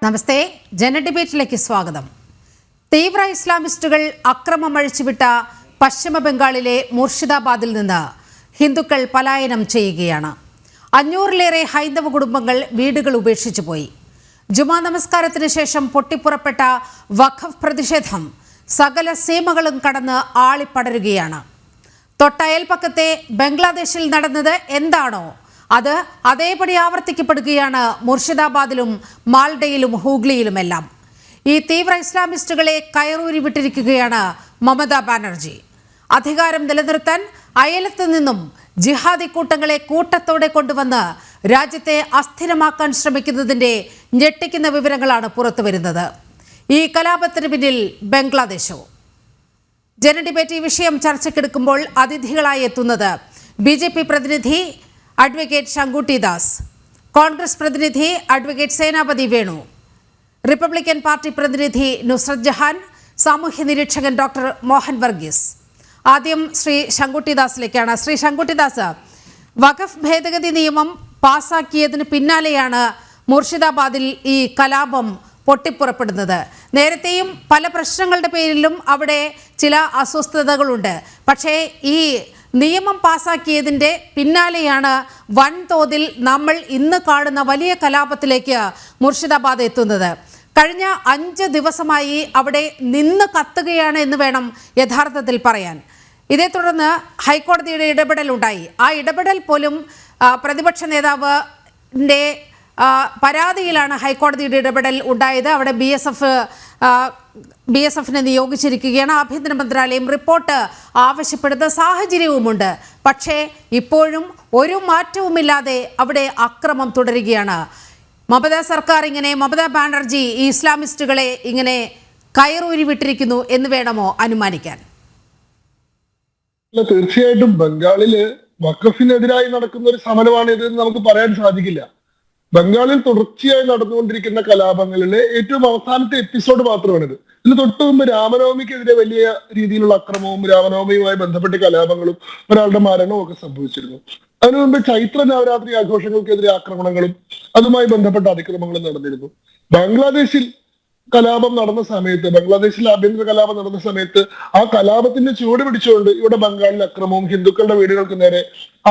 നമസ്തേ. ജനഡിബേറ്റിലേക്ക് സ്വാഗതം. തീവ്ര ഇസ്ലാമിസ്റ്റുകൾ അക്രമം അഴിച്ചുവിട്ട പശ്ചിമ ബംഗാളിലെ മുർഷിദാബാദിൽ നിന്ന് ഹിന്ദുക്കൾ പലായനം ചെയ്യുകയാണ്. 500-ലേറെ ഹൈന്ദവ കുടുംബങ്ങൾ വീടുകൾ ഉപേക്ഷിച്ചു പോയി. ജുമാ നമസ്കാരത്തിന് ശേഷം പൊട്ടിപ്പുറപ്പെട്ട വഖഫ് പ്രതിഷേധം സകല സീമകളും കടന്ന് ആളിപ്പടരുകയാണ്. തൊട്ടയൽപക്കത്തെ ബംഗ്ലാദേശിൽ നടന്നത് എന്താണോ അത് അതേപടി ആവർത്തിക്കപ്പെടുകയാണ് മുർഷിദാബാദിലും മാൽഡയിലും ഹൂഗ്ലിയിലുമെല്ലാം. ഈ തീവ്ര ഇസ്ലാമിസ്റ്റുകളെ കയറൂരി വിട്ടിരിക്കുകയാണ് മമതാ ബാനർജി. അധികാരം നിലനിർത്താൻ അയലത്ത് നിന്നും ജിഹാദി കൂട്ടങ്ങളെ കൂട്ടത്തോടെ കൊണ്ടുവന്ന് രാജ്യത്തെ അസ്ഥിരമാക്കാൻ ശ്രമിക്കുന്നതിൻ്റെ ഞെട്ടിക്കുന്ന വിവരങ്ങളാണ് പുറത്തുവരുന്നത്. ഈ കലാപത്തിന് പിന്നിൽ ബംഗ്ലാദേശോ? ജനഡിബേറ്റ് ഈ വിഷയം ചർച്ചയ്ക്കെടുക്കുമ്പോൾ അതിഥികളായി എത്തുന്നത് BJP പ്രതിനിധി അഡ്വക്കേറ്റ് ശങ്കുട്ടി ദാസ്, കോൺഗ്രസ് പ്രതിനിധി അഡ്വക്കേറ്റ് സേനാപതി വേണു, റിപ്പബ്ലിക്കൻ പാർട്ടി പ്രതിനിധി നുസ്രത് ജഹാൻ, സാമൂഹ്യ നിരീക്ഷകൻ ഡോക്ടർ മോഹൻ വർഗീസ്. ആദ്യം ശ്രീ ശങ്കുട്ടി ദാസിലേക്കാണ്. ശ്രീ ശങ്കുട്ടി ദാസ്, വഖഫ് ഭേദഗതി നിയമം പാസാക്കിയതിന് പിന്നാലെയാണ് മുർഷിദാബാദിൽ ഈ കലാപം പൊട്ടിപ്പുറപ്പെടുന്നത്. നേരത്തെയും പല പ്രശ്നങ്ങളുടെ പേരിലും അവിടെ ചില അസ്വസ്ഥതകളുണ്ട്. പക്ഷേ ഈ നിയമം പാസാക്കിയതിൻ്റെ പിന്നാലെയാണ് വൻതോതിൽ നമ്മൾ ഇന്ന് കാണുന്ന വലിയ കലാപത്തിലേക്ക് മുർഷിദാബാദ് എത്തുന്നത്. കഴിഞ്ഞ 5 ദിവസമായി അവിടെ നിന്ന് കത്തുകയാണ് എന്ന് വേണം യഥാർത്ഥത്തിൽ പറയാൻ. ഇതേ തുടർന്ന് ഹൈക്കോടതിയുടെ ഇടപെടൽ ഉണ്ടായി. ആ ഇടപെടൽ പോലും പ്രതിപക്ഷ നേതാവിൻ്റെ പരാതിയിലാണ് ഹൈക്കോടതിയുടെ ഇടപെടൽ ഉണ്ടായത്. അവിടെ BSFനെ നിയോഗിച്ചിരിക്കുകയാണ്. ആഭ്യന്തര മന്ത്രാലയം റിപ്പോർട്ട് ആവശ്യപ്പെടുന്ന സാഹചര്യവുമുണ്ട്. പക്ഷേ ഇപ്പോഴും ഒരു മാറ്റവുമില്ലാതെ അവിടെ അക്രമം തുടരുകയാണ്. മമതാ ബാനർജി ഈ ഇസ്ലാമിസ്റ്റുകളെ ഇങ്ങനെ കയറൂരി വിട്ടിരിക്കുന്നു എന്ന് വേണമോ അനുമാനിക്കാൻ? തീർച്ചയായിട്ടും ബംഗാളില് വഖഫിനെതിരായി നടക്കുന്ന ഒരു സമരമാണ് ഇതെന്ന് നമുക്ക് പറയാൻ സാധിക്കില്ല. ബംഗാളിൽ തുടർച്ചയായി നടന്നുകൊണ്ടിരിക്കുന്ന കലാപങ്ങളിലെ ഏറ്റവും അവസാനത്തെ എപ്പിസോഡ് മാത്രമാണിത്. ഇതിന് തൊട്ട് മുമ്പ് രാമനവമിക്കെതിരെ വലിയ രീതിയിലുള്ള അക്രമവും രാമനവമിയുമായി ബന്ധപ്പെട്ട കലാപങ്ങളും ഒരാളുടെ മരണവും ഒക്കെ സംഭവിച്ചിരുന്നു. അതിനു മുമ്പ് ചൈത്ര നവരാത്രി ആഘോഷങ്ങൾക്കെതിരെ ആക്രമണങ്ങളും അതുമായി ബന്ധപ്പെട്ട അതിക്രമങ്ങളും നടന്നിരുന്നു. ബംഗ്ലാദേശിൽ കലാപം നടന്ന സമയത്ത്, ബംഗ്ലാദേശിൽ ആഭ്യന്തര കലാപം നടന്ന സമയത്ത് ആ കലാപത്തിന്റെ ചുവട് പിടിച്ചുകൊണ്ട് ഇവിടെ ബംഗാളിൽ അക്രമവും ഹിന്ദുക്കളുടെ വീടുകൾക്ക് നേരെ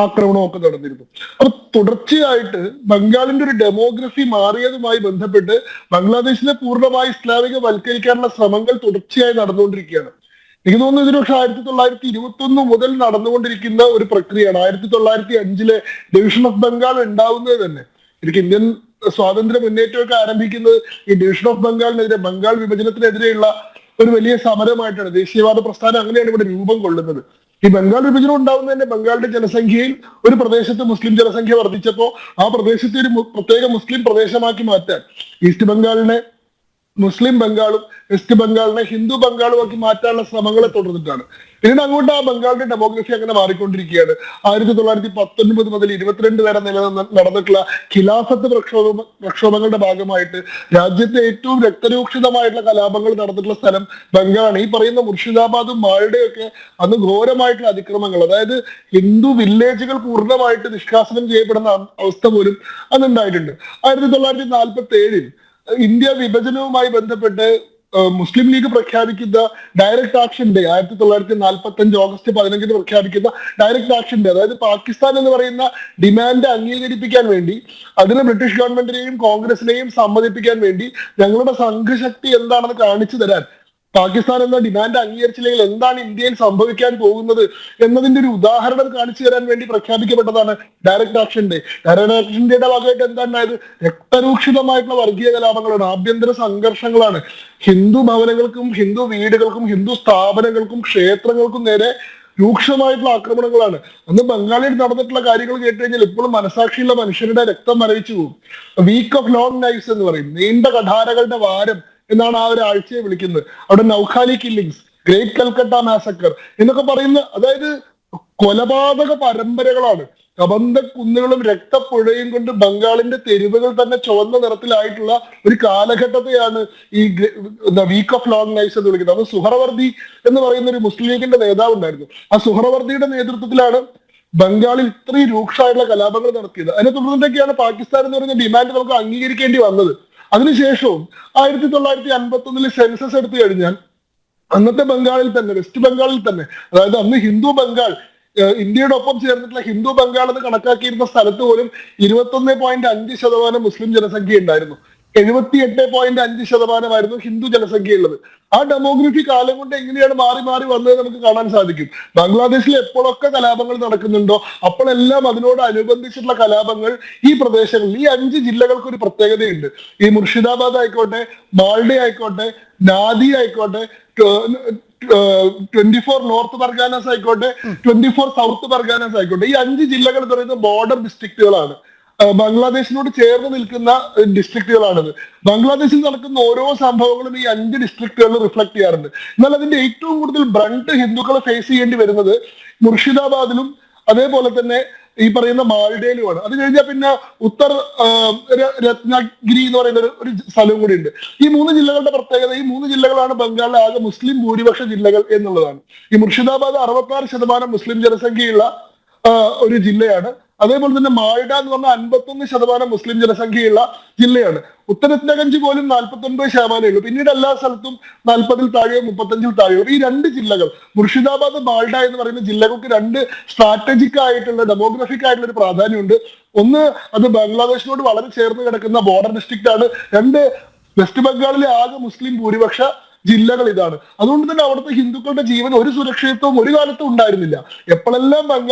ആക്രമണവും ഒക്കെ നടന്നിരുന്നു. അപ്പൊ തുടർച്ചയായിട്ട് ബംഗാളിന്റെ ഒരു ഡെമോഗ്രഫി മാറിയതുമായി ബന്ധപ്പെട്ട് ബംഗ്ലാദേശിനെ പൂർണ്ണമായി ഇസ്ലാമികവൽക്കരിക്കാനുള്ള ശ്രമങ്ങൾ തുടർച്ചയായി നടന്നുകൊണ്ടിരിക്കുകയാണ്. എനിക്ക് തോന്നുന്നു ഇതിന് പക്ഷെ 1921 മുതൽ നടന്നുകൊണ്ടിരിക്കുന്ന ഒരു പ്രക്രിയയാണ്. 1905 ഡിവിഷൻ ഓഫ് ബംഗാൾ ഉണ്ടാവുന്നത് തന്നെ എനിക്ക് ഇന്ത്യൻ സ്വാതന്ത്ര്യ മുന്നേറ്റമൊക്കെ ആരംഭിക്കുന്നത് ഈ ഡിവിഷൻ ഓഫ് ബംഗാളിനെതിരെ, ബംഗാൾ വിഭജനത്തിനെതിരെയുള്ള ഒരു വലിയ സമരമായിട്ടാണ്. ദേശീയവാദ പ്രസ്ഥാനം അങ്ങനെയാണ് ഇവിടെ രൂപം കൊള്ളുന്നത്. ഈ ബംഗാൾ വിഭജനം ഉണ്ടാവുന്നത് തന്നെ ബംഗാളിന്റെ ജനസംഖ്യയിൽ ഒരു പ്രദേശത്ത് മുസ്ലിം ജനസംഖ്യ വർദ്ധിച്ചപ്പോൾ ആ പ്രദേശത്തെ ഒരു പ്രത്യേക മുസ്ലിം പ്രദേശമാക്കി മാറ്റാൻ, ഈസ്റ്റ് ബംഗാളിനെ മുസ്ലിം ബംഗാളും വെസ്റ്റ് ബംഗാളിനെ ഹിന്ദു ബംഗാളും ആക്കി മാറ്റാനുള്ള ശ്രമങ്ങളെ തുടർന്നിട്ടാണ്. പിന്നീട് അങ്ങോട്ട് ആ ബംഗാളിന്റെ ഡെമോഗ്രഫി അങ്ങനെ മാറിക്കൊണ്ടിരിക്കുകയാണ്. 1919 മുതൽ 22 വരെ നടന്നിട്ടുള്ള ഖിലാഫത്ത് പ്രക്ഷോഭങ്ങളുടെ ഭാഗമായിട്ട് രാജ്യത്തെ ഏറ്റവും രക്തരൂക്ഷിതമായിട്ടുള്ള കലാപങ്ങൾ നടന്നിട്ടുള്ള സ്ഥലം ബംഗാളാണ്. ഈ പറയുന്ന മുർഷിദാബാദും മാൾഡയൊക്കെ അന്ന് ഘോരമായിട്ടുള്ള അതിക്രമങ്ങൾ, അതായത് ഹിന്ദു വില്ലേജുകൾ പൂർണ്ണമായിട്ട് നിഷ്കാസനം ചെയ്യപ്പെടുന്ന അവസ്ഥ പോലും അന്നുണ്ടായിട്ടുണ്ട്. 1947 ഇന്ത്യ വിഭജനവുമായി ബന്ധപ്പെട്ട് മുസ്ലിം ലീഗ് പ്രഖ്യാപിക്കുന്ന ഡയറക്ട് ആക്ഷൻ ഡേ, 1945 ഓഗസ്റ്റ് 15 പ്രഖ്യാപിക്കുന്ന ഡയറക്ട് ആക്ഷൻ ഡേ, അതായത് പാകിസ്ഥാൻ എന്ന് പറയുന്ന ഡിമാൻഡ് അംഗീകരിപ്പിക്കാൻ വേണ്ടി, അതിന് ബ്രിട്ടീഷ് ഗവൺമെന്റിനെയും കോൺഗ്രസിനെയും സമ്മതിപ്പിക്കാൻ വേണ്ടി ഞങ്ങളുടെ സംഘശക്തി എന്താണെന്ന് കാണിച്ചു തരാൻ, പാകിസ്ഥാൻ എന്ന ഡിമാൻഡ് അംഗീകരിച്ചില്ലെങ്കിൽ എന്താണ് ഇന്ത്യയിൽ സംഭവിക്കാൻ പോകുന്നത് എന്നതിന്റെ ഒരു ഉദാഹരണം കാണിച്ചു തരാൻ വേണ്ടി പ്രഖ്യാപിക്കപ്പെട്ടതാണ് direct action day. Direct action ഡേയുടെ ഭാഗമായിട്ട് എന്താണ്ടായത്? രക്തരൂക്ഷിതമായിട്ടുള്ള വർഗീയ കലാപങ്ങളാണ്, ആഭ്യന്തര സംഘർഷങ്ങളാണ്. ഹിന്ദു ഭവനങ്ങൾക്കും ഹിന്ദു വീടുകൾക്കും ഹിന്ദു സ്ഥാപനങ്ങൾക്കും ക്ഷേത്രങ്ങൾക്കും നേരെ രൂക്ഷമായിട്ടുള്ള ആക്രമണങ്ങളാണ്. അന്ന് ബംഗാളിൽ നടന്നിട്ടുള്ള കാര്യങ്ങൾ കേട്ട് കഴിഞ്ഞാൽ ഇപ്പോഴും മനസാക്ഷിയുള്ള മനുഷ്യരുടെ രക്തം മരവിച്ചു പോകും. വീക്ക് ഓഫ് ലോങ് നൈറ്റ്സ് എന്ന് പറയും, നീണ്ട കഠാരകളുടെ വാരം എന്നാണ് ആ ഒരു ആഴ്ചയെ വിളിക്കുന്നത്. അവിടെ നൗഖാലി കില്ലിങ്സ്, ഗ്രേറ്റ് കൽക്കട്ട മാസക്കർ എന്നൊക്കെ പറയുന്ന, അതായത് കൊലപാതക പരമ്പരകളാണ്. കബന്ധ കുന്നുകളും രക്തപ്പുഴയും കൊണ്ട് ബംഗാളിന്റെ തെരുവുകൾ തന്നെ ചുവന്ന നിറത്തിലായിട്ടുള്ള ഒരു കാലഘട്ടത്തെയാണ് ഈ വീക്ക് ഓഫ് ലോങ് നൈറ്റ്സ് എന്ന് വിളിക്കുന്നത്. അത് സുഹറവർദി എന്ന് പറയുന്ന ഒരു മുസ്ലിം ലീഗിന്റെ നേതാവ് ഉണ്ടായിരുന്നു. ആ സുഹറവർദിയുടെ നേതൃത്വത്തിലാണ് ബംഗാളിൽ ഇത്രയും രൂക്ഷമായിട്ടുള്ള കലാപങ്ങൾ നടത്തിയത്. അതിനെ തുടർന്നിട്ടൊക്കെയാണ് പാകിസ്ഥാൻ എന്ന് പറയുന്ന ഡിമാൻഡ് നമുക്ക് അംഗീകരിക്കേണ്ടി വന്നത്. അതിനുശേഷവും 1951 സെൻസസ് എടുത്തു കഴിഞ്ഞാൽ അന്നത്തെ ബംഗാളിൽ തന്നെ, വെസ്റ്റ് ബംഗാളിൽ തന്നെ, അതായത് അന്ന് ഹിന്ദു ബംഗാൾ, ഇന്ത്യയുടെ ഒപ്പം ചേർന്നിട്ടുള്ള ഹിന്ദു ബംഗാൾ എന്ന് കണക്കാക്കിയിരുന്ന സ്ഥലത്ത് പോലും 21.5% മുസ്ലിം ജനസംഖ്യ ഉണ്ടായിരുന്നു. 78.5% ഹിന്ദു ജനസംഖ്യ ഉള്ളത്. ആ ഡെമോഗ്രഫി കാലം കൊണ്ട് എങ്ങനെയാണ് മാറി മാറി വന്നത് നമുക്ക് കാണാൻ സാധിക്കും. ബംഗ്ലാദേശിൽ എപ്പോഴൊക്കെ കലാപങ്ങൾ നടക്കുന്നുണ്ടോ അപ്പോഴെല്ലാം അതിനോട് അനുബന്ധിച്ചിട്ടുള്ള കലാപങ്ങൾ ഈ പ്രദേശങ്ങളിൽ, ഈ 5 ജില്ലകൾക്ക് ഒരു പ്രത്യേകതയുണ്ട്. ഈ മുർഷിദാബാദ് ആയിക്കോട്ടെ, മാൾഡ ആയിക്കോട്ടെ, നാദി ആയിക്കോട്ടെ, 24 നോർത്ത് പർഗാനാസ് ആയിക്കോട്ടെ, 24 സൗത്ത് പർഗാനാസ് ആയിക്കോട്ടെ, ഈ 5 ജില്ലകൾ എന്ന് പറയുന്നത് ബോർഡർ ഡിസ്ട്രിക്റ്റുകളാണ്. ബംഗ്ലാദേശിനോട് ചേർന്ന് നിൽക്കുന്ന ഡിസ്ട്രിക്റ്റുകളാണിത്. ബംഗ്ലാദേശിൽ നടക്കുന്ന ഓരോ സംഭവങ്ങളും ഈ 5 ഡിസ്ട്രിക്റ്റുകളിൽ റിഫ്ലക്ട് ചെയ്യാറുണ്ട്. എന്നാൽ അതിന്റെ ഏറ്റവും കൂടുതൽ ബ്രണ്ട് ഹിന്ദുക്കളെ ഫേസ് ചെയ്യേണ്ടി വരുന്നത് മുർഷിദാബാദിലും അതേപോലെ തന്നെ ഈ പറയുന്ന മാൾഡയിലുമാണ്. അത് കഴിഞ്ഞാൽ പിന്നെ ഉത്തർ രത്നഗിരി എന്ന് പറയുന്ന ഒരു സ്ഥലവും കൂടി ഉണ്ട്. ഈ 3 ജില്ലകളുടെ പ്രത്യേകത, ഈ 3 ജില്ലകളാണ് ബംഗാളിലെ ആകെ മുസ്ലിം ഭൂരിപക്ഷ ജില്ലകൾ എന്നുള്ളതാണ്. ഈ മുർഷിദാബാദ് 66% മുസ്ലിം ജനസംഖ്യയുള്ള ഒരു ജില്ലയാണ്. അതേപോലെ തന്നെ മാൾഡ എന്ന് പറഞ്ഞാൽ 51% മുസ്ലിം ജനസംഖ്യയുള്ള ജില്ലയാണ്. ഉത്തരത്നഗഞ്ച് പോലും 49% ഉള്ളൂ. പിന്നീട് എല്ലാ സ്ഥലത്തും 40-ൽ താഴെയോ 35-ൽ താഴെയോ. ഈ 2 ജില്ലകൾ, മുർഷിദാബാദ്, മാൾഡ എന്ന് പറയുന്ന ജില്ലകൾക്ക് 2 സ്ട്രാറ്റജിക് ആയിട്ടുള്ള, ഡെമോഗ്രഫിക് ആയിട്ടുള്ള ഒരു പ്രാധാന്യമുണ്ട്. ഒന്ന്, അത് ബംഗ്ലാദേശിനോട് വളരെ ചേർന്ന് കിടക്കുന്ന ബോർഡർ ഡിസ്ട്രിക്റ്റ് ആണ്. 2, വെസ്റ്റ് ബംഗാളിലെ ആകെ മുസ്ലിം ഭൂരിപക്ഷ ജില്ലകൾ ഇതാണ്. അതുകൊണ്ട് തന്നെ അവിടുത്തെ ഹിന്ദുക്കളുടെ ജീവൻ ഒരു സുരക്ഷിതത്വം ഒരു കാലത്തും ഉണ്ടായിരുന്നില്ല. എപ്പോഴെല്ലാം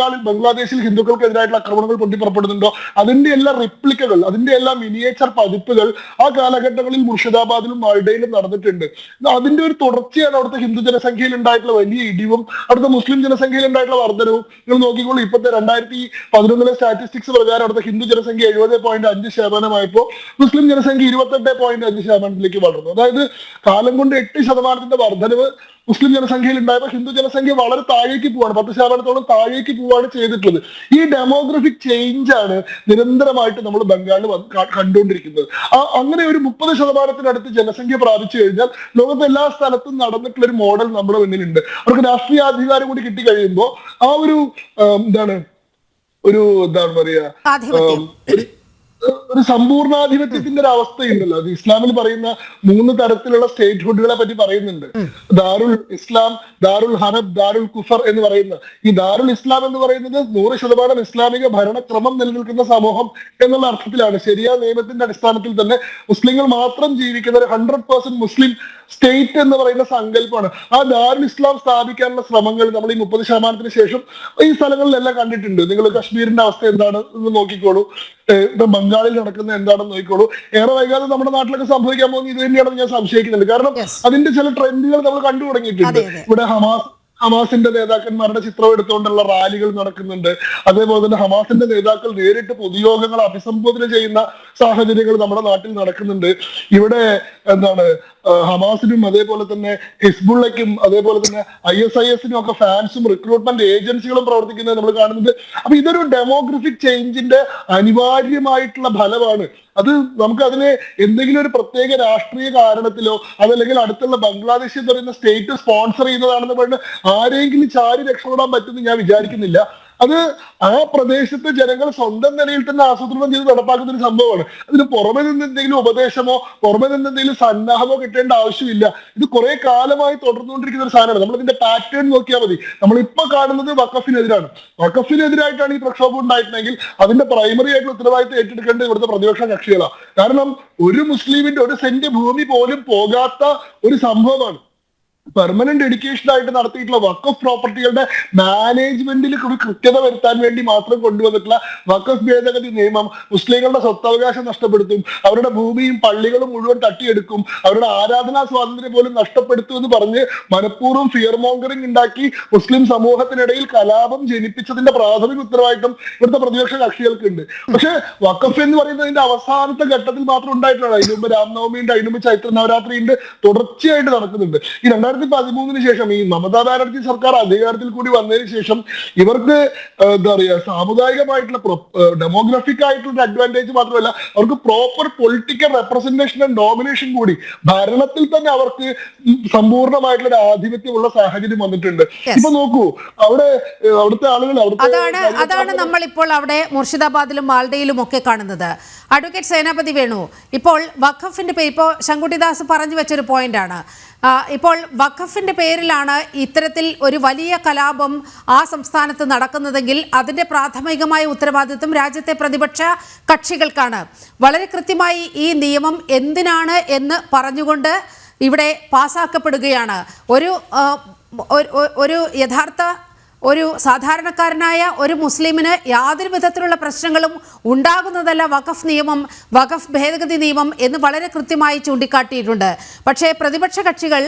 ബംഗ്ലാദേശിൽ ഹിന്ദുക്കൾക്കെതിരായിട്ടുള്ള ആക്രമണങ്ങൾ പൊട്ടിപ്പുറപ്പെടുന്നുണ്ടോ അതിന്റെ എല്ലാ റിപ്ലിക്കകൾ, അതിന്റെ എല്ലാ മിനിയേച്ചർ പതിപ്പുകൾ ആ കാലഘട്ടങ്ങളിൽ മുർഷിദാബാദിലും മാൾഡയിലും നടന്നിട്ടുണ്ട്. അതിന്റെ ഒരു തുടർച്ചയാണ് അവിടുത്തെ ഹിന്ദു ജനസംഖ്യയിൽ ഉണ്ടായിട്ടുള്ള വലിയ ഇടിവും അവിടുത്തെ മുസ്ലിം ജനസംഖ്യയിൽ ഉണ്ടായിട്ടുള്ള വർധനവും. നിങ്ങൾ നോക്കിക്കോളൂ, ഇപ്പോഴത്തെ 2011 സ്റ്റാറ്റിസ്റ്റിക്സ് പ്രകാരം അവിടുത്തെ ഹിന്ദു ജനസംഖ്യ 70.5% മുസ്ലിം ജനസംഖ്യ 28.5% വളർന്നു. അതായത് കാലം കൊണ്ട് 8% വർധനവ് മുസ്ലിം ജനസംഖ്യയിൽ ഉണ്ടായപ്പോൾ ഹിന്ദു ജനസംഖ്യ വളരെ താഴേക്ക് പോവാണ്, 10% താഴേക്ക് പോവാണ് ചെയ്തിട്ടുള്ളത്. ഈ ഡെമോഗ്രഫിക് ചേഞ്ച് ആണ് നിരന്തരമായിട്ട് നമ്മൾ ബംഗാളിൽ കണ്ടുകൊണ്ടിരിക്കുന്നത്. അങ്ങനെ ഒരു 30%-നടുത്ത് ജനസംഖ്യ പ്രാപിച്ചു കഴിഞ്ഞാൽ ലോകത്തെ എല്ലാ സ്ഥലത്തും നടന്നിട്ടുള്ള ഒരു മോഡൽ നമ്മുടെ മുന്നിലുണ്ട്. അവർക്ക് രാഷ്ട്രീയ അധികാരം കൂടി കിട്ടിക്കഴിയുമ്പോൾ ആ ഒരു എന്താണ് പറയുക, ഒരു സമ്പൂർണാധിപത്യത്തിന്റെ ഒരു അവസ്ഥയുണ്ടല്ലോ. അത് ഇസ്ലാമിൽ പറയുന്ന 3 തരത്തിലുള്ള സ്റ്റേറ്റ്ഹുഡുകളെ പറ്റി പറയുന്നുണ്ട്. ദാറുൽ ഇസ്ലാം, ദാറുൽ ഹറബ്, ദാറുൽ കുഫർ എന്ന് പറയുന്ന ഈ ദാറുൽ ഇസ്ലാം എന്ന് പറയുന്നത് 100% ഇസ്ലാമിക ഭരണക്രമം നിലനിൽക്കുന്ന സമൂഹം എന്നുള്ള അർത്ഥത്തിലാണ്. ശരിയായ നിയമത്തിന്റെ അടിസ്ഥാനത്തിൽ തന്നെ മുസ്ലിങ്ങൾ മാത്രം ജീവിക്കുന്ന ഒരു 100% മുസ്ലിം സ്റ്റേറ്റ് എന്ന് പറയുന്ന സങ്കല്പമാണ്. ആ ദാറുൽ ഇസ്ലാം സ്ഥാപിക്കാനുള്ള ശ്രമങ്ങൾ നമ്മൾ ഈ 30% ശേഷം ഈ സ്ഥലങ്ങളിലെല്ലാം കണ്ടിട്ടുണ്ട്. നിങ്ങൾ കശ്മീരിന്റെ അവസ്ഥ എന്താണ് എന്ന് നോക്കിക്കോളൂ, ബംഗാളിൽ നടക്കുന്ന എന്താണെന്ന് നോക്കിക്കോളൂ. ഏറെ വൈകാതെ നമ്മുടെ നാട്ടിലൊക്കെ സംഭവിക്കാൻ പോകുന്നത് ഇത് തന്നെയാണെന്ന് ഞാൻ സംശയിക്കുന്നുണ്ട്. കാരണം അതിന്റെ ചില ട്രെൻഡുകൾ നമ്മൾ കണ്ടു തുടങ്ങിയിട്ടുണ്ട്. ഇവിടെ ഹമാസിന്റെ നേതാക്കന്മാരുടെ ചിത്രം എടുത്തുകൊണ്ടുള്ള റാലികൾ നടക്കുന്നുണ്ട്. അതേപോലെ തന്നെ ഹമാസിന്റെ നേതാക്കൾ നേരിട്ട് പൊതുയോഗങ്ങൾ അഭിസംബോധന ചെയ്യുന്ന സാഹചര്യങ്ങൾ നമ്മുടെ നാട്ടിൽ നടക്കുന്നുണ്ട്. ഇവിടെ ഹമാസിനും അതേപോലെ തന്നെ ഹിസ്ബുള്ളയ്ക്കും അതേപോലെ തന്നെ ISIS-നും ഒക്കെ ഫാൻസും റിക്രൂട്ട്മെന്റ് ഏജൻസികളും പ്രവർത്തിക്കുന്നത് നമ്മൾ കാണുന്നുണ്ട്. അപ്പൊ ഇതൊരു ഡെമോഗ്രഫിക് ചേഞ്ചിന്റെ അനിവാര്യമായിട്ടുള്ള ഫലമാണ്. അത് നമുക്ക് അതിനെ എന്തെങ്കിലും ഒരു പ്രത്യേക രാഷ്ട്രീയ കാരണത്തിലോ അതല്ലെങ്കിൽ അടുത്തുള്ള ബംഗ്ലാദേശ് എന്ന് പറയുന്ന സ്റ്റേറ്റ് സ്പോൺസർ ചെയ്യുന്നതാണെന്ന് പറഞ്ഞ് ആരെങ്കിലും ചാരി രക്ഷപ്പെടാൻ പറ്റുമെന്ന് ഞാൻ വിചാരിക്കുന്നില്ല. അത് ആ പ്രദേശത്തെ ജനങ്ങൾ സ്വന്തം നിലയിൽ തന്നെ ആസൂത്രണം ചെയ്ത് നടപ്പാക്കുന്ന ഒരു സംഭവമാണ്. അതിന് പുറമെ നിന്ന് എന്തെങ്കിലും ഉപദേശമോ പുറമെ നിന്ന് എന്തെങ്കിലും സന്നാഹമോ കിട്ടേണ്ട ആവശ്യമില്ല. ഇത് കുറെ കാലമായി തുടർന്നുകൊണ്ടിരിക്കുന്ന ഒരു സാധനമാണ്. നമ്മൾ ഇതിന്റെ പാറ്റേൺ നോക്കിയാൽ മതി. നമ്മളിപ്പോ കാണുന്നത് വഖഫിനെതിരാണ്. വഖഫിനെതിരായിട്ടാണ് ഈ പ്രക്ഷോഭം ഉണ്ടായിട്ടുണ്ടെങ്കിൽ അതിന്റെ പ്രൈമറി ആയിട്ടുള്ള ഉത്തരവാദിത്തം ഏറ്റെടുക്കേണ്ടത് ഇവിടുത്തെ പ്രതിപക്ഷ കക്ഷികളാണ്. കാരണം ഒരു മുസ്ലിമിന്റെ 1 സെന്റ് ഭൂമി പോലും പോകാത്ത ഒരു സംഭവമാണ്. പെർമനന്റ് ഡെഡിക്കേഷൻ ആയിട്ട് നടത്തിയിട്ടുള്ള വഖഫ് പ്രോപ്പർട്ടികളുടെ മാനേജ്മെന്റിൽ ഒരു കൃത്യത വരുത്താൻ വേണ്ടി മാത്രം കൊണ്ടുവന്നിട്ടുള്ള വഖഫ് ഭേദഗതി നിയമം മുസ്ലിങ്ങളുടെ സ്വത്തവകാശം നഷ്ടപ്പെടുത്തും, അവരുടെ ഭൂമിയും പള്ളികളും മുഴുവൻ തട്ടിയെടുക്കും, അവരുടെ ആരാധനാ സ്വാതന്ത്ര്യം പോലും നഷ്ടപ്പെടുത്തും എന്ന് പറഞ്ഞ് മനഃപൂർവ്വം ഫിയർ മോങ്കറിംഗ് ഉണ്ടാക്കി മുസ്ലിം സമൂഹത്തിനിടയിൽ കലാപം ജനിപ്പിച്ചതിന്റെ പ്രാഥമിക ഉത്തരവാദിത്തം ഇവിടുത്തെ പ്രതിപക്ഷ കക്ഷികൾക്കുണ്ട്. പക്ഷെ വഖഫ് എന്ന് പറയുന്നതിന്റെ അവസാനത്തെ ഘട്ടത്തിൽ മാത്രം ഉണ്ടായിട്ടുള്ളതാണ്. അതിന് മുമ്പ് രാംനവമിയുണ്ട്, അതിന് മുമ്പ് ചൈത്ര നവരാത്രി ഉണ്ട്, തുടർച്ചയായിട്ട് നടക്കുന്നുണ്ട്. ഈ 2013 ശേഷം ഈ മമതാ ബാനർജി സർക്കാർ അധികാരത്തിൽ കൂടി വന്നതിന് ശേഷം ഇവർക്ക് എന്താ പറയാ സാമുദായികമായിട്ടുള്ള ഡെമോഗ്രഫിക് ആയിട്ടുള്ള അഡ്വാൻറ്റേജ് മാത്രമല്ല, അവർക്ക് proper political representation and domination കൂടി ഭരണത്തിൽ തന്നെ അവർക്ക് സമ്പൂർണ്ണമായിട്ടുള്ള ഒരു ആധിപത്യമുള്ള സാഹചര്യം വന്നിട്ടുണ്ട്. ഇപ്പൊ നോക്കൂ, അവിടുത്തെ ആളുകൾ അതാണ് നമ്മളിപ്പോൾ അവിടെ മുർഷിദാബാദിലും മാൽഡയിലും ഒക്കെ കാണുന്നത്. അഡ്വക്കേറ്റ് സേനാപതി വേണു, ഇപ്പോൾ വഖഫിന്റെ പേര്, ഇപ്പോൾ ശങ്കുട്ടിദാസ് പറഞ്ഞു വെച്ചൊരു പോയിന്റാണ്, ഇപ്പോൾ വഖഫിന്റെ പേരിലാണ് ഇത്തരത്തിൽ ഒരു വലിയ കലാപം ആ സംസ്ഥാനത്ത് നടക്കുന്നതെങ്കിൽ അതിന്റെ പ്രാഥമികമായ ഉത്തരവാദിത്വം രാജ്യത്തെ പ്രതിപക്ഷ കക്ഷികൾക്കാണ്. വളരെ കൃത്യമായി ഈ നിയമം എന്തിനാണ് എന്ന് പറഞ്ഞുകൊണ്ട് ഇവിടെ പാസാക്കപ്പെടുകയാണ്. ഒരു യഥാർത്ഥ ഒരു സാധാരണക്കാരനായ ഒരു മുസ്ലിമിന് യാതൊരു വിധത്തിലുള്ള പ്രശ്നങ്ങളും ഉണ്ടാകുന്നതല്ല വഖഫ് നിയമം, വഖഫ് ഭേദഗതി നിയമം എന്ന് വളരെ കൃത്യമായി ചൂണ്ടിക്കാട്ടിയിട്ടുണ്ട്. പക്ഷേ പ്രതിപക്ഷ കക്ഷികൾ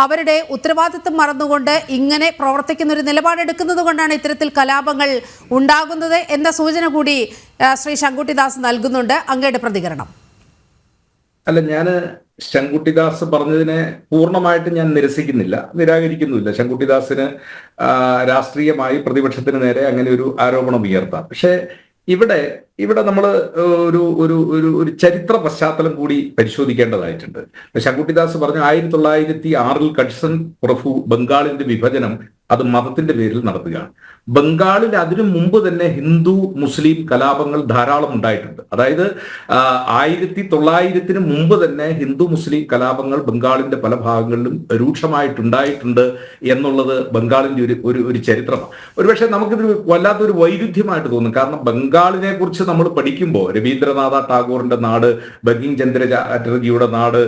അവരുടെ ഉത്തരവാദിത്വം മറന്നുകൊണ്ട് ഇങ്ങനെ പ്രവർത്തിക്കുന്ന ഒരു നിലപാടെടുക്കുന്നത് കൊണ്ടാണ് ഇത്തരത്തിൽ കലാപങ്ങൾ ഉണ്ടാകുന്നത് എന്ന സൂചന കൂടി ശ്രീ ശങ്കുട്ടിദാസ് നൽകുന്നുണ്ട്. അങ്ങയുടെ പ്രതികരണം? അല്ല, ഞാൻ ശങ്കുട്ടിദാസ് പറഞ്ഞതിനെ പൂർണ്ണമായിട്ട് ഞാൻ നിരസിക്കുന്നില്ല, നിരാകരിക്കുന്നുമില്ല. ശങ്കുട്ടിദാസിന് രാഷ്ട്രീയമായി പ്രതിപക്ഷത്തിന് നേരെ അങ്ങനെ ഒരു ആരോപണം ഉയർത്താം. പക്ഷേ ഇവിടെ നമ്മൾ ഒരു ഒരു ഒരു ഒരു ചരിത്ര പശ്ചാത്തലം കൂടി പരിശോധിക്കേണ്ടതായിട്ടുണ്ട്. ശങ്കുട്ടിദാസ് പറഞ്ഞു 1906 കഴ്സൺ പ്രഭു ബംഗാളിന്റെ വിഭജനം അത് മതത്തിന്റെ പേരിൽ നടത്തുകയാണ്. ബംഗാളിൽ അതിനു മുമ്പ് തന്നെ ഹിന്ദു മുസ്ലിം കലാപങ്ങൾ ധാരാളം ഉണ്ടായിട്ടുണ്ട്. അതായത് 1900 മുമ്പ് തന്നെ ഹിന്ദു മുസ്ലിം കലാപങ്ങൾ ബംഗാളിന്റെ പല ഭാഗങ്ങളിലും രൂക്ഷമായിട്ടുണ്ടായിട്ടുണ്ട് എന്നുള്ളത് ബംഗാളിന്റെ ഒരു ചരിത്രമാണ്. ഒരുപക്ഷെ നമുക്കിതൊരു വല്ലാത്തൊരു വൈരുദ്ധ്യമായിട്ട് തോന്നും. കാരണം ബംഗാളിനെ കുറിച്ച് നമ്മൾ പഠിക്കുമ്പോൾ രവീന്ദ്രനാഥ ടാഗോറിന്റെ നാട്, ബങ്കിം ചന്ദ്ര ചാറ്റർജിയുടെ നാട്,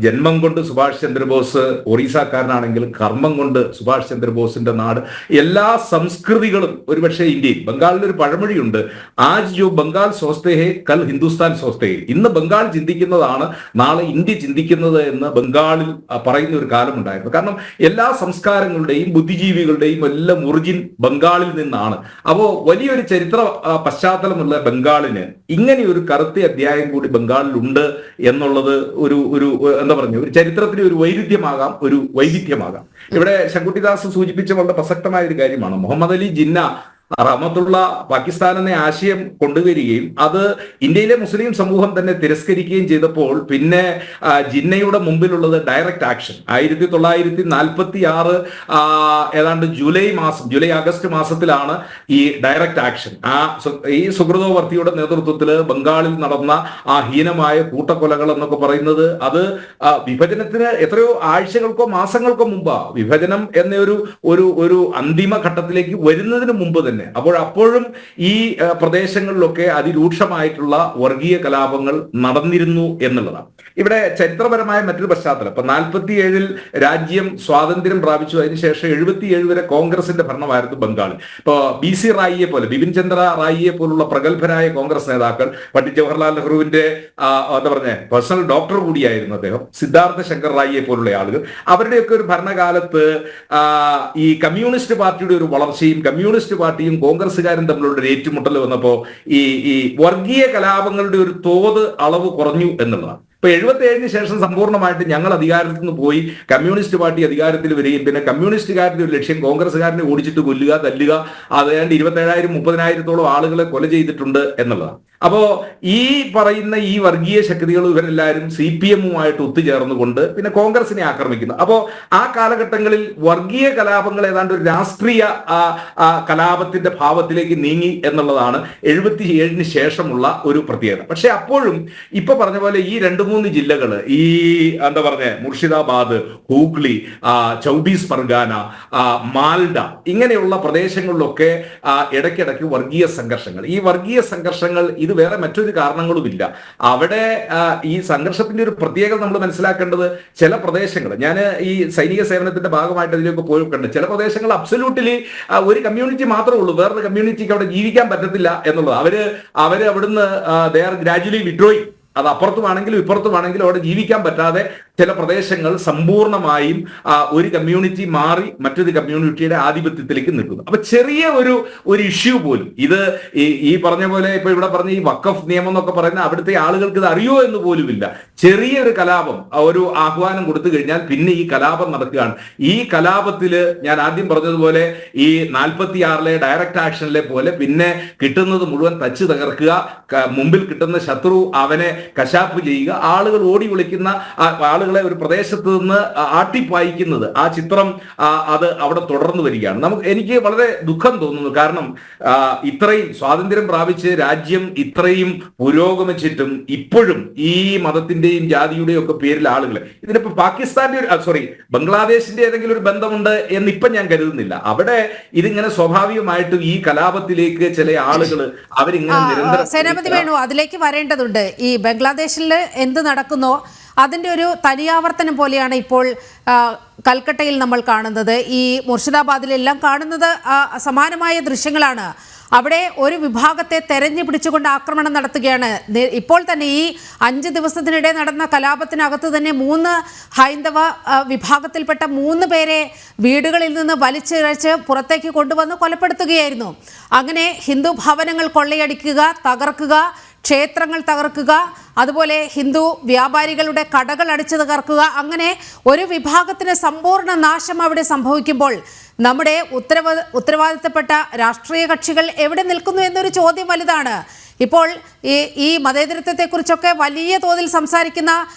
ജന്മം കൊണ്ട് സുഭാഷ് ചന്ദ്രബോസ് ഒറീസക്കാരനാണെങ്കിലും കർമ്മം കൊണ്ട് സുഭാഷ് ചന്ദ്രബോസിന്റെ നാട്, എല്ലാ സംസ്കൃതികളും ഒരുപക്ഷെ ഇന്ത്യയിൽ. ബംഗാളിൽ ഒരു പഴമൊഴിയുണ്ട്, ആജ് ജോ ബംഗാൾ സോസ്തേ ഹേ കൽ ഹിന്ദുസ്ഥാൻ സോസ്തേ ഹേ. ഇന്ന് ബംഗാൾ ചിന്തിക്കുന്നതാണ് നാളെ ഇന്ത്യ ചിന്തിക്കുന്നത് എന്ന് ബംഗാളിൽ പറയുന്ന ഒരു കാലമുണ്ടായിരുന്നു. കാരണം എല്ലാ സംസ്കാരങ്ങളുടെയും ബുദ്ധിജീവികളുടെയും എല്ലാം ഒറിജിൻ ബംഗാളിൽ നിന്നാണ്. അപ്പോൾ വലിയൊരു ചരിത്ര പശ്ചാത്തലമുള്ള ബംഗാളിന് ഇങ്ങനെ ഒരു കറുത്ത അധ്യായം കൂടി ബംഗാളിൽ ഉണ്ട് എന്നുള്ളത് ഒരു എന്താ പറയുക, ഒരു ചരിത്രത്തിലെ ഒരു വൈരുദ്ധ്യമാകാം, ഒരു വൈവിധ്യമാകാം. ഇവിടെ ശങ്കുട്ടിദാസ് സൂചിപ്പിച്ച വളരെ പ്രസക്തമായ ഒരു കാര്യമാണ്. മുഹമ്മദ് അലി ജിന്ന റഹ്മത്തുള്ള പാകിസ്ഥാൻ എന്ന ആശയം കൊണ്ടുവരികയും അത് ഇന്ത്യയിലെ മുസ്ലിം സമൂഹം തന്നെ തിരസ്കരിക്കുകയും ചെയ്തപ്പോൾ പിന്നെ ജിന്നയുടെ മുമ്പിലുള്ളത് ഡയറക്റ്റ് ആക്ഷൻ. 1946 ഏതാണ്ട് ജൂലൈ ആഗസ്റ്റ് മാസത്തിലാണ് ഈ ഡയറക്റ്റ് ആക്ഷൻ. ഈ സുഹൃതോവർത്തിയുടെ നേതൃത്വത്തിൽ ബംഗാളിൽ നടന്ന ആ ഹീനമായ കൂട്ടക്കൊലകൾ എന്നൊക്കെ പറയുന്നത് അത് വിഭജനത്തിന് എത്രയോ ആഴ്ചകൾക്കോ മാസങ്ങൾക്കോ മുമ്പാ വിഭജനം എന്ന ഒരു അന്തിമ ഘട്ടത്തിലേക്ക് വരുന്നതിന് മുമ്പ് തന്നെ. അപ്പോഴും ഈ പ്രദേശങ്ങളിലൊക്കെ അതിരൂക്ഷമായിട്ടുള്ള വർഗീയ കലാപങ്ങൾ നടന്നിരുന്നു എന്നുള്ളതാണ്. ഇവിടെ ചരിത്രപരമായ മറ്റൊരു പശ്ചാത്തലം. ഇപ്പൊ 47 രാജ്യം സ്വാതന്ത്ര്യം പ്രാപിച്ചു. അതിനുശേഷം 77 വരെ കോൺഗ്രസിന്റെ ഭരണമായിരുന്നു ബംഗാളിൽ. ഇപ്പൊ BC റായിയെ പോലെ, ബിപിൻ ചന്ദ്ര റായിയെ പോലുള്ള പ്രഗത്ഭരായ കോൺഗ്രസ് നേതാക്കൾ, പണ്ഡിറ്റ് ജവഹർലാൽ നെഹ്റുവിന്റെ എന്താ പറഞ്ഞ പേഴ്സണൽ ഡോക്ടർ കൂടിയായിരുന്നു അദ്ദേഹം, സിദ്ധാർത്ഥ ശങ്കർ റായിയെ പോലുള്ള ആളുകൾ, അവരുടെയൊക്കെ ഒരു ഭരണകാലത്ത് ഈ കമ്മ്യൂണിസ്റ്റ് പാർട്ടിയുടെ ഒരു വളർച്ചയും കമ്മ്യൂണിസ്റ്റ് പാർട്ടിയും കോൺഗ്രസുകാരും തമ്മിലുള്ള ഒരു ഏറ്റുമുട്ടൽ വന്നപ്പോ ഈ വർഗീയ കലാപങ്ങളുടെ ഒരു തോത് അളവ് കുറഞ്ഞു എന്നുള്ളതാണ്. ഇപ്പൊ 77 ശേഷം സമ്പൂർണ്ണമായിട്ട് ഞങ്ങൾ അധികാരത്തിൽ നിന്ന് പോയി കമ്മ്യൂണിസ്റ്റ് പാർട്ടി അധികാരത്തിൽ വരികയും പിന്നെ കമ്മ്യൂണിസ്റ്റുകാരുടെ ഒരു ലക്ഷ്യം കോൺഗ്രസുകാരനെ ഓടിച്ചിട്ട് കൊല്ലുക, തല്ലുക, അതായത് 27,000-30,000-ഓളം ആളുകളെ കൊല ചെയ്തിട്ടുണ്ട് എന്നുള്ളതാണ്. അപ്പോ ഈ പറയുന്ന ഈ വർഗീയ ശക്തികൾ ഇവരെല്ലാവരും CPM-ഉമായിട്ട് ഒത്തുചേർന്നുകൊണ്ട് പിന്നെ കോൺഗ്രസിനെ ആക്രമിക്കുന്നു. അപ്പോ ആ കാലഘട്ടങ്ങളിൽ വർഗീയ കലാപങ്ങൾ ഏതാണ്ട് ഒരു രാഷ്ട്രീയ കലാപത്തിന്റെ ഭാവത്തിലേക്ക് നീങ്ങി എന്നുള്ളതാണ് 77 ശേഷമുള്ള ഒരു പ്രത്യേകത. പക്ഷെ അപ്പോഴും ഇപ്പൊ പറഞ്ഞ പോലെ ഈ 2-3 ജില്ലകൾ, ഈ എന്താ പറഞ്ഞ മുർഷിദാബാദ്, ഹൂഗ്ലി, ചൗബീസ് പർഗാന, മാൽഡ, ഇങ്ങനെയുള്ള പ്രദേശങ്ങളിലൊക്കെ ഇടയ്ക്കിടയ്ക്ക് വർഗീയ സംഘർഷങ്ങൾ. ഈ വർഗീയ സംഘർഷങ്ങൾ ഇത് വേറെ മറ്റൊരു കാരണങ്ങളുമില്ല. അവിടെ ഈ സംഘർഷത്തിന്റെ ഒരു പ്രത്യേകത നമ്മൾ മനസ്സിലാക്കേണ്ടത്, ചില പ്രദേശങ്ങൾ, ഞാൻ ഈ സൈനിക സേവനത്തിന്റെ ഭാഗമായിട്ട് അതിലേക്ക് പോയിട്ടുണ്ട്, ചില പ്രദേശങ്ങൾ അബ്സല്യൂട്ട്ലി ഒരു കമ്മ്യൂണിറ്റി മാത്രമേ ഉള്ളൂ, വേറൊരു കമ്മ്യൂണിറ്റിക്ക് അവിടെ ജീവിക്കാൻ പറ്റത്തില്ല എന്നുള്ളത്. അവര് അവിടുന്ന് ദേ ആർ ഗ്രാജുവലി വിഡ്രോയിങ്. അത് അപ്പുറത്തുമാണെങ്കിലും ഇപ്പുറത്തുമാണെങ്കിലും അവിടെ ജീവിക്കാൻ പറ്റാതെ ചില പ്രദേശങ്ങൾ സമ്പൂർണമായും ഒരു കമ്മ്യൂണിറ്റി മാറി മറ്റൊരു കമ്മ്യൂണിറ്റിയുടെ ആധിപത്യത്തിലേക്ക് നിൽക്കുന്നു. അപ്പൊ ചെറിയ ഒരു ഇഷ്യൂ പോലും ഇത് ഈ പറഞ്ഞ പോലെ ഇപ്പൊ ഇവിടെ പറഞ്ഞ ഈ വഖഫ് നിയമം എന്നൊക്കെ പറയുന്ന അവിടുത്തെ ആളുകൾക്ക് ഇത് അറിയോ എന്ന് പോലുമില്ല. ചെറിയൊരു കലാപം ഒരു ആഹ്വാനം കൊടുത്തു കഴിഞ്ഞാൽ പിന്നെ ഈ കലാപം നടക്കുകയാണ്. ഈ കലാപത്തില് ഞാൻ ആദ്യം പറഞ്ഞതുപോലെ ഈ 46-ലെ ഡയറക്റ്റ് ആക്ഷനിലെ പോലെ പിന്നെ കിട്ടുന്നത് മുഴുവൻ തച്ച് തകർക്കുക, മുമ്പിൽ കിട്ടുന്ന ശത്രു അവനെ കശാപ്പ് ചെയ്യുക, ആളുകൾ ഓടി വിളിക്കുന്ന ആളുകളെ ഒരു പ്രദേശത്ത് നിന്ന് ആട്ടിപ്പായിക്കുന്നത്, ആ ചിത്രം അത് അവിടെ തുടർന്നു വരികയാണ്. എനിക്ക് വളരെ ദുഃഖം തോന്നുന്നു. കാരണം ഇത്രയും സ്വാതന്ത്ര്യം പ്രാപിച്ച് രാജ്യം ഇത്രയും പുരോഗമിച്ചിട്ടും ഇപ്പോഴും ഈ മതത്തിന്റെയും ജാതിയുടെയും ഒക്കെ പേരിൽ ആളുകൾ ഇതിനിപ്പോ പാകിസ്ഥാന്റെ ബംഗ്ലാദേശിന്റെ ഏതെങ്കിലും ഒരു ബന്ധമുണ്ട് എന്നിപ്പം ഞാൻ കരുതുന്നില്ല. അവിടെ ഇതിങ്ങനെ സ്വാഭാവികമായിട്ടും ഈ കലാപത്തിലേക്ക് ചില ആളുകൾ അവരിങ്ങനെ നിരന്തരം സേനാപതി വേണു അതിലേക്ക് വരേണ്ടതുണ്ട്. ഈ ബംഗ്ലാദേശിൽ എന്ത് നടക്കുന്നോ അതിൻ്റെ ഒരു തനിയാവർത്തനം പോലെയാണ് ഇപ്പോൾ കൽക്കട്ടയിൽ നമ്മൾ കാണുന്നത്. ഈ മുർഷിദാബാദിലെല്ലാം കാണുന്നത് സമാനമായ ദൃശ്യങ്ങളാണ്. അവിടെ ഒരു വിഭാഗത്തെ തെരഞ്ഞു പിടിച്ചുകൊണ്ട് ആക്രമണം നടത്തുകയാണ്. ഇപ്പോൾ തന്നെ ഈ 5 ദിവസത്തിനിടെ നടന്ന കലാപത്തിനകത്ത് തന്നെ 3 ഹൈന്ദവ വിഭാഗത്തിൽപ്പെട്ട 3 പേരെ വീടുകളിൽ നിന്ന് വലിച്ചിഴച്ച് പുറത്തേക്ക് കൊണ്ടുവന്ന് കൊലപ്പെടുത്തുകയായിരുന്നു. അങ്ങനെ ഹിന്ദു ഭവനങ്ങൾ കൊള്ളയടിക്കുക, തകർക്കുക, ക്ഷേത്രങ്ങൾ തകർക്കുക, അതുപോലെ ഹിന്ദു വ്യാപാരികളുടെ കടകൾ അടിച്ചു തകർക്കുക, അങ്ങനെ ഒരു വിഭാഗത്തിന് സമ്പൂർണ്ണ നാശം അവിടെ സംഭവിക്കുമ്പോൾ നമ്മുടെ ഉത്തരവാദിത്തപ്പെട്ട രാഷ്ട്രീയ കക്ഷികൾ എവിടെ നിൽക്കുന്നു എന്നൊരു ചോദ്യം വലുതാണ്. ഇപ്പോൾ ഈ മതേതരത്വത്തെക്കുറിച്ചൊക്കെ വലിയ തോതിൽ സംസാരിക്കുന്ന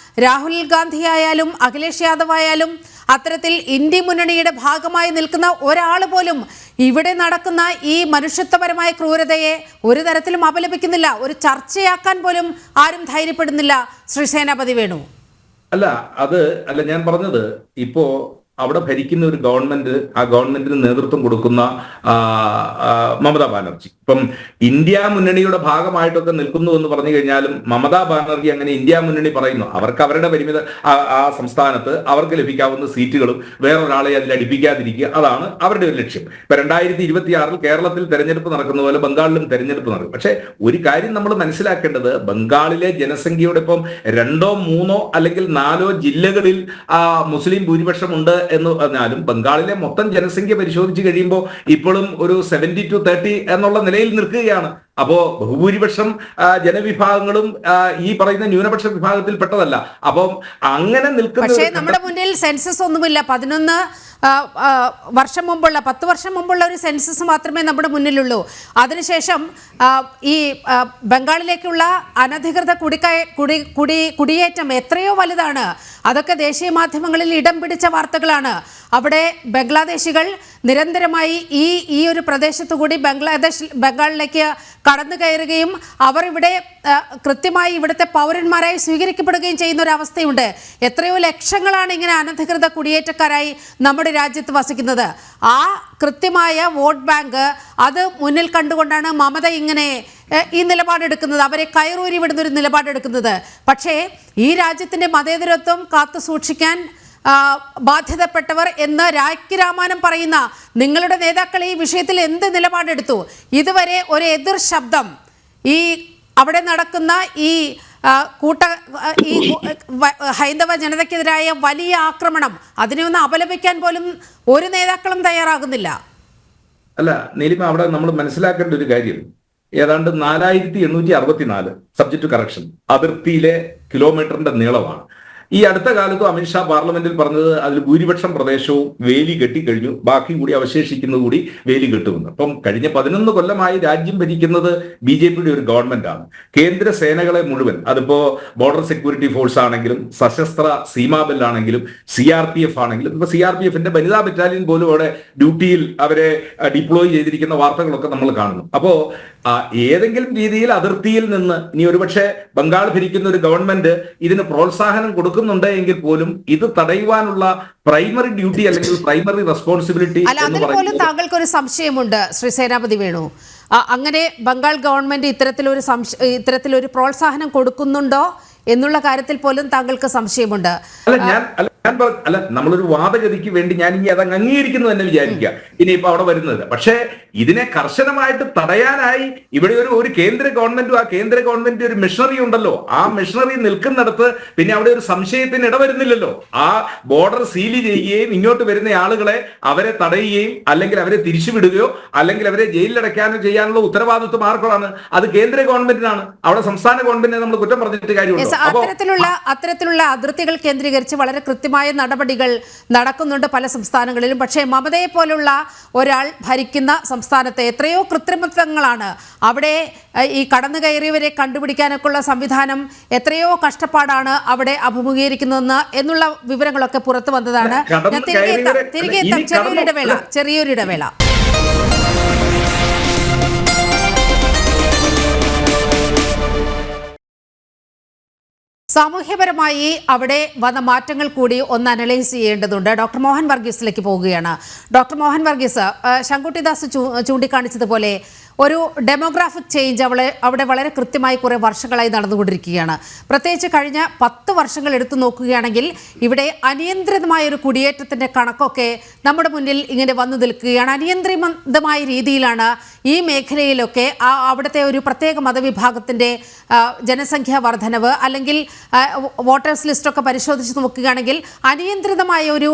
രാഹുൽ ഗാന്ധി ആയാലും അഖിലേഷ് യാദവ് ആയാലും അത്തരത്തിൽ ഇന്ത്യ മുന്നണിയുടെ ഭാഗമായി നിൽക്കുന്ന ഒരാൾ പോലും ഇവിടെ നടക്കുന്ന ഈ മനുഷ്യത്വപരമായ ക്രൂരതയെ ഒരു തരത്തിലും അപലപിക്കുന്നില്ല. ഒരു ചർച്ചയാക്കാൻ പോലും ആരും ധൈര്യപ്പെടുന്നില്ല. ശ്രീ സേനാപതി വേണു, അല്ല ഞാൻ പറഞ്ഞത് ഇപ്പോ അവിടെ ഭരിക്കുന്ന ഒരു ഗവൺമെന്റ്, ആ ഗവൺമെന്റിന് നേതൃത്വം കൊടുക്കുന്ന മമതാ ബാനർജി ഇപ്പം ഇന്ത്യ മുന്നണിയുടെ ഭാഗമായിട്ടൊക്കെ നിൽക്കുന്നു എന്ന് പറഞ്ഞു കഴിഞ്ഞാലും മമതാ ബാനർജി അങ്ങനെ ഇന്ത്യ മുന്നണി പറയുന്നു. അവർക്ക് അവരുടെ പരിമിത ആ സംസ്ഥാനത്ത് അവർക്ക് ലഭിക്കാവുന്ന സീറ്റുകളും വേറൊരാളെ അതിൽ അടുപ്പിക്കാതിരിക്കുക, അതാണ് അവരുടെ ഒരു ലക്ഷ്യം. ഇപ്പൊ 2026 കേരളത്തിൽ തെരഞ്ഞെടുപ്പ് നടക്കുന്ന പോലെ ബംഗാളിലും തെരഞ്ഞെടുപ്പ് നടക്കും. പക്ഷെ ഒരു കാര്യം നമ്മൾ മനസ്സിലാക്കേണ്ടത്, ബംഗാളിലെ ജനസംഖ്യയുടെ ഇപ്പം 2, 3 അല്ലെങ്കിൽ 4 ജില്ലകളിൽ മുസ്ലിം ഭൂരിപക്ഷം ഉണ്ട് എന്ന് പറഞ്ഞാലും ബംഗാളിലെ മൊത്തം ജനസംഖ്യ പരിശോധിച്ച് കഴിയുമ്പോൾ ഇപ്പോഴും ഒരു 70-30 എന്നുള്ള നിലയിൽ നിൽക്കുകയാണ്. അപ്പോ ബഹുഭൂരിപക്ഷം ജനവിഭാഗങ്ങളും ഈ പറയുന്ന ന്യൂനപക്ഷ വിഭാഗത്തിൽപ്പെട്ടതല്ല. അപ്പം അങ്ങനെ നിൽക്കുന്ന, പക്ഷേ നമ്മുടെ മുന്നിൽ സെൻസസ് ഒന്നുമില്ല. 11 വർഷം മുമ്പുള്ള 10 വർഷം മുമ്പുള്ള ഒരു സെൻസസ് മാത്രമേ നമ്മുടെ മുന്നിലുള്ളൂ. അതിനുശേഷം ഈ ബംഗാളിലേക്കുള്ള അനധികൃത കുടിയേറ്റം എത്രയോ വലുതാണ്. അതൊക്കെ ദേശീയ മാധ്യമങ്ങളിൽ ഇടം പിടിച്ച വാർത്തകളാണ്. അവിടെ ബംഗ്ലാദേശികൾ നിരന്തരമായി ഈ ഒരു പ്രദേശത്തു കൂടി ബംഗാളിലേക്ക് കടന്നു കയറുകയും അവർ ഇവിടെ കൃത്യമായി ഇവിടുത്തെ പൗരന്മാരായി സ്വീകരിക്കപ്പെടുകയും ചെയ്യുന്ന ഒരു അവസ്ഥയുണ്ട്. എത്രയോ ലക്ഷങ്ങളാണ് ഇങ്ങനെ അനധികൃത കുടിയേറ്റക്കാരായി നമ്മുടെ രാജ്യത്ത് വസിക്കുന്നത്. ആ കൃത്യമായ വോട്ട് ബാങ്ക് അത് മുന്നിൽ കണ്ടുകൊണ്ടാണ് മമത ഇങ്ങനെ ഈ നിലപാടെടുക്കുന്നത്, അവരെ കയറൂരി വിടുന്നൊരു നിലപാടെടുക്കുന്നത്. പക്ഷേ ഈ രാജ്യത്തിൻ്റെ മതേതരത്വം കാത്തു സൂക്ഷിക്കാൻ ബാധ്യതപ്പെട്ടവർ എന്ന് രാഖി രാമാനം പറയുന്ന നിങ്ങളുടെ നേതാക്കൾ ഈ വിഷയത്തിൽ എന്ത് നിലപാടെടുത്തു? ഇതുവരെ ഒരു എതിർ ശബ്ദം ഈ അവിടെ നടക്കുന്ന ഈ ഹൈന്ദവ ജനതയ്ക്കെതിരായ വലിയ ആക്രമണം അതിനെ ഒന്ന് അപലപിക്കാൻ പോലും ഒരു നേതാക്കളും തയ്യാറാകുന്നില്ല. അല്ല നീലിമ, അവിടെ നമ്മൾ മനസ്സിലാക്കേണ്ട ഒരു കാര്യം, ഏതാണ്ട് 4864 സബ്ജക്ട് ടു കറക്ഷൻ അതിർത്തിയിലെ കിലോമീറ്ററിന്റെ നീളമാണ്. ഈ അടുത്ത കാലത്തും അമിത്ഷാ പാർലമെന്റിൽ പറഞ്ഞത് അതിൽ ഭൂരിപക്ഷം പ്രദേശവും വേലി കെട്ടിക്കഴിഞ്ഞു, ബാക്കി കൂടി അവശേഷിക്കുന്നത് കൂടി വേലി കെട്ടുമെന്ന്. അപ്പം കഴിഞ്ഞ 11 കൊല്ലമായി രാജ്യം ഭരിക്കുന്നത് BJPയുടെ ഒരു ഗവൺമെന്റാണ്. കേന്ദ്ര സേനകളെ മുഴുവൻ, അതിപ്പോ ബോർഡർ സെക്യൂരിറ്റി ഫോഴ്സ് ആണെങ്കിലും സശസ്ത്ര സീമാബെൽ ആണെങ്കിലും CRPF ആണെങ്കിലും, ഇപ്പൊ CRPFന്റെ വനിതാ ബറ്റാലിയൻ പോലും അവിടെ ഡ്യൂട്ടിയിൽ അവരെ ഡിപ്ലോയ് ചെയ്തിരിക്കുന്ന വാർത്തകളൊക്കെ നമ്മൾ കാണുന്നു. അപ്പോ ഏതെങ്കിലും രീതിയിൽ അതിർത്തിയിൽ നിന്ന് ഇനി ഒരുപക്ഷെ ബംഗാൾ ഭരിക്കുന്ന ഒരു ഗവൺമെന്റ് ഇതിന് പ്രോത്സാഹനം കൊടുക്കുന്നുണ്ട് എങ്കിൽ പോലും ഇത് തടയുവാനുള്ള പ്രൈമറി ഡ്യൂട്ടി അല്ലെങ്കിൽ പ്രൈമറി റെസ്പോൺസിബിലിറ്റി എന്ന് പറയുന്നത്. താങ്കൾക്കൊരു സംശയമുണ്ട് ശ്രീ സേനാപതി വേണു, അങ്ങനെ ബംഗാൾ ഗവൺമെന്റ് ഇത്തരത്തിലൊരു പ്രോത്സാഹനം കൊടുക്കുന്നുണ്ടോ എന്നുള്ള കാര്യത്തിൽ പോലും താങ്കൾക്ക് സംശയമുണ്ട്. അല്ല അല്ല, നമ്മളൊരു വാദഗതിക്ക് വേണ്ടി ഞാൻ ഇനി അതങ്ങ് അംഗീകരിക്കുന്നു തന്നെ വിചാരിക്കുക ഇനിയിപ്പോ അവിടെ വരുന്നത്. പക്ഷേ ഇതിനെ കർശനമായിട്ട് തടയാനായി ഇവിടെ ഒരു കേന്ദ്ര ഗവൺമെന്റും ആ കേന്ദ്ര ഗവൺമെന്റ് ഒരു മിഷണറി ഉണ്ടല്ലോ. ആ മിഷണറി നിൽക്കുന്നിടത്ത് പിന്നെ അവിടെ ഒരു സംശയത്തിന് ഇടവരുന്നില്ലല്ലോ. ആ ബോർഡർ സീൽ ചെയ്യുകയും ഇങ്ങോട്ട് വരുന്ന ആളുകളെ അവരെ തടയുകയും അല്ലെങ്കിൽ അവരെ തിരിച്ചുവിടുകയോ അല്ലെങ്കിൽ അവരെ ജയിലിലടയ്ക്കാനോ ചെയ്യാനുള്ള ഉത്തരവാദിത്വം ആർക്കാണ്? അത് കേന്ദ്ര ഗവൺമെന്റിനാണ്. അവിടെ സംസ്ഥാന ഗവൺമെന്റിനെ നമ്മൾ കുറ്റം പറഞ്ഞിട്ട് കാര്യമുണ്ടോ? അത്തരത്തിലുള്ള അതിർത്തികൾ കേന്ദ്രീകരിച്ച് വളരെ കൃത്യമായ നടപടികൾ നടക്കുന്നുണ്ട് പല സംസ്ഥാനങ്ങളിലും. പക്ഷേ മമതയെ പോലുള്ള ഒരാൾ ഭരിക്കുന്ന സംസ്ഥാനത്തെ എത്രയോ കൃത്രിമത്വങ്ങളാണ് അവിടെ. ഈ കടന്നു കയറിയവരെ കണ്ടുപിടിക്കാനൊക്കെയുള്ള സംവിധാനം എത്രയോ കഷ്ടപ്പാടാണ് അവിടെ അഭിമുഖീകരിക്കുന്നതെന്ന് എന്നുള്ള വിവരങ്ങളൊക്കെ പുറത്തു വന്നതാണ്. തിരികെ എത്താം. ചെറിയൊരിടവേള. സാമൂഹ്യപരമായി അവിടെ വന്ന മാറ്റങ്ങൾ കൂടി ഒന്ന് അനലൈസ് ചെയ്യേണ്ടതുണ്ട്. ഡോക്ടർ മോഹൻ വർഗീസിലേക്ക് പോവുകയാണ്. ഡോക്ടർ മോഹൻ വർഗീസ്, ശങ്കുട്ടിദാസ് ചൂണ്ടിക്കാണിച്ചതുപോലെ ഒരു ഡെമോഗ്രാഫിക് ചേഞ്ച് അവിടെ വളരെ കൃത്യമായി കുറേ വർഷങ്ങളായി നടന്നുകൊണ്ടിരിക്കുകയാണ്. പ്രത്യേകിച്ച് കഴിഞ്ഞ 10 വർഷങ്ങൾ എടുത്തു നോക്കുകയാണെങ്കിൽ ഇവിടെ അനിയന്ത്രിതമായ ഒരു കുടിയേറ്റത്തിൻ്റെ കണക്കൊക്കെ നമ്മുടെ മുന്നിൽ ഇങ്ങനെ വന്നു നിൽക്കുകയാണ്. അനിയന്ത്രിതമായ രീതിയിലാണ് ഈ മേഖലയിലൊക്കെ അവിടുത്തെ ഒരു പ്രത്യേക മതവിഭാഗത്തിൻ്റെ ജനസംഖ്യാ വർധനവ് അല്ലെങ്കിൽ വോട്ടേഴ്സ് ലിസ്റ്റൊക്കെ പരിശോധിച്ച് നോക്കുകയാണെങ്കിൽ അനിയന്ത്രിതമായ ഒരു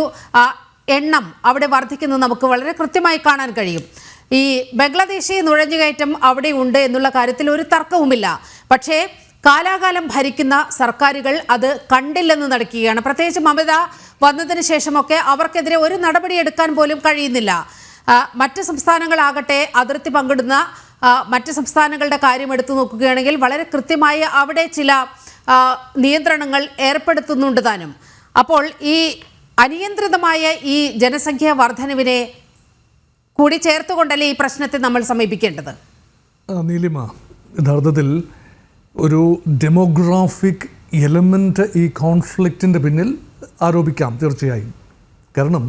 എണ്ണം അവിടെ വർദ്ധിക്കുന്നത് നമുക്ക് വളരെ കൃത്യമായി കാണാൻ കഴിയും. ഈ ബംഗ്ലാദേശി നുഴഞ്ഞുകയറ്റം അവിടെ ഉണ്ട് എന്നുള്ള കാര്യത്തിൽ ഒരു തർക്കവുമില്ല. പക്ഷേ കാലാകാലം ഭരിക്കുന്ന സർക്കാരുകൾ അത് കണ്ടില്ലെന്ന് നടക്കുകയാണ്. പ്രത്യേകിച്ച് മമത വന്നതിന് ശേഷമൊക്കെ അവർക്കെതിരെ ഒരു നടപടിയെടുക്കാൻ പോലും കഴിയുന്നില്ല. മറ്റ് സംസ്ഥാനങ്ങളാകട്ടെ അതിർത്തി പങ്കിടുന്ന മറ്റ് സംസ്ഥാനങ്ങളുടെ കാര്യം എടുത്തു നോക്കുകയാണെങ്കിൽ വളരെ കൃത്യമായി അവിടെ ചില നിയന്ത്രണങ്ങൾ ഏർപ്പെടുത്തുന്നുണ്ട് താനും. അപ്പോൾ ഈ അനിയന്ത്രിതമായ ഈ ജനസംഖ്യാ വർധനവിനെ കൂടി ചേർത്തുകൊണ്ടല്ലേ ഈ പ്രശ്നത്തെ നമ്മൾ സമീപിക്കേണ്ടത്? നീലിമ, യഥാർത്ഥത്തിൽ ഒരു ഡെമോഗ്രാഫിക് എലമെൻ്റ് ഈ കോൺഫ്ലിക്റ്റിൻ്റെ പിന്നിൽ ആരോപിക്കാം തീർച്ചയായും. കാരണം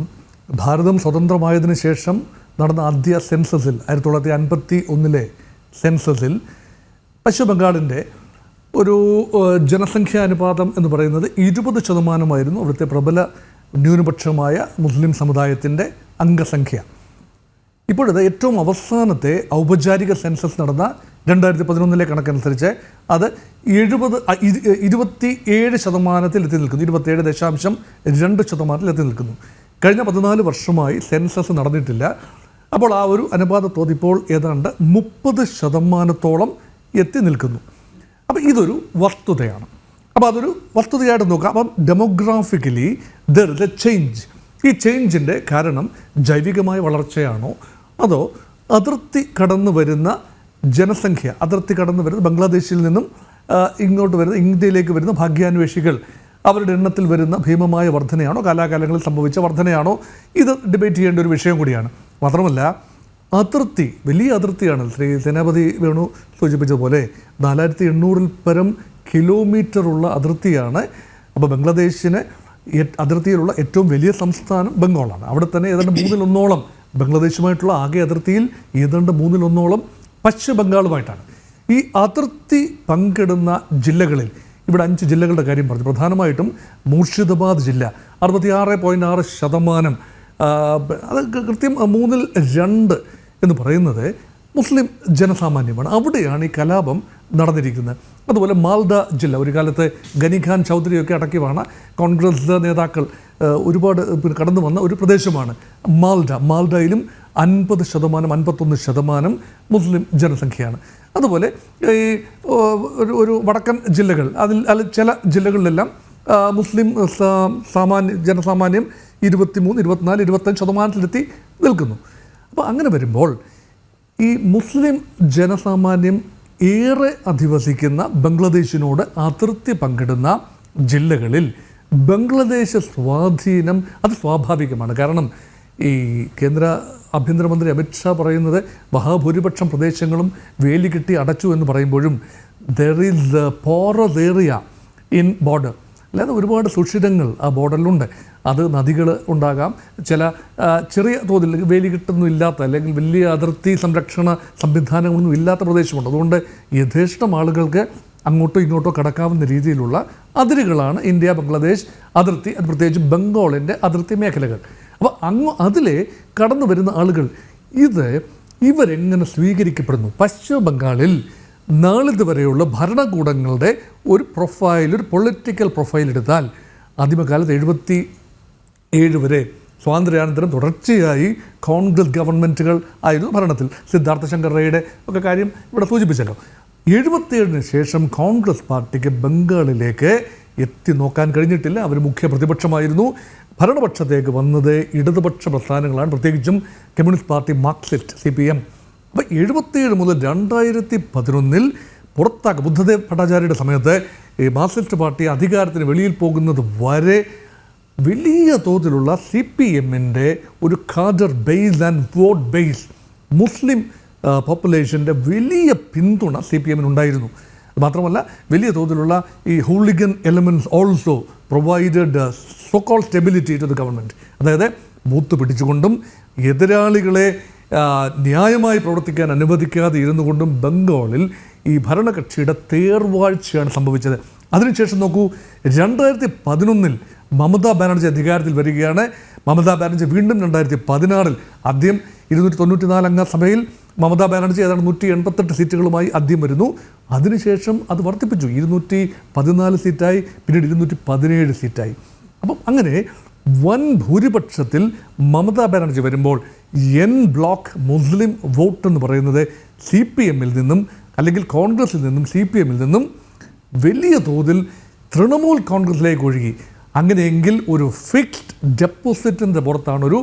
ഭാരതം സ്വതന്ത്രമായതിനു ശേഷം നടന്ന ആദ്യ സെൻസസിൽ 1951 സെൻസസിൽ പശ്ചിമ ബംഗാളിൻ്റെ ഒരു ജനസംഖ്യാ അനുപാതം എന്ന് പറയുന്നത് 20% അവിടുത്തെ പ്രബല ന്യൂനപക്ഷമായ മുസ്ലിം സമുദായത്തിൻ്റെ അംഗസംഖ്യ. ഇപ്പോഴത് ഏറ്റവും അവസാനത്തെ ഔപചാരിക സെൻസസ് നടന്ന 2011 കണക്കനുസരിച്ച് അത് 27% എത്തി നിൽക്കുന്നു. 27.2% എത്തി നിൽക്കുന്നു. കഴിഞ്ഞ 14 വർഷമായി സെൻസസ് നടന്നിട്ടില്ല. അപ്പോൾ ആ ഒരു അനുപാതത്തോത് ഇപ്പോൾ ഏതാണ്ട് 30% എത്തി നിൽക്കുന്നു. അപ്പോൾ ഇതൊരു വസ്തുതയാണ്. അപ്പോൾ അതൊരു വസ്തുതയായിട്ട് നോക്കാം. അപ്പം ഡെമോഗ്രാഫിക്കലി ദർ ഇസ് എ ചേഞ്ച്. ഈ ചേഞ്ചിൻ്റെ കാരണം ജൈവികമായ വളർച്ചയാണോ അതോ അതിർത്തി കടന്നു വരുന്ന ജനസംഖ്യ, അതിർത്തി കടന്നു വരുന്ന ബംഗ്ലാദേശിൽ നിന്നും ഇങ്ങോട്ട് വരുന്ന ഇന്ത്യയിലേക്ക് വരുന്ന ഭാഗ്യാന്വേഷികൾ അവരുടെ എണ്ണത്തിൽ വരുന്ന ഭീമമായ വർധനയാണോ, കാലാകാലങ്ങളിൽ സംഭവിച്ച വർധനയാണോ? ഇത് ഡിബേറ്റ് ചെയ്യേണ്ട ഒരു വിഷയം കൂടിയാണ്. മാത്രമല്ല അതിർത്തി വലിയ അതിർത്തിയാണ്. ശ്രീ സേനാപതി വേണു സൂചിപ്പിച്ചതുപോലെ 4800 പരം കിലോമീറ്ററുള്ള അതിർത്തിയാണ്. അപ്പോൾ ബംഗ്ലാദേശിന് അതിർത്തിയിലുള്ള ഏറ്റവും വലിയ സംസ്ഥാനം ബംഗാളാണ്. അവിടെ തന്നെ ഏതാണ്ട് 1/3 ബംഗ്ലാദേശുമായിട്ടുള്ള ആകെ അതിർത്തിയിൽ ഏതാണ്ട് 1/3 പശ്ചിമ ബംഗാളുമായിട്ടാണ്. ഈ അതിർത്തി പങ്കിടുന്ന ജില്ലകളിൽ ഇവിടെ 5 ജില്ലകളുടെ കാര്യം പറഞ്ഞു. പ്രധാനമായിട്ടും മൂർഷിദാബാദ് ജില്ല 66.6%. അത് കൃത്യം 2/3 എന്ന് പറയുന്നത് മുസ്ലിം ജനസാമാന്യമാണ്. അവിടെയാണ് ഈ കലാപം നടന്നിരിക്കുന്നത്. അതുപോലെ മാൽഡ ജില്ല, ഒരു കാലത്ത് ഗനിഖാൻ ചൗധരിയൊക്കെ അടക്കിയാണ് കോൺഗ്രസ് നേതാക്കൾ ഒരുപാട് കടന്നു വന്ന ഒരു പ്രദേശമാണ് മാൽഡ. മാൽഡയിലും 51% മുസ്ലിം ജനസംഖ്യയാണ്. അതുപോലെ ഈ ഒരു വടക്കൻ ജില്ലകൾ, അതിൽ ചില ജില്ലകളിലെല്ലാം മുസ്ലിം ജനസാമാന്യം 23, 24, 25% നിൽക്കുന്നു. അപ്പോൾ അങ്ങനെ വരുമ്പോൾ ഈ മുസ്ലിം ജനസാമാന്യം ഏറെ അധിവസിക്കുന്ന ബംഗ്ലാദേശിനോട് അതിർത്തി പങ്കിടുന്ന ജില്ലകളിൽ ബംഗ്ലാദേശ് സ്വാധീനം അത് സ്വാഭാവികമാണ്. കാരണം ഈ കേന്ദ്ര ആഭ്യന്തരമന്ത്രി അമിത്ഷാ പറയുന്നത് മഹാഭൂരിപക്ഷം പ്രദേശങ്ങളും വേലി കെട്ടി അടച്ചു എന്ന് പറയുമ്പോഴും there is porous area in border. അല്ലാതെ ഒരുപാട് സുഷിരങ്ങൾ ആ ബോർഡറിലുണ്ട്. അത് നദികൾ ഉണ്ടാകാം, ചില ചെറിയ തോതിൽ വേലി കെട്ടൊന്നും ഇല്ലാത്ത അല്ലെങ്കിൽ വലിയ അതിർത്തി സംരക്ഷണ സംവിധാനങ്ങളൊന്നും ഇല്ലാത്ത പ്രദേശമുണ്ട്. അതുകൊണ്ട് യഥേഷ്ടം ആളുകൾക്ക് അങ്ങോട്ടോ ഇങ്ങോട്ടോ കടക്കാവുന്ന രീതിയിലുള്ള അതിരുകളാണ് ഇന്ത്യ ബംഗ്ലാദേശ് അതിർത്തി, അത് പ്രത്യേകിച്ച് ബംഗാളിൻ്റെ അതിർത്തി മേഖലകൾ. അപ്പോൾ അതിലെ കടന്നു വരുന്ന ആളുകൾ ഇവരെങ്ങനെ സ്വീകരിക്കപ്പെടുന്നു? പശ്ചിമ ബംഗാളിൽ നാളിതുവരെയുള്ള ഭരണകൂടങ്ങളുടെ ഒരു പ്രൊഫൈൽ, ഒരു പൊളിറ്റിക്കൽ പ്രൊഫൈൽ എടുത്താൽ ആദ്യമകാലത്ത് 77 വരെ സ്വാതന്ത്ര്യാനന്തരം തുടർച്ചയായി കോൺഗ്രസ് ഗവൺമെൻറ്റുകൾ ആയിരുന്നു ഭരണത്തിൽ. സിദ്ധാർത്ഥ ശങ്കർ റേയുടെ ഒക്കെ കാര്യം ഇവിടെ സൂചിപ്പിച്ചല്ലോ. 77 ശേഷം കോൺഗ്രസ് പാർട്ടിക്ക് ബംഗാളിലേക്ക് എത്തി നോക്കാൻ കഴിഞ്ഞിട്ടില്ല. അവർ മുഖ്യ പ്രതിപക്ഷമായിരുന്നു. ഭരണപക്ഷത്തേക്ക് വന്നത് ഇടതുപക്ഷ പ്രസ്ഥാനങ്ങളാണ്, പ്രത്യേകിച്ചും കമ്മ്യൂണിസ്റ്റ് പാർട്ടി, മാർക്സിസ്റ്റ്, CPM. അപ്പോൾ 77 മുതൽ 2011 പുറത്താക്കുക ബുദ്ധദേവ് ഭട്ടാചാര്യയുടെ സമയത്ത് ഈ മാർക്സിസ്റ്റ് പാർട്ടി അധികാരത്തിന് വെളിയിൽ പോകുന്നത് വരെ വലിയ തോതിലുള്ള CPMൻ്റെ ഒരു cadre base and vote base, Muslim പോപ്പുലേഷൻ്റെ വലിയ പിന്തുണ CPMനുണ്ടായിരുന്നു. മാത്രമല്ല വലിയ തോതിലുള്ള ഈ hooligan elements also provided so called stability to the government. അതായത് ബൂത്ത് പിടിച്ചുകൊണ്ടും എതിരാളികളെ ന്യായമായി പ്രവർത്തിക്കാൻ അനുവദിക്കാതെ ഇരുന്നു കൊണ്ടും ബംഗാളിൽ ഈ ഭരണകക്ഷിയുടെ തേർവാഴ്ചയാണ് സംഭവിച്ചത്. അതിനുശേഷം നോക്കൂ, 2011 മമതാ ബാനർജി അധികാരത്തിൽ വരികയാണ്. മമതാ ബാനർജി വീണ്ടും 2016 ആദ്യം 294 അംഗ സഭയിൽ മമതാ ബാനർജി ഏതാണ്ട് 188 സീറ്റുകളുമായി ആദ്യം വരുന്നു. അതിനുശേഷം അത് വർദ്ധിപ്പിച്ചു, 214 സീറ്റായി, പിന്നീട് 217 സീറ്റായി. അപ്പം അങ്ങനെ വൻ ഭൂരിപക്ഷത്തിൽ മമതാ ബാനർജി വരുമ്പോൾ എൻ ബ്ലോക്ക് മുസ്ലിം വോട്ട് എന്ന് പറയുന്നത് CPMൽ നിന്നും അല്ലെങ്കിൽ കോൺഗ്രസിൽ നിന്നും CPMൽ നിന്നും വലിയ തോതിൽ തൃണമൂൽ കോൺഗ്രസിലേക്ക് ഒഴുകി. അങ്ങനെയെങ്കിൽ ഒരു ഫിക്സ്ഡ് ഡെപ്പോസിറ്റിൻ്റെ പുറത്താണ് ഒരു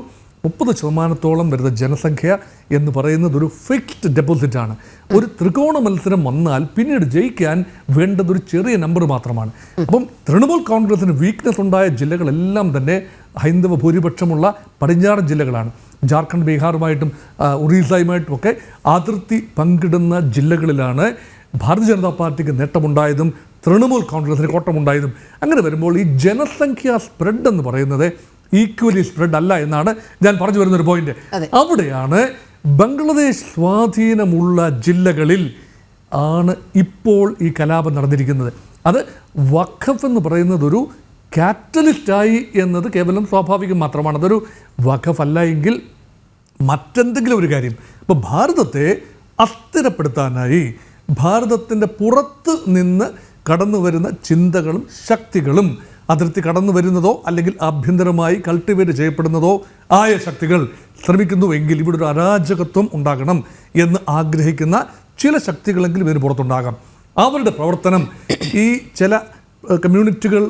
30% വരുന്ന ജനസംഖ്യ എന്ന് പറയുന്നത് ഒരു ഫിക്സ്ഡ് ഡെപ്പോസിറ്റാണ്. ഒരു ത്രികോണ മത്സരം വന്നാൽ പിന്നീട് ജയിക്കാൻ വേണ്ടതൊരു ചെറിയ നമ്പർ മാത്രമാണ്. അപ്പം തൃണമൂൽ കോൺഗ്രസിന് വീക്ക്നെസ് ഉണ്ടായ ജില്ലകളെല്ലാം തന്നെ ഹൈന്ദവ ഭൂരിപക്ഷമുള്ള പടിഞ്ഞാറൻ ജില്ലകളാണ്. ജാർഖണ്ഡ്, ബീഹാറുമായിട്ടും ഒറീസയുമായിട്ടും ഒക്കെ അതിർത്തി പങ്കിടുന്ന ജില്ലകളിലാണ് ഭാരതീയ ജനതാ പാർട്ടിക്ക് നേട്ടമുണ്ടായതും തൃണമൂൽ കോൺഗ്രസിന് കോട്ടമുണ്ടായതും. അങ്ങനെ വരുമ്പോൾ ഈ ജനസംഖ്യാ സ്പ്രെഡ് എന്ന് പറയുന്നത് ഈക്വലി സ്പ്രെഡ് അല്ല എന്നാണ് ഞാൻ പറഞ്ഞു വരുന്നൊരു പോയിന്റ്. അവിടെയാണ് ബംഗ്ലാദേശ് സ്വാധീനമുള്ള ജില്ലകളിൽ ആണ് ഇപ്പോൾ ഈ കലാപം നടന്നിരിക്കുന്നത്. അത് വഖഫ് എന്ന് പറയുന്നത് ഒരു കാറ്റലിസ്റ്റായി എന്നത് കേവലം സ്വാഭാവികം മാത്രമാണ്. അതൊരു വഖഫ് അല്ല എങ്കിൽ മറ്റെന്തെങ്കിലും ഒരു കാര്യം. ഇപ്പോൾ ഭാരതത്തെ അസ്ഥിരപ്പെടുത്താനായി ഭാരതത്തിൻ്റെ പുറത്ത് നിന്ന് കടന്നു വരുന്ന ചിന്തകളും ശക്തികളും, അതിർത്തി കടന്നു വരുന്നതോ അല്ലെങ്കിൽ ആഭ്യന്തരമായി കൾട്ടിവേറ്റ് ചെയ്യപ്പെടുന്നതോ ആയ ശക്തികൾ ശ്രമിക്കുന്നുവെങ്കിൽ ഇവിടെ ഒരു അരാജകത്വം ഉണ്ടാകണം എന്ന് ആഗ്രഹിക്കുന്ന ചില ശക്തികളെങ്കിലും ഇതിന് പുറത്തുണ്ടാകാം. അവരുടെ പ്രവർത്തനം ഈ ചില കമ്മ്യൂണിറ്റികൾ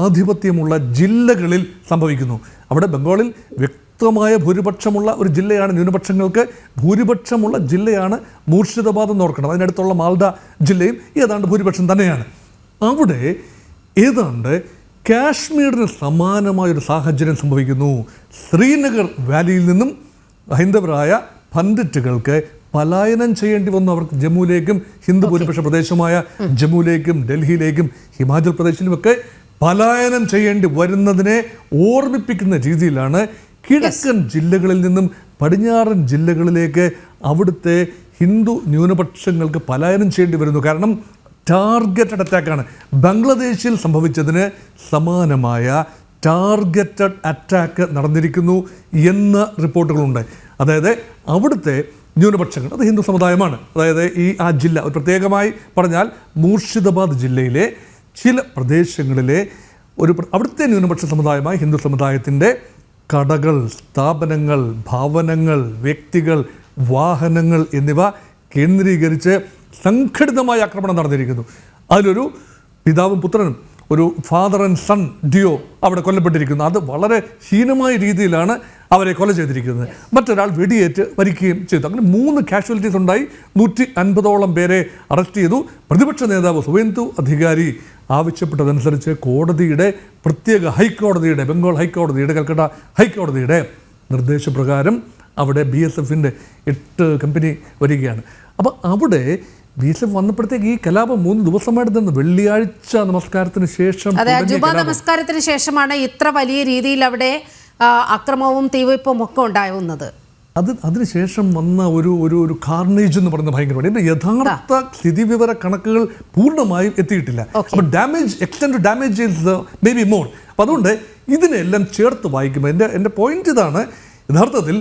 ആധിപത്യമുള്ള ജില്ലകളിൽ സംഭവിക്കുന്നു. അവിടെ ബംഗാളിൽ വ്യക്തമായ ഭൂരിപക്ഷമുള്ള ഒരു ജില്ലയാണ്, ന്യൂനപക്ഷങ്ങൾക്ക് ഭൂരിപക്ഷമുള്ള ജില്ലയാണ് മൂർഷിദാബാദ് എന്ന് ഓർക്കണം. അതിനടുത്തുള്ള മാൽഡ ജില്ലയും ഏതാണ്ട് ഭൂരിപക്ഷം തന്നെയാണ്. അവിടെ ഏതാണ്ട് കാശ്മീരിന് സമാനമായൊരു സാഹചര്യം സംഭവിക്കുന്നു. ശ്രീനഗർ വാലിയിൽ നിന്നും ഹൈന്ദവരായ പണ്ഡിറ്റുകൾക്ക് പലായനം ചെയ്യേണ്ടി വന്നു. അവർക്ക് ജമ്മുവിലേക്കും ഹിന്ദു ഭൂരിപക്ഷ പ്രദേശമായ ജമ്മുവിലേക്കും ഡൽഹിയിലേക്കും ഹിമാചൽ പ്രദേശിലുമൊക്കെ പലായനം ചെയ്യേണ്ടി വരുന്നതിനെ ഓർമ്മിപ്പിക്കുന്ന രീതിയിലാണ് കിഴക്കൻ ജില്ലകളിൽ നിന്നും പടിഞ്ഞാറൻ ജില്ലകളിലേക്ക് അവിടുത്തെ ഹിന്ദു ന്യൂനപക്ഷങ്ങൾക്ക് പലായനം ചെയ്യേണ്ടി വരുന്നു. കാരണം ടാർഗറ്റഡ് അറ്റാക്കാണ്. ബംഗ്ലാദേശിൽ സംഭവിച്ചതിന് സമാനമായ ടാർഗറ്റഡ് അറ്റാക്ക് നടന്നിരിക്കുന്നു എന്ന റിപ്പോർട്ടുകളുണ്ട്. അതായത് അവിടുത്തെ ന്യൂനപക്ഷങ്ങൾ, അത് ഹിന്ദു സമുദായമാണ്. അതായത് ആ ജില്ല പ്രത്യേകമായി പറഞ്ഞാൽ മൂർഷിദാബാദ് ജില്ലയിലെ ചില പ്രദേശങ്ങളിലെ അവിടുത്തെ ന്യൂനപക്ഷ സമുദായമായ ഹിന്ദു സമുദായത്തിൻ്റെ കടകൾ, സ്ഥാപനങ്ങൾ, ഭവനങ്ങൾ, വ്യക്തികൾ, വാഹനങ്ങൾ എന്നിവ കേന്ദ്രീകരിച്ച് സംഘടിതമായ ആക്രമണം നടന്നിരിക്കുന്നു. അതിലൊരു പിതാവും പുത്രനും, ഒരു ഫാദർ ആൻഡ് സൺ ഡിയോ അവിടെ കൊല്ലപ്പെട്ടിരിക്കുന്നു. അത് വളരെ ഹീനമായ രീതിയിലാണ് അവരെ കൊല ചെയ്തിരിക്കുന്നത്. മറ്റൊരാൾ വെടിയേറ്റ് മരിക്കുകയും ചെയ്തു. അങ്ങനെ 3 കാഷ്വാലിറ്റീസ് ഉണ്ടായി. 150ഓളം പേരെ അറസ്റ്റ് ചെയ്തു. പ്രതിപക്ഷ നേതാവ് സുവേന്ദു അധികാരി ആവശ്യപ്പെട്ടതനുസരിച്ച് കോടതിയുടെ പ്രത്യേക ഹൈക്കോടതിയുടെ, ബംഗാൾ ഹൈക്കോടതിയുടെ, കൽക്കട്ട ഹൈക്കോടതിയുടെ നിർദ്ദേശപ്രകാരം അവിടെ BSFൻ്റെ 8 കമ്പനി വരികയാണ്. അപ്പോൾ അവിടെ BSF വന്നപ്പോഴത്തേക്ക് ഈ കലാപം 3 ദിവസമായിട്ട് നിന്ന് വെള്ളിയാഴ്ച നമസ്കാരത്തിന് ശേഷം, അതെ, ജുമാ നമസ്കാരത്തിന് ശേഷമാണ് ഇത്ര വലിയ രീതിയിൽ അവിടെ അക്രമവും തീവയ്പും ഒക്കെ ഉണ്ടാവുന്നത്. അതിനുശേഷം വന്ന ഒരു കാർണേജ് എന്ന് പറയുന്ന ഭയങ്കരമാണ്. ഇതിന്റെ യഥാർത്ഥ സ്ഥിതിവിവര കണക്കുകൾ പൂർണ്ണമായും എത്തിയിട്ടില്ല. അപ്പോൾ damage extend damage is may be more. അപ്പോൾ അതുകൊണ്ട് ഇതിനെല്ലാം ചേർത്ത് വായിക്കുമ്പോൾ എൻ്റെ പോയിന്റ് ഇതാണ്, യഥാർത്ഥത്തിൽ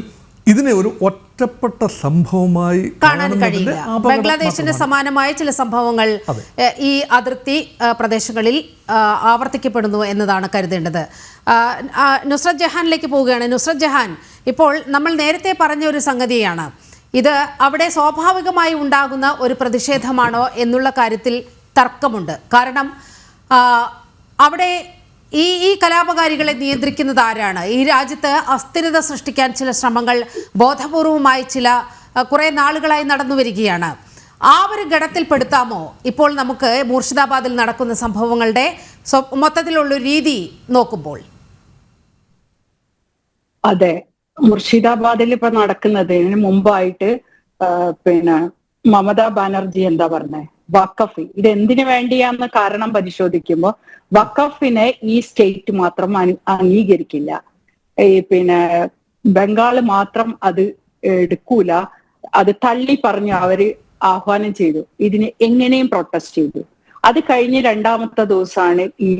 ഇതിനെ ഒരു ഒറ്റപ്പെട്ട സംഭവമായി കാണാൻ കഴിയില്ല. ബംഗ്ലാദേശിന് സമാനമായ ചില സംഭവങ്ങൾ ഈ അതിർത്തി പ്രദേശങ്ങളിൽ ആവർത്തിക്കപ്പെടുന്നു എന്നതാണ് കരുതേണ്ടത്. നുസ്രത് ജഹാനിലേക്ക് പോവുകയാണ്. നുസ്രത് ജഹാൻ, ഇപ്പോൾ നമ്മൾ നേരത്തെ പറഞ്ഞ ഒരു സംഗതിയാണ്, ഇത് അവിടെ സ്വാഭാവികമായി ഉണ്ടാകുന്ന ഒരു പ്രതിഷേധമാണോ എന്നുള്ള കാര്യത്തിൽ തർക്കമുണ്ട്. കാരണം അവിടെ ഈ കലാപകാരികളെ നിയന്ത്രിക്കുന്നത് ആരാണ്? ഈ രാജ്യത്ത് അസ്ഥിരത സൃഷ്ടിക്കാൻ ചില ശ്രമങ്ങൾ ബോധപൂർവമായി കുറേ നാളുകളായി നടന്നു വരികയാണ്. ആ ഒരു ഘടത്തിൽപ്പെടുത്താമോ ഇപ്പോൾ നമുക്ക് മൂർഷിദാബാദിൽ നടക്കുന്ന സംഭവങ്ങളുടെ മൊത്തത്തിലുള്ള രീതി നോക്കുമ്പോൾ? അതെ, മുർഷിദാബാദിൽ ഇപ്പൊ നടക്കുന്നതിന് മുമ്പായിട്ട് മമതാ ബാനർജി എന്താ പറഞ്ഞേ, വഖഫ് ഇത് എന്തിനു വേണ്ടിയാന്ന് കാരണം പരിശോധിക്കുമ്പോൾ വഖഫിനെ ഈ സ്റ്റേറ്റ് മാത്രം അംഗീകരിക്കില്ല, ബംഗാള് മാത്രം അത് എടുക്കൂല, അത് തള്ളി പറഞ്ഞു അവര് ആഹ്വാനം ചെയ്തു. ഇതിന് എങ്ങനെയും പ്രൊട്ടസ്റ്റ് ചെയ്തു. അത് കഴിഞ്ഞ് രണ്ടാമത്തെ ദിവസമാണ് ഈ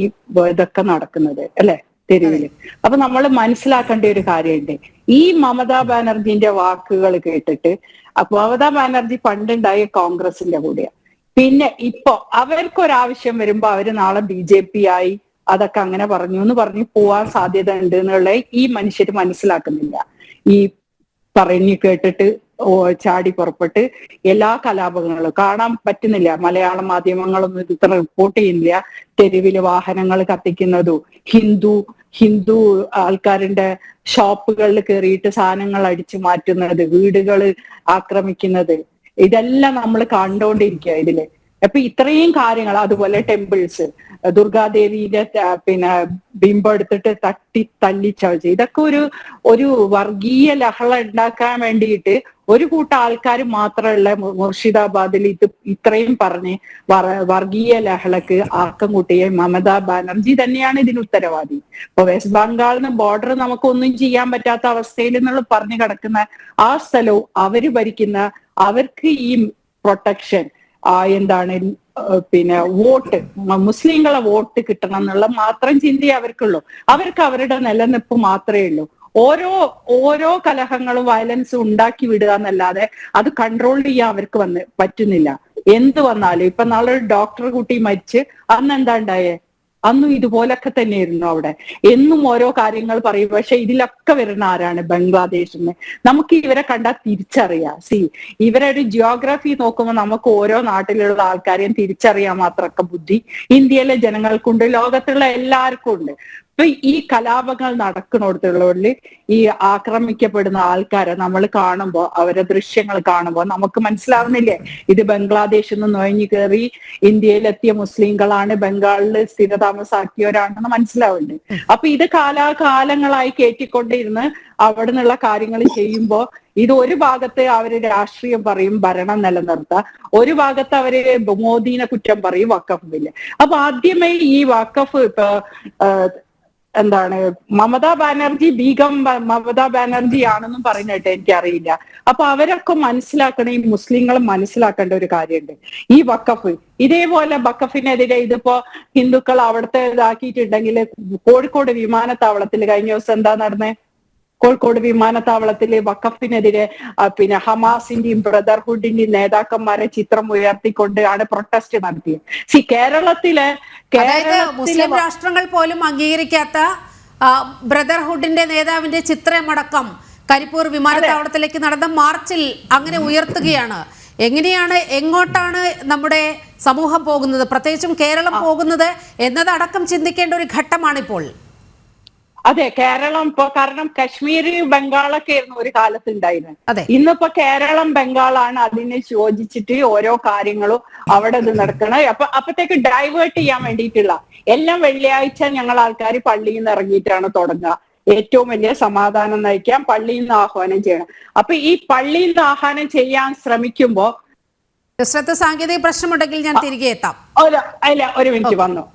ഇതൊക്കെ നടക്കുന്നത് അല്ലെ, തെരുവില്. അപ്പൊ നമ്മൾ മനസ്സിലാക്കേണ്ട ഒരു കാര്യമുണ്ട്, ഈ മമതാ ബാനർജിന്റെ വാക്കുകൾ കേട്ടിട്ട്, മമതാ ബാനർജി പണ്ടുണ്ടായ കോൺഗ്രസിന്റെ കൂടെയാണ്. പിന്നെ ഇപ്പൊ അവർക്കൊരാവശ്യം വരുമ്പോ അവര് നാളെ BJP ആയി അതൊക്കെ അങ്ങനെ പറഞ്ഞു എന്ന് പറഞ്ഞ് പോവാൻ സാധ്യത ഉണ്ട് എന്നുള്ള ഈ മനുഷ്യര് മനസ്സിലാക്കുന്നില്ല. ഈ പറഞ്ഞു കേട്ടിട്ട് ചാടി പുറപ്പെട്ട് എല്ലാ കലാപങ്ങളും കാണാൻ പറ്റുന്നില്ല. മലയാള മാധ്യമങ്ങളൊന്നും ഇത് റിപ്പോർട്ട് ചെയ്യുന്നില്ല. തെരുവില് വാഹനങ്ങൾ കത്തിക്കുന്നതും ഹിന്ദു ആൾക്കാരുടെ ഷോപ്പുകളിൽ കയറിയിട്ട് സാധനങ്ങൾ അടിച്ചു മാറ്റുന്നത്, വീടുകൾ ആക്രമിക്കുന്നത്, ഇതെല്ലാം നമ്മൾ കണ്ടോണ്ടിരിക്കുക ഇതില്. അപ്പൊ ഇത്രയും കാര്യങ്ങൾ, അതുപോലെ ടെമ്പിൾസ്, ദുർഗാദേവിയുടെ ബിംബം എടുത്തിട്ട് തല്ലി ചവച്ച്, ഇതൊക്കെ ഒരു വർഗീയ ലഹള ഉണ്ടാക്കാൻ വേണ്ടിയിട്ട് ഒരു കൂട്ടം ആൾക്കാർ മാത്രമുള്ള മുർഷിദാബാദിൽ ഇത്രയും പറഞ്ഞ് വർഗീയ ലഹളക്ക് ആക്കം കൂട്ടിയ മമതാ ബാനർജി തന്നെയാണ് ഇതിന് ഉത്തരവാദി. ഇപ്പൊ വെസ്റ്റ് ബംഗാളിന് ബോർഡർ നമുക്കൊന്നും ചെയ്യാൻ പറ്റാത്ത അവസ്ഥയിൽ എന്നുള്ള പറഞ്ഞു കിടക്കുന്ന ആ സ്ഥലവും അവര് ഭരിക്കുന്ന, അവർക്ക് ഈ പ്രൊട്ടക്ഷൻ എന്താണ് വോട്ട്, മുസ്ലിങ്ങളെ വോട്ട് കിട്ടണം എന്നുള്ള മാത്രം ചിന്തയെ അവർക്കുള്ളൂ. അവർക്ക് അവരുടെ നിലനിൽപ്പ് മാത്രമേ ഉള്ളൂ. ഓരോ കലഹങ്ങളും വയലൻസും ഉണ്ടാക്കി വിടുക എന്നല്ലാതെ അത് കൺട്രോൾ ചെയ്യാൻ അവർക്ക് പറ്റുന്നില്ല. എന്ത് വന്നാലും ഇപ്പൊ നാളെ ഒരു ഡോക്ടർ കുട്ടി മരിച്ച് അന്ന് എന്താ ഉണ്ടായേ, അന്നും ഇതുപോലൊക്കെ തന്നെയായിരുന്നു. അവിടെ എന്നും ഓരോ കാര്യങ്ങൾ പറയും. പക്ഷെ ഇതിലൊക്കെ വരുന്ന ആരാണ്? ബംഗ്ലാദേശിന്. നമുക്ക് ഇവരെ കണ്ടാൽ തിരിച്ചറിയാം. ഇവരെ ഒരു ജിയോഗ്രഫി നോക്കുമ്പോൾ നമുക്ക് ഓരോ നാട്ടിലുള്ള ആൾക്കാരെയും തിരിച്ചറിയാൻ മാത്രമൊക്കെ ബുദ്ധി ഇന്ത്യയിലെ ജനങ്ങൾക്കുണ്ട്, ലോകത്തുള്ള എല്ലാവർക്കും ഉണ്ട്. അപ്പൊ ഈ കലാപങ്ങൾ നടക്കുന്നിടത്തുള്ളവരിൽ ഈ ആക്രമിക്കപ്പെടുന്ന ആൾക്കാരെ നമ്മൾ കാണുമ്പോൾ, അവരെ ദൃശ്യങ്ങൾ കാണുമ്പോൾ നമുക്ക് മനസ്സിലാവുന്നില്ലേ, ഇത് ബംഗ്ലാദേശിൽ നിന്ന് നുഴഞ്ഞു കയറി ഇന്ത്യയിലെത്തിയ മുസ്ലിങ്ങളാണ്, ബംഗാളിൽ സ്ഥിരതാമസാക്കിയവരാണെന്ന് മനസ്സിലാവുന്നുണ്ട്. അപ്പൊ ഇത് കാലാകാലങ്ങളായി കേട്ടിക്കൊണ്ടിരുന്ന് അവിടെ നിന്നുള്ള കാര്യങ്ങൾ ചെയ്യുമ്പോൾ ഇത് ഒരു ഭാഗത്ത് അവര് രാഷ്ട്രീയം പറയും, ഭരണം നിലനിർത്താം, ഒരു ഭാഗത്ത് അവര് മോദീനെ കുറ്റം പറയും, വഖഫ് ബില്ല്. അപ്പൊ ആദ്യമേ ഈ വഖഫ് എന്താണ് മമതാ ബാനർജി ബീഗം മമതാ ബാനർജി ആണെന്നും പറയുന്നിട്ട് എനിക്കറിയില്ല. അപ്പൊ അവരൊക്കെ മനസ്സിലാക്കണം, ഈ മുസ്ലിങ്ങൾ മനസ്സിലാക്കേണ്ട ഒരു കാര്യമുണ്ട്. ഈ വഖഫ് ഇതേപോലെ വഖഫിനെതിരെ ഇതിപ്പോ ഹിന്ദുക്കൾ അവിടുത്തെ ഇതാക്കിയിട്ടുണ്ടെങ്കിൽ, കോഴിക്കോട് വിമാനത്താവളത്തിൽ കഴിഞ്ഞ ദിവസം എന്താ നടന്നേ? കോഴിക്കോട് വിമാനത്താവളത്തില് വഖഫിനെതിരെ ഹമാസിന്റെയും ബ്രദർഹുഡിന്റെയും നേതാക്കന്മാരെ ചിത്രം ഉയർത്തിക്കൊണ്ട് ആണ് പ്രൊട്ടസ്റ്റ് നടത്തിയത്. കേരളത്തിലെ മുസ്ലിം രാഷ്ട്രങ്ങൾ പോലും അംഗീകരിക്കാത്ത ബ്രദർഹുഡിന്റെ നേതാവിന്റെ ചിത്രമടക്കം കരിപ്പൂർ വിമാനത്താവളത്തിലേക്ക് നടന്ന മാർച്ചിൽ അങ്ങനെ ഉയർത്തുകയാണ്. എങ്ങോട്ടാണ് നമ്മുടെ സമൂഹം പോകുന്നത്, പ്രത്യേകിച്ചും കേരളം പോകുന്നത് എന്നതടക്കം ചിന്തിക്കേണ്ട ഒരു ഘട്ടമാണിപ്പോൾ. അതെ, കേരളം ഇപ്പൊ കാരണം കശ്മീർ ബംഗാളൊക്കെ ആയിരുന്നു ഒരു കാലത്ത് ഉണ്ടായിരുന്നത്. ഇന്നിപ്പോ കേരളം ബംഗാളാണ്. അതിനെ യോജിച്ചിട്ട് ഓരോ കാര്യങ്ങളും അവിടെ ഇത് നടക്കണം. അപ്പത്തേക്ക് ഡൈവേർട്ട് ചെയ്യാൻ വേണ്ടിയിട്ടുള്ള എല്ലാം വെള്ളിയാഴ്ച ഞങ്ങൾ ആൾക്കാർ പള്ളിയിൽ നിന്ന് ഇറങ്ങിയിട്ടാണ് തുടങ്ങുക. ഏറ്റവും വലിയ സമാധാനം നയിക്കാൻ പള്ളിയിൽ നിന്ന് ആഹ്വാനം ചെയ്യണം. അപ്പൊ ഈ പള്ളിയിൽ നിന്ന് ആഹ്വാനം ചെയ്യാൻ ശ്രമിക്കുമ്പോ സാങ്കേതിക പ്രശ്നമുണ്ടെങ്കിൽ ഞാൻ തിരികെ എത്താം. ഒരു മിനിറ്റ് വന്നു.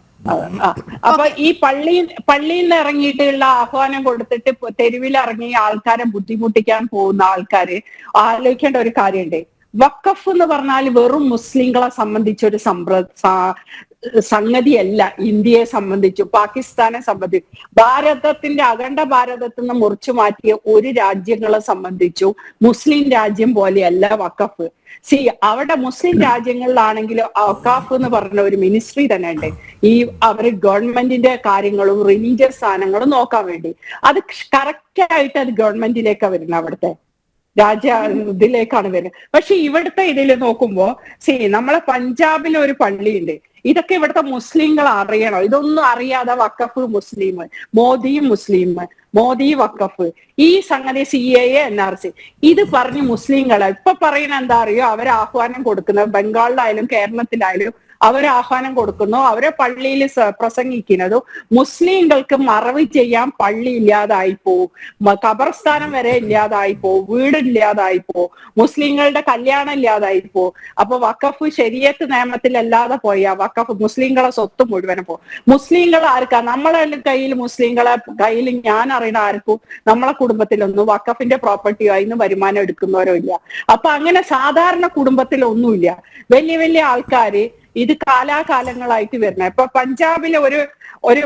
അപ്പൊ ഈ പള്ളിയിൽ നിന്ന് ഇറങ്ങിയിട്ടുള്ള ആഹ്വാനം കൊടുത്തിട്ട് തെരുവിൽ ഇറങ്ങി ആൾക്കാരെ ബുദ്ധിമുട്ടിക്കാൻ പോകുന്ന ആൾക്കാര് ആലോചിക്കേണ്ട ഒരു കാര്യമുണ്ട്. വഖഫ് എന്ന് പറഞ്ഞാൽ വെറും മുസ്ലിങ്ങളെ സംബന്ധിച്ച ഒരു സംഗതിയല്ല. ഇന്ത്യയെ സംബന്ധിച്ചു, പാകിസ്ഥാനെ സംബന്ധിച്ചു, ഭാരതത്തിന്റെ അഖണ്ഡ ഭാരതത്തിൽ നിന്ന് മുറിച്ചു മാറ്റിയ ഒരു രാജ്യങ്ങളെ സംബന്ധിച്ചു മുസ്ലിം രാജ്യം പോലെയല്ല വഖഫ്. അവിടെ മുസ്ലിം രാജ്യങ്ങളിലാണെങ്കിലും വഖഫ് എന്ന് പറഞ്ഞ ഒരു മിനിസ്ട്രി തന്നെ ഉണ്ട്. അവര് ഗവൺമെന്റിന്റെ കാര്യങ്ങളും റിലീജിയസ് സാധനങ്ങളും നോക്കാൻ വേണ്ടി. അത് കറക്റ്റ് ആയിട്ട് അത് ഗവൺമെന്റിലേക്കാണ് വരുന്നത്, അവിടുത്തെ ഇതിലേക്കാണ് വരുന്നത്. പക്ഷെ ഇവിടുത്തെ ഇതിൽ നോക്കുമ്പോ നമ്മളെ പഞ്ചാബിൽ ഒരു പള്ളിയുണ്ട്. ഇതൊക്കെ ഇവിടുത്തെ മുസ്ലിങ്ങൾ അറിയണം. ഇതൊന്നും അറിയാതെ വഖഫ് മുസ്ലിം, മോദിയും മുസ്ലിം, മോദി വഖഫ്, ഈ സംഗതി CAA NRC ഇത് പറഞ്ഞ് മുസ്ലിങ്ങളെ ഇപ്പൊ പറയുന്ന എന്താ അറിയോ, അവരെ ആഹ്വാനം കൊടുക്കുന്നത് ബംഗാളിലായാലും കേരളത്തിലായാലും അവരെ ആഹ്വാനം കൊടുക്കുന്നു. അവരെ പള്ളിയിൽ പ്രസംഗിക്കുന്നതും മുസ്ലിങ്ങൾക്ക് മറവ് ചെയ്യാൻ പള്ളി ഇല്ലാതായി പോവും, ഖബർസ്ഥാനം വരെ ഇല്ലാതായി പോവും, വീടില്ലാതായി പോവും, മുസ്ലിങ്ങളുടെ കല്യാണം ഇല്ലാതായി പോവും. അപ്പൊ വഖഫ് ശരീഅത്ത് നിയമത്തിലല്ലാതെ പോയാ വഖഫ് മുസ്ലിങ്ങളെ സ്വത്ത് മുഴുവനും പോകും. മുസ്ലിങ്ങൾ ആർക്കാ? നമ്മളെ കയ്യിൽ, മുസ്ലിങ്ങളെ കയ്യിൽ ഞാൻ അറിയുന്ന ആർക്കും നമ്മളെ കുടുംബത്തിലൊന്നും വഖഫിന്റെ പ്രോപ്പർട്ടിയോ അതിന് വരുമാനം എടുക്കുന്നവരോ ഇല്ല. അപ്പൊ അങ്ങനെ സാധാരണ കുടുംബത്തിലൊന്നുമില്ല. വലിയ വലിയ ആൾക്കാര് ഇത് കാലാകാലങ്ങളായിട്ട് വരുന്നത്. ഇപ്പൊ പഞ്ചാബിലെ ഒരു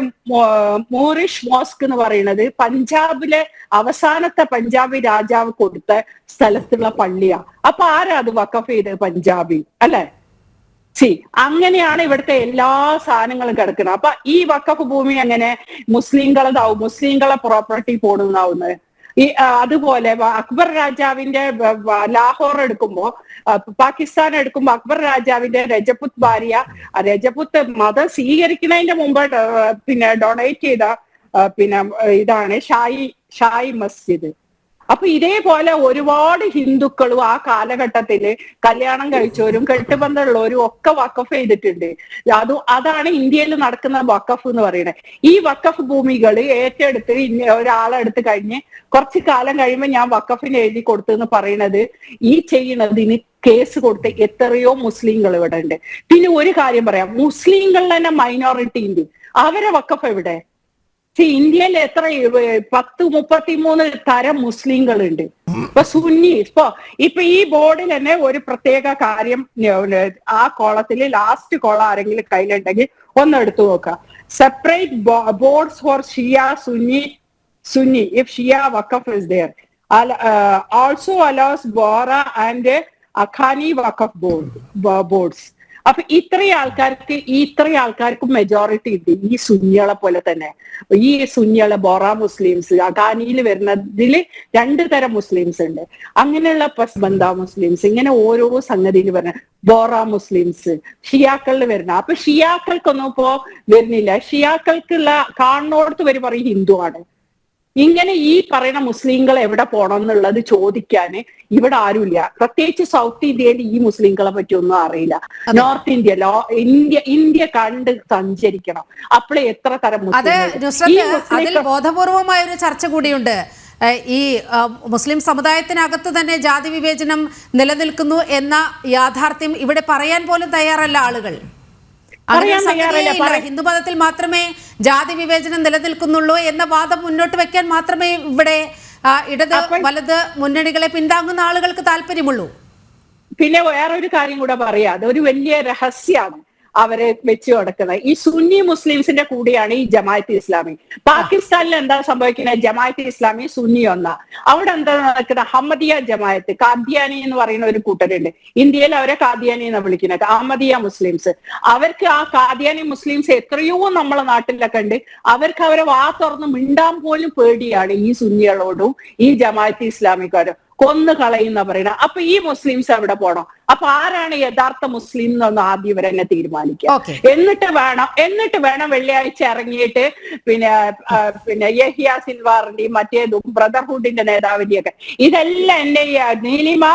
മോറിഷ് മോസ്ക് എന്ന് പറയുന്നത് പഞ്ചാബിലെ അവസാനത്തെ പഞ്ചാബി രാജാവ് കൊടുത്ത സ്ഥലത്തുള്ള പള്ളിയാ. അപ്പൊ ആരാ അത് വഖഫ് ചെയ്ത്? പഞ്ചാബി അല്ലെ? അങ്ങനെയാണ് ഇവിടുത്തെ എല്ലാ സാധനങ്ങളും കിടക്കുന്നത്. അപ്പൊ ഈ വഖഫ് ഭൂമി എങ്ങനെ മുസ്ലിങ്ങളതാവും, മുസ്ലിങ്ങളെ പ്രോപ്പർട്ടി പോണുന്നാവുന്നത്? അതുപോലെ അക്ബർ രാജാവിന്റെ ലാഹോർ എടുക്കുമ്പോ, പാകിസ്ഥാൻ എടുക്കുമ്പോ അക്ബർ രാജാവിന്റെ രജപുത് ഭാര്യ, രജപുത്ത് മതം സ്വീകരിക്കുന്നതിന്റെ മുമ്പ് ഡൊണേറ്റ് ചെയ്ത ഇതാണ് ഷായി മസ്ജിദ്. അപ്പൊ ഇതേപോലെ ഒരുപാട് ഹിന്ദുക്കളും ആ കാലഘട്ടത്തില് കല്യാണം കഴിച്ചവരും കെട്ടുബന്ധമുള്ളവരും ഒക്കെ വഖഫ് ചെയ്തിട്ടുണ്ട്. അതാണ് ഇന്ത്യയിൽ നടക്കുന്ന വഖഫ് എന്ന് പറയുന്നത്. ഈ വഖഫ് ഭൂമികൾ ഏറ്റെടുത്ത് ഒരാളെടുത്ത് കഴിഞ്ഞ് കുറച്ചു കാലം കഴിയുമ്പോൾ ഞാൻ വഖഫിന് എഴുതി കൊടുത്തു എന്ന് പറയുന്നത് ഈ ചെയ്യുന്നതിന് കേസ് കൊടുത്ത് എത്രയോ മുസ്ലിങ്ങൾ ഇവിടെ ഉണ്ട്. പിന്നെ ഒരു കാര്യം പറയാം, മുസ്ലിങ്ങളിൽ തന്നെ മൈനോറിറ്റി ഉണ്ട്. അവരെ വഖഫ് എവിടെ? ഇന്ത്യയിൽ എത്ര 33 തരം മുസ്ലിങ്ങളുണ്ട്. ഇപ്പൊ സുന്നി, ഇപ്പൊ ഈ ബോർഡിൽ തന്നെ ഒരു പ്രത്യേക കാര്യം, ആ കോളത്തിൽ ലാസ്റ്റ് കോളം ആരെങ്കിലും കയ്യിലുണ്ടെങ്കിൽ ഒന്ന് എടുത്തു നോക്കാം. Separate boards for Shia, Sunni if Shia Waqf is there, also allows Bohra and Aghakhani Waqf boards. അപ്പൊ ഇത്രയും ആൾക്കാർക്കും മെജോറിറ്റി ഉണ്ട്. ഈ സുന്നികളെ പോലെ തന്നെ ഈ സുന്നികളെ ബോറ മുസ്ലിംസ്, അഖാനിയിൽ വരുന്നതിൽ 2 തരം മുസ്ലിംസ് ഉണ്ട്. അങ്ങനെയുള്ള പസ്ബന്ദ മുസ്ലിംസ്, ഇങ്ങനെ ഓരോ സംഗതിയിൽ വരുന്ന ബോറ മുസ്ലിംസ്, ഷിയാക്കളിൽ വരുന്ന. അപ്പൊ ഷിയാക്കൾക്കൊന്നും ഇപ്പോ വരുന്നില്ല. ഷിയാക്കൾക്കുള്ള കാണുന്നോടത്ത് വരെ പറയും ഹിന്ദു ആണ്. ഇങ്ങനെ ഈ പറയുന്ന മുസ്ലിങ്ങൾ എവിടെ പോണം എന്നുള്ളത് ചോദിക്കാന് ഇവിടെ ആരുമില്ല. പ്രത്യേകിച്ച് സൗത്ത് ഇന്ത്യയിൽ ഈ മുസ്ലിങ്ങളെ പറ്റി ഒന്നും അറിയില്ല. നോർത്ത് ഇന്ത്യ കണ്ട് സഞ്ചരിക്കണം. അപ്പോഴേ എത്ര തരം അതിൽ ബോധപൂർവമായ ഒരു ചർച്ച കൂടിയുണ്ട്. ഈ മുസ്ലിം സമുദായത്തിനകത്ത് തന്നെ ജാതി വിവേചനം നിലനിൽക്കുന്നു എന്ന യാഥാർത്ഥ്യം ഇവിടെ പറയാൻ പോലും തയ്യാറല്ല ആളുകൾ. ഹിന്ദുമതത്തിൽ മാത്രമേ ജാതി വിവേചനം നിലനിൽക്കുന്നുള്ളൂ എന്ന വാദം മുന്നോട്ട് വെക്കാൻ മാത്രമേ ഇവിടെ ഇടത് വലത് മുന്നണികളെ പിന്താങ്ങുന്ന ആളുകൾക്ക് താല്പര്യമുള്ളൂ. പിന്നെ വേറൊരു കാര്യം കൂടെ പറയാം, അതൊരു വലിയ രഹസ്യമാണ് അവരെ വെച്ച് കൊടുക്കുന്നത്. ഈ സുന്നി മുസ്ലിംസിന്റെ കൂടിയാണ് ഈ ജമാഅത്ത് ഇസ്ലാമി. പാകിസ്ഥാനിൽ എന്താ സംഭവിക്കുന്നത്? ജമാഅത്ത് ഇസ്ലാമി സുന്നി ഒന്നാ. അവിടെ എന്താ നടക്കുന്നത്? അഹമ്മദിയ ജമാഅത്ത്, കാദ്യാനി എന്ന് പറയുന്ന ഒരു കൂട്ടരുണ്ട്. ഇന്ത്യയിൽ അവരെ കാദ്യാനി എന്ന് വിളിക്കുന്നത്, അഹമ്മദിയ മുസ്ലിംസ്. അവർക്ക് ആ കാദ്യാനി മുസ്ലിംസ് എത്രയോ നമ്മളെ നാട്ടിലൊക്കെ ഉണ്ട്. അവർക്ക് അവരെ വാ തുറന്ന് മിണ്ടാൻ പോലും പേടിയാണ് ഈ സുന്നികളോടും ഈ ജമാഅത്ത് ഇസ്ലാമിക്കാരും. കൊന്നു കളയുന്ന പറയണ. അപ്പൊ ഈ മുസ്ലിംസ് എവിടെ പോണം? അപ്പൊ ആരാണ് യഥാർത്ഥ മുസ്ലിം എന്നൊന്ന് ആദ്യം ഇവരെന്നെ തീരുമാനിക്കുക. എന്നിട്ട് വേണം വെള്ളിയാഴ്ച ഇറങ്ങിയിട്ട് പിന്നെ യഹിയ സിൽവാറിന്റെയും മറ്റേതും ബ്രദർഹുഡിന്റെ നേതാവിന്റെയൊക്കെ ഇതെല്ലാം എന്റെ നീലിമ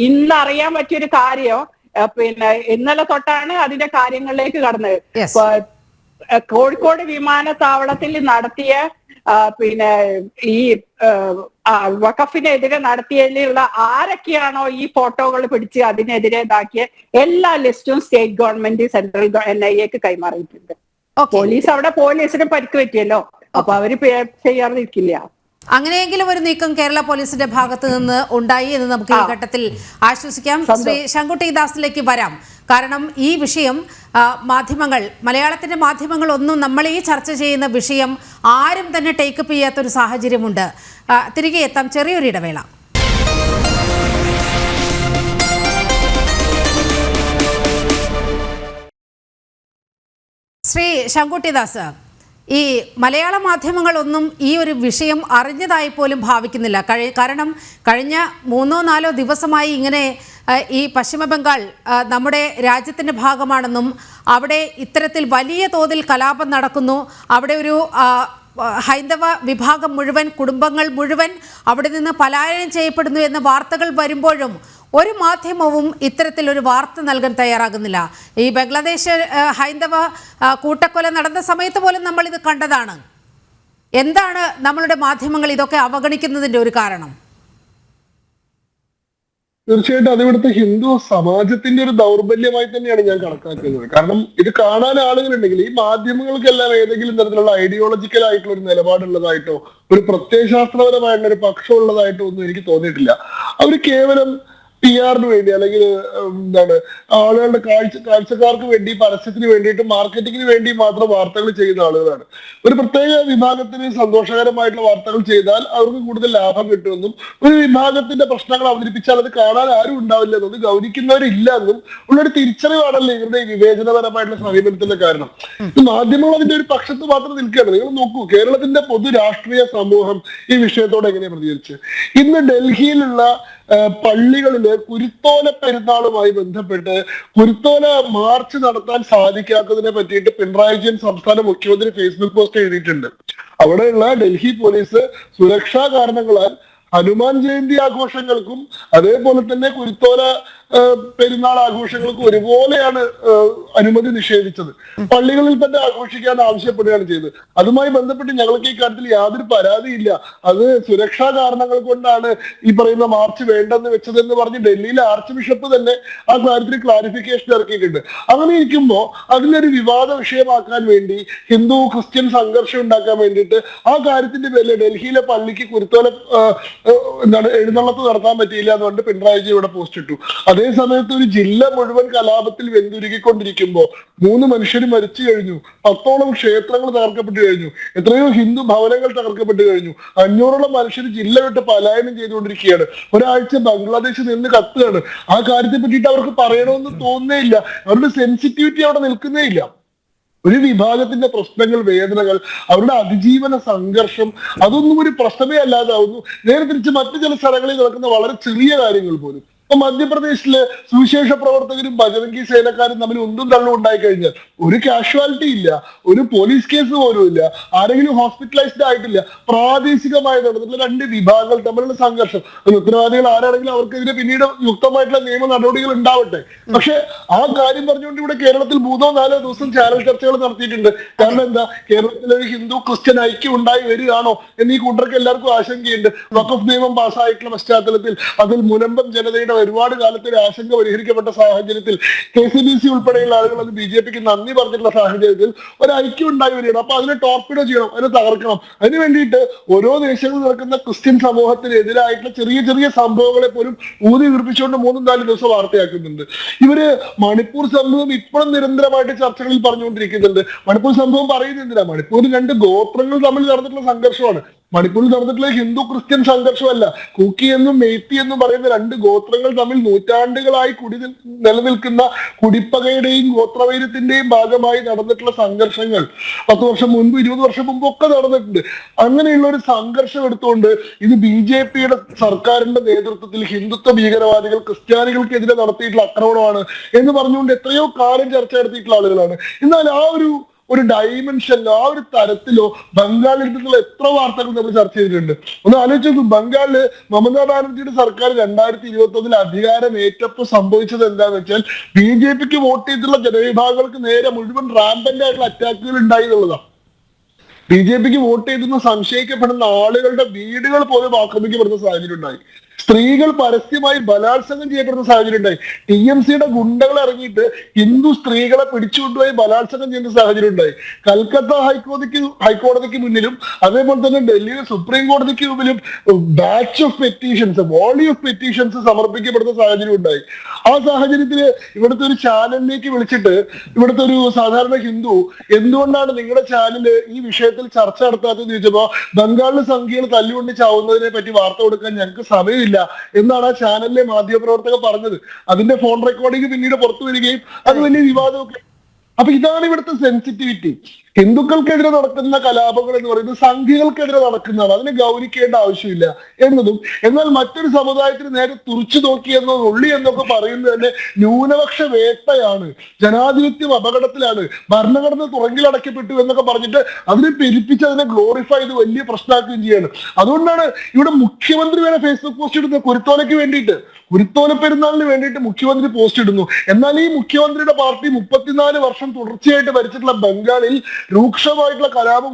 ഇന്ന് അറിയാൻ പറ്റിയൊരു കാര്യം. ഇന്നലെ തൊട്ടാണ് അതിന്റെ കാര്യങ്ങളിലേക്ക് കടന്നത്. കോഴിക്കോട് വിമാനത്താവളത്തിൽ നടത്തിയ ഈ വഖഫിനെതിരെ നടത്തിയതിലുള്ള ആരൊക്കെയാണോ ഈ ഫോട്ടോകൾ പിടിച്ച് അതിനെതിരെ ഇതാക്കിയ എല്ലാ ലിസ്റ്റും സ്റ്റേറ്റ് ഗവൺമെന്റ് സെൻട്രൽ NIAക്ക് കൈമാറിയിട്ടുണ്ട്. ഓക്കെ, പോലീസിന് പരിക്ക് പറ്റിയല്ലോ, അപ്പൊ അവര് ചെയ്യാതെ നിൽക്കില്ല. അങ്ങനെയെങ്കിലും ഒരു നീക്കം കേരള പോലീസിന്റെ ഭാഗത്ത് നിന്ന് ഉണ്ടായി എന്ന് നമുക്ക് ഈ ഘട്ടത്തിൽ ആശ്വസിക്കാം. ശ്രീ ശങ്കുട്ടി ദാസിലേക്ക് വരാം. കാരണം ഈ വിഷയം മാധ്യമങ്ങൾ, മലയാളത്തിന്റെ മാധ്യമങ്ങൾ ഒന്നും നമ്മൾ ഈ ചർച്ച ചെയ്യുന്ന വിഷയം ആരും തന്നെ ടേക്കപ്പ് ചെയ്യാത്തൊരു സാഹചര്യമുണ്ട്. തിരികെ എത്താം, ചെറിയൊരു ഇടവേള. ശ്രീ ശങ്കുട്ടിദാസ്, ഈ മലയാള മാധ്യമങ്ങളൊന്നും ഈ ഒരു വിഷയം അറിഞ്ഞതായി പോലും ഭാവിക്കുന്നില്ല. കാരണം കഴിഞ്ഞ 3-4 ദിവസമായി ഇങ്ങനെ ഈ പശ്ചിമ ബംഗാൾ നമ്മുടെ രാജ്യത്തിൻ്റെ ഭാഗമാണെന്നും അവിടെ ഇത്തരത്തിൽ വലിയ തോതിൽ കലാപം നടക്കുന്നു, അവിടെ ഒരു ഹൈന്ദവ വിഭാഗം മുഴുവൻ, കുടുംബങ്ങൾ മുഴുവൻ അവിടെ നിന്ന് പലായനം ചെയ്യപ്പെടുന്നു എന്ന വാർത്തകൾ വരുമ്പോഴും ഒരു മാധ്യമവും ഇത്തരത്തിലൊരു വാർത്ത നൽകാൻ തയ്യാറാകുന്നില്ല. ഈ ബംഗ്ലാദേശ് ഹൈന്ദവ കൂട്ടക്കൊല നടന്ന സമയത്ത് പോലും നമ്മൾ ഇത് കണ്ടതാണ്. എന്താണ് നമ്മളുടെ മാധ്യമങ്ങൾ ഇതൊക്കെ അവഗണിക്കുന്നതിന്റെ ഒരു കാരണം? തീർച്ചയായിട്ടും അത് ഇവിടുത്തെ ഹിന്ദു സമാജത്തിന്റെ ഒരു ദൗർബല്യമായി തന്നെയാണ് ഞാൻ കണക്കാക്കുന്നത്. കാരണം ഇത് കാണാൻ ആളുകളുണ്ടെങ്കിൽ ഈ മാധ്യമങ്ങൾക്കെല്ലാം ഏതെങ്കിലും തരത്തിലുള്ള ഐഡിയോളജിക്കൽ ആയിട്ടുള്ള ഒരു നിലപാടുള്ളതായിട്ടോ ഒരു പ്രത്യയശാസ്ത്രപരമായിട്ടുള്ള ഒരു പക്ഷം ഉള്ളതായിട്ടോ ഒന്നും എനിക്ക് തോന്നിയിട്ടില്ല. അവർ കേവലം PR വേണ്ടി അല്ലെങ്കിൽ എന്താണ് ആളുകളുടെ കാഴ്ചക്കാർക്ക് വേണ്ടി, പരസ്യത്തിന് വേണ്ടിയിട്ട്, മാർക്കറ്റിങ്ങിന് വേണ്ടി മാത്രം വാർത്തകൾ ചെയ്യുന്ന ആളുകളാണ്. ഒരു പ്രത്യേക വിഭാഗത്തിന് സന്തോഷകരമായിട്ടുള്ള വാർത്തകൾ ചെയ്താൽ അവർക്ക് കൂടുതൽ ലാഭം കിട്ടുമെന്നും ഒരു വിഭാഗത്തിന്റെ പ്രശ്നങ്ങൾ അവതരിപ്പിച്ചാൽ അത് കാണാൻ ആരും ഉണ്ടാവില്ല എന്നും അത് ഗൗനിക്കുന്നവരില്ല എന്നും ഉള്ളൊരു തിരിച്ചറിവാണല്ലോ ഇവരുടെ വിവേചനപരമായിട്ടുള്ള സമീപനത്തിന്റെ കാരണം. മാധ്യമങ്ങൾ അതിന്റെ ഒരു പക്ഷത്ത് മാത്രം നിൽക്കുകയാണ്. നിങ്ങൾ നോക്കൂ, കേരളത്തിന്റെ പൊതു രാഷ്ട്രീയ സമൂഹം ഈ വിഷയത്തോട് എങ്ങനെയാണ് പ്രതികരിച്ച്? ഇന്ന് ഡൽഹിയിലുള്ള പള്ളികളില് കുരുത്തോല പെരുന്നാളുമായി ബന്ധപ്പെട്ട് കുരുത്തോല മാർച്ച് നടത്താൻ സാധിക്കാത്തതിനെ പറ്റിയിട്ട് പിണറായി വിജയൻ സംസ്ഥാന മുഖ്യമന്ത്രി ഫേസ്ബുക്ക് പോസ്റ്റ് എഴുതിയിട്ടുണ്ട്. അവിടെയുള്ള ഡൽഹി പോലീസ് സുരക്ഷാ കാരണങ്ങളാൽ ഹനുമാൻ ജയന്തി ആഘോഷങ്ങൾക്കും അതേപോലെ തന്നെ കുരുത്തോല പെരുന്നാൾ ആഘോഷങ്ങൾക്കും ഒരുപോലെയാണ് അനുമതി നിഷേധിച്ചത്. പള്ളികളിൽ തന്നെ ആഘോഷിക്കാൻ ആവശ്യപ്പെടുകയാണ് ചെയ്തത്. അതുമായി ബന്ധപ്പെട്ട് ഞങ്ങൾക്ക് ഈ കാര്യത്തിൽ യാതൊരു പരാതിയില്ല. അത് സുരക്ഷാ കാരണങ്ങൾ കൊണ്ടാണ് ഈ പറയുന്ന മാർച്ച് വേണ്ടെന്ന് വെച്ചതെന്ന് പറഞ്ഞ് ഡൽഹിയിലെ ആർച്ച് ബിഷപ്പ് തന്നെ ആ കാര്യത്തിൽ ക്ലാരിഫിക്കേഷൻ ഇറക്കിയിട്ടുണ്ട്. അങ്ങനെ ഇരിക്കുമ്പോൾ അതിലൊരു വിവാദ വിഷയമാക്കാൻ വേണ്ടി ഹിന്ദു ക്രിസ്ത്യൻ സംഘർഷം ഉണ്ടാക്കാൻ വേണ്ടിയിട്ട് ആ കാര്യത്തിന്റെ പേരിൽ ഡൽഹിയിലെ പള്ളിക്ക് കുരുത്തോല എഴുന്നള്ളത്ത് നടത്താൻ പറ്റിയില്ല എന്ന് പറഞ്ഞിട്ട് പിണറായി വിജയൻ ഇവിടെ പോസ്റ്റ് ഇട്ടു. അതേ സമയത്ത് ഒരു ജില്ല മുഴുവൻ കലാപത്തിൽ വെന്തുരുകിക്കൊണ്ടിരിക്കുമ്പോൾ 3 മനുഷ്യർ മരിച്ചു കഴിഞ്ഞു, 10ഓളം ക്ഷേത്രങ്ങൾ തകർക്കപ്പെട്ടു കഴിഞ്ഞു, എത്രയോ ഹിന്ദു ഭവനങ്ങൾ തകർക്കപ്പെട്ടു കഴിഞ്ഞു, 500ഓളം മനുഷ്യർ ജില്ല വിട്ട് പലായനം ചെയ്തുകൊണ്ടിരിക്കുകയാണ്. ഒരാഴ്ച ബംഗ്ലാദേശ് നിന്ന് കത്തുകയാണ്. ആ കാര്യത്തെ പറ്റിയിട്ട് അവർക്ക് പറയണമെന്ന് തോന്നുന്നേ ഇല്ല. അവരുടെ സെൻസിറ്റിവിറ്റി അവിടെ നിൽക്കുന്നേ ഇല്ല. ഒരു വിഭാഗത്തിന്റെ പ്രശ്നങ്ങൾ, വേദനകൾ, അവരുടെ അതിജീവന സംഘർഷം അതൊന്നും ഒരു പ്രശ്നമേ അല്ലാതാവുന്നു. നേരെ തിരിച്ച് മറ്റു ചില സ്ഥലങ്ങളിൽ നടക്കുന്ന വളരെ ചെറിയ കാര്യങ്ങൾ പോലും. ഇപ്പൊ മധ്യപ്രദേശില് സുവിശേഷ പ്രവർത്തകരും ബജരംഗി സേനക്കാരും തമ്മിൽ ഉന്തും തള്ളും ഉണ്ടായി കഴിഞ്ഞാൽ ഒരു കാഷ്വാലിറ്റി ഇല്ല, ഒരു പോലീസ് കേസ് പോലും ഇല്ല, ആരെങ്കിലും ഹോസ്പിറ്റലൈസ്ഡ് ആയിട്ടില്ല. പ്രാദേശികമായി നടന്നിട്ടുള്ള 2 വിഭാഗങ്ങൾ തമ്മിലുള്ള സംഘർഷം, ഉത്തരവാദികൾ ആരാണെങ്കിലും അവർക്കെതിരെ പിന്നീട് യുക്തമായിട്ടുള്ള നിയമ നടപടികൾ ഉണ്ടാവട്ടെ. പക്ഷെ ആ കാര്യം പറഞ്ഞുകൊണ്ട് ഇവിടെ കേരളത്തിൽ 3-4 ദിവസം ചാനൽ ചർച്ചകൾ നടത്തിയിട്ടുണ്ട്. കാരണം എന്താ, കേരളത്തിൽ ഒരു ഹിന്ദു ക്രിസ്ത്യൻ ഐക്യം ഉണ്ടായി വരികയാണോ എന്ന് ഈ കൂട്ടർക്ക് എല്ലാവർക്കും ആശങ്കയുണ്ട്. വഖഫ് നിയമം പാസ്സായിട്ടുള്ള പശ്ചാത്തലത്തിൽ അതിൽ മുനമ്പം ജനതയുടെ ഒരുപാട് കാലത്തെ ഒരു ആശങ്ക പരിഹരിക്കപ്പെട്ട സാഹചര്യത്തിൽ KCBC ഉൾപ്പെടെയുള്ള ആളുകൾ അത് BJPക്ക് നന്ദി പറഞ്ഞിട്ടുള്ള സാഹചര്യത്തിൽ ഒരു ഐക്യം ഉണ്ടായി വരികയാണ്. അപ്പൊ അതിനെ ടോർപിഡോ ചെയ്യണം, അതിനെ തകർക്കണം. അതിന് വേണ്ടിയിട്ട് ഓരോ ദേശങ്ങളിൽ നടക്കുന്ന ക്രിസ്ത്യൻ സമൂഹത്തിനെതിരായിട്ടുള്ള ചെറിയ ചെറിയ സംഭവങ്ങളെ പോലും ഊതി വീർപ്പിച്ചുകൊണ്ട് 3-4 ദിവസം വാർത്തയാക്കുന്നുണ്ട്. ഇവര് മണിപ്പൂർ സംഭവം ഇപ്പോഴും നിരന്തരമായിട്ട് ചർച്ചകളിൽ പറഞ്ഞുകൊണ്ടിരിക്കുന്നുണ്ട്. മണിപ്പൂർ സംഭവം പറയുന്നത് എന്തിനാ? മണിപ്പൂരിൽ 2 ഗോത്രങ്ങൾ തമ്മിൽ നടന്നിട്ടുള്ള സംഘർഷമാണ്. മണിപ്പൂരിൽ നടന്നിട്ടുള്ള ഹിന്ദു ക്രിസ്ത്യൻ സംഘർഷമല്ല. കൂക്കി എന്നും മെയ്ത്തി എന്നും പറയുന്ന 2 ഗോത്രങ്ങൾ തമ്മിൽ നൂറ്റാണ്ടുകളായി നിലനിൽക്കുന്ന കുടിപ്പകയുടെയും ഗോത്രവൈര്യത്തിന്റെയും ഭാഗമായി നടന്നിട്ടുള്ള സംഘർഷങ്ങൾ 10 വർഷം മുൻപ് 20 വർഷം മുമ്പ് ഒക്കെ നടന്നിട്ടുണ്ട്. അങ്ങനെയുള്ള ഒരു സംഘർഷം എടുത്തുകൊണ്ട് ഇത് BJPയുടെ സർക്കാരിന്റെ നേതൃത്വത്തിൽ ഹിന്ദുത്വ ഭീകരവാദികൾ ക്രിസ്ത്യാനികൾക്കെതിരെ നടത്തിയിട്ടുള്ള ആക്രമണമാണ് എന്ന് പറഞ്ഞുകൊണ്ട് എത്രയോ കാലം ചർച്ച നടത്തിയിട്ടുള്ള ആളുകളാണ്. എന്നാൽ ആ ഒരു ഡയമെൻഷനിലോ ആ ഒരു തരത്തിലോ ബംഗാളിൽ നിന്നുള്ള എത്ര വാർത്തകൾ നമ്മൾ ചർച്ച ചെയ്തിട്ടുണ്ട്. ഒന്ന് ആലോചിച്ച് നോക്കും. ബംഗാളില് മമതാ ബാനർജിയുടെ സർക്കാർ 2021 അധികാരം ഏറ്റപ്പോൾ സംഭവിച്ചത് എന്താന്ന് വെച്ചാൽ BJPക്ക് വോട്ട് ചെയ്തിട്ടുള്ള ജനവിഭാഗങ്ങൾക്ക് നേരെ മുഴുവൻ റാമ്പന്റ് ആയിട്ടുള്ള അറ്റാക്കുകൾ ഉണ്ടായി എന്നുള്ളതാണ്. BJPക്ക് വോട്ട് ചെയ്തെന്ന് സംശയിക്കപ്പെടുന്ന ആളുകളുടെ വീടുകൾ പോലും ആക്രമിക്കപ്പെടുന്ന സാഹചര്യം ഉണ്ടായി. സ്ത്രീകൾ പരസ്യമായി ബലാത്സംഗം ചെയ്യപ്പെടുന്ന സാഹചര്യം ഉണ്ടായി. TMCയുടെ ഗുണ്ടകൾ ഇറങ്ങിയിട്ട് ഹിന്ദു സ്ത്രീകളെ പിടിച്ചുകൊണ്ടുപോയി ബലാത്സംഗം ചെയ്യുന്ന സാഹചര്യം ഉണ്ടായി. കൽക്കത്ത ഹൈക്കോടതിക്ക് മുന്നിലും അതേപോലെ തന്നെ ഡൽഹിയിലെ സുപ്രീം കോടതിക്ക് മുമ്പിലും batch of petitions, volley of petitions സമർപ്പിക്കപ്പെടുന്ന സാഹചര്യം ഉണ്ടായി. ആ സാഹചര്യത്തിൽ ഇവിടുത്തെ ഒരു ചാനലിലേക്ക് വിളിച്ചിട്ട് ഇവിടുത്തെ ഒരു സാധാരണ ഹിന്ദു എന്തുകൊണ്ടാണ് നിങ്ങളുടെ ചാനല് ഈ വിഷയത്തിൽ ചർച്ച നടത്താത്തതെന്ന് ചോദിച്ചപ്പോ ബംഗാളിലെ സംഖ്യകൾ തല്ലുകൊണ്ട് ചാവുന്നതിനെ പറ്റി വാർത്ത കൊടുക്കാൻ ഞങ്ങൾക്ക് സമയമില്ല എന്നാണ് ആ ചാനലിലെ മാധ്യമപ്രവർത്തകർ പറഞ്ഞത്. അതിന്റെ ഫോൺ റെക്കോർഡിംഗ് പിന്നീട് പുറത്തു വരികയും അത് വലിയ വിവാദമൊക്കെ. അപ്പൊ ഇതാണ് ഇവിടുത്തെ സെൻസിറ്റിവിറ്റി. ഹിന്ദുക്കൾക്കെതിരെ നടക്കുന്ന കലാപങ്ങൾ എന്ന് പറയുന്നത് സംഘികൾക്കെതിരെ നടക്കുന്നതാണ്, അതിനെ ഗൗനിക്കേണ്ട ആവശ്യമില്ല എന്നതും. എന്നാൽ മറ്റൊരു സമുദായത്തിന് നേരെ തുറിച്ചു നോക്കിയെന്നോ ഉള്ളി എന്നൊക്കെ പറയുന്നത് തന്നെ ന്യൂനപക്ഷ വേട്ടയാണ്, ജനാധിപത്യം അപകടത്തിലാണ്, ഭരണഘടന തുറങ്കിലടക്കപ്പെട്ടു എന്നൊക്കെ പറഞ്ഞിട്ട് അതിനെ പെരുപ്പിച്ച് അതിനെ ഗ്ലോറിഫൈ ചെയ്ത് വലിയ പ്രശ്നമാക്കുകയും ചെയ്യാണ്. അതുകൊണ്ടാണ് ഇവിടെ മുഖ്യമന്ത്രി വരെ ഫേസ്ബുക്ക് പോസ്റ്റ് ഇടുന്നത് കുരുത്തോലയ്ക്ക് വേണ്ടിയിട്ട്, കുരുത്തോല പെരുന്നാളിന് വേണ്ടിയിട്ട് മുഖ്യമന്ത്രി പോസ്റ്റ് ഇടുന്നു. എന്നാൽ ഈ മുഖ്യമന്ത്രിയുടെ പാർട്ടി 34 വർഷം തുടർച്ചയായിട്ട് ഭരിച്ചിട്ടുള്ള ബംഗാളിൽ രൂക്ഷമായിട്ടുള്ള കലാപം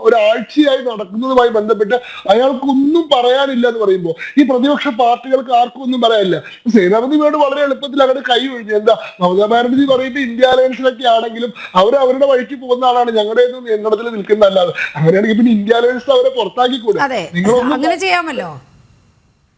ഒരാഴ്ചയായി നടക്കുന്നതുമായി ബന്ധപ്പെട്ട് അയാൾക്കൊന്നും പറയാനില്ല എന്ന് പറയുമ്പോൾ ഈ പ്രതിപക്ഷ പാർട്ടികൾക്ക് ആർക്കും ഒന്നും പറയാനില്ല. സേനാപതി വേട് വളരെ എളുപ്പത്തിൽ അങ്ങോട്ട് കൈ ഒഴിഞ്ഞു. എന്താ മമതാ ബാനർജി പറയുമ്പോൾ ഇന്ത്യ അലയൻസിലൊക്കെ ആണെങ്കിലും അവരുടെ വഴിക്ക് പോകുന്ന ആളാണ്, ഞങ്ങളുടെ നിയന്ത്രണത്തിൽ നിൽക്കുന്ന അല്ലാതെ. അങ്ങനെയാണെങ്കിൽ പിന്നെ ഇന്ത്യ അലയൻസ് അവരെ പുറത്താക്കിക്കൂടെ?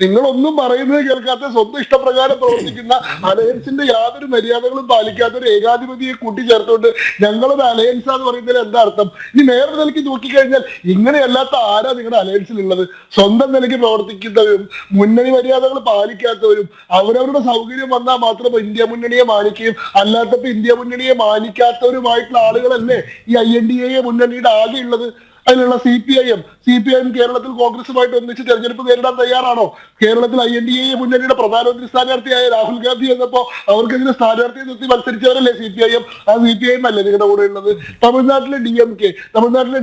നിങ്ങളൊന്നും പറയുന്നത് കേൾക്കാത്ത സ്വന്തം ഇഷ്ടപ്രകാരം പ്രവർത്തിക്കുന്ന അലയൻസിന്റെ യാതൊരു മര്യാദകളും പാലിക്കാത്ത ഒരു ഏകാധിപതിയെ കൂട്ടിച്ചേർത്തുകൊണ്ട് ഞങ്ങളൊരു അലയൻസ് എന്ന് പറയുന്നതിൽ എന്താ അർത്ഥം? ഇനി നേരെ നിലയ്ക്ക് നോക്കിക്കഴിഞ്ഞാൽ ഇങ്ങനെയല്ലാത്ത ആരാ നിങ്ങളുടെ അലയൻസിലുള്ളത്? സ്വന്തം നിലയ്ക്ക് പ്രവർത്തിക്കുന്നവരും മുന്നണി മര്യാദകൾ പാലിക്കാത്തവരും അവരവരുടെ സൗകര്യം വന്നാൽ മാത്രം ഇന്ത്യ മുന്നണിയെ മാനിക്കുകയും അല്ലാത്തപ്പോ ഇന്ത്യ മുന്നണിയെ മാനിക്കാത്തവരുമായിട്ടുള്ള ആളുകളല്ലേ ഈ INDA മുന്നണിയുടെ ആകെ ഉള്ളത്. അതിലുള്ള CPIM കേരളത്തിൽ കോൺഗ്രസുമായിട്ട് ഒന്നിച്ച് തെരഞ്ഞെടുപ്പ് നേരിടാൻ തയ്യാറാണോ? കേരളത്തിൽ INDA മുന്നണിയുടെ പ്രധാനമന്ത്രി സ്ഥാനാർത്ഥിയായ രാഹുൽ ഗാന്ധി വന്നപ്പോ അവർക്കെതിരെ സ്ഥാനാർത്ഥിയെ നിർത്തി മത്സരിച്ചവരല്ലേ CPIM? ആ CPIM അല്ലേ നിങ്ങളുടെ കൂടെ ഉള്ളത്? തമിഴ്നാട്ടിലെ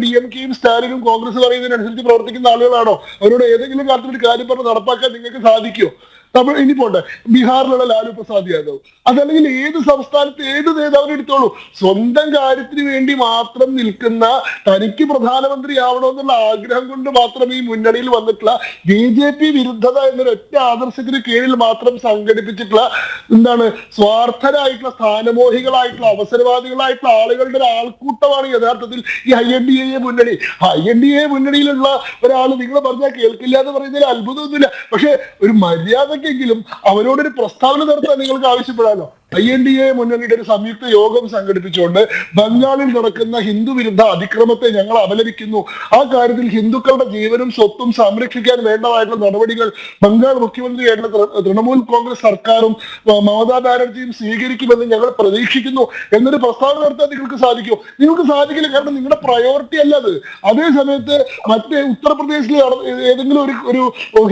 DMKയും സ്റ്റാലിനും കോൺഗ്രസ് പറയുന്നതിനനുസരിച്ച് പ്രവർത്തിക്കുന്ന ആളുകളാണോ? അവരോട് ഏതെങ്കിലും കാര്യത്തിൽ ഒരു കാര്യം പറഞ്ഞ് നടപ്പാക്കാൻ നിങ്ങൾക്ക് സാധിക്കുമോ? ഇനി പോട്ടെ, ബീഹാറിലുള്ള ലാലു പ്രസാദ് യാദവ്, അതല്ലെങ്കിൽ ഏത് സംസ്ഥാനത്ത് ഏത് നേതാവിനെ എടുത്തോളൂ, സ്വന്തം കാര്യത്തിന് വേണ്ടി മാത്രം നിൽക്കുന്ന, തനിക്ക് പ്രധാനമന്ത്രി ആവണമെന്നുള്ള ആഗ്രഹം കൊണ്ട് മാത്രം ഈ മുന്നണിയിൽ വന്നിട്ടുള്ള BJP വിരുദ്ധത എന്നൊരു ഒറ്റ ആദർശത്തിന് കീഴിൽ മാത്രം സംഘടിപ്പിച്ചിട്ടുള്ള സ്വാർത്ഥരായിട്ടുള്ള സ്ഥാനമോഹികളായിട്ടുള്ള അവസരവാദികളായിട്ടുള്ള ആളുകളുടെ ഒരു ആൾക്കൂട്ടമാണ് യഥാർത്ഥത്തിൽ ഈ INDA മുന്നണി. INDA മുന്നണിയിലുള്ള ഒരാൾ നിങ്ങൾ പറഞ്ഞാൽ കേൾക്കില്ല എന്ന് പറയുന്നതിൽ അത്ഭുതമൊന്നുമില്ല. പക്ഷെ ഒരു മര്യാദക്കെങ്കിലും അവരോടൊരു പ്രസ്താവന നടത്താൻ നിങ്ങൾക്ക് ആവശ്യപ്പെടാമല്ലോ. INDA മുന്നണിയുടെ ഒരു സംയുക്ത യോഗം സംഘടിപ്പിച്ചുകൊണ്ട് ബംഗാളിൽ നടക്കുന്ന ഹിന്ദു വിരുദ്ധ അതിക്രമത്തെ ഞങ്ങൾ അപലപിക്കുന്നു. ആ കാര്യത്തിൽ ഹിന്ദുക്കളുടെ ജീവനും സ്വത്തും സംരക്ഷിക്കാൻ വേണ്ടതായിട്ടുള്ള നടപടികൾ ബംഗാൾ മുഖ്യമന്ത്രിയായിട്ടുള്ള തൃണമൂൽ കോൺഗ്രസ് സർക്കാരും മമതാ ബാനർജിയും സ്വീകരിക്കുമെന്ന് ഞങ്ങൾ പ്രതീക്ഷിക്കുന്നു എന്നൊരു പ്രസ്താവന നടത്താൻ നിങ്ങൾക്ക് സാധിക്കുമോ? നിങ്ങൾക്ക് സാധിക്കില്ല. കാരണം നിങ്ങളുടെ പ്രയോറിറ്റി അല്ല അത്. അതേ സമയത്ത് മറ്റേ ഉത്തർപ്രദേശിൽ ഏതെങ്കിലും ഒരു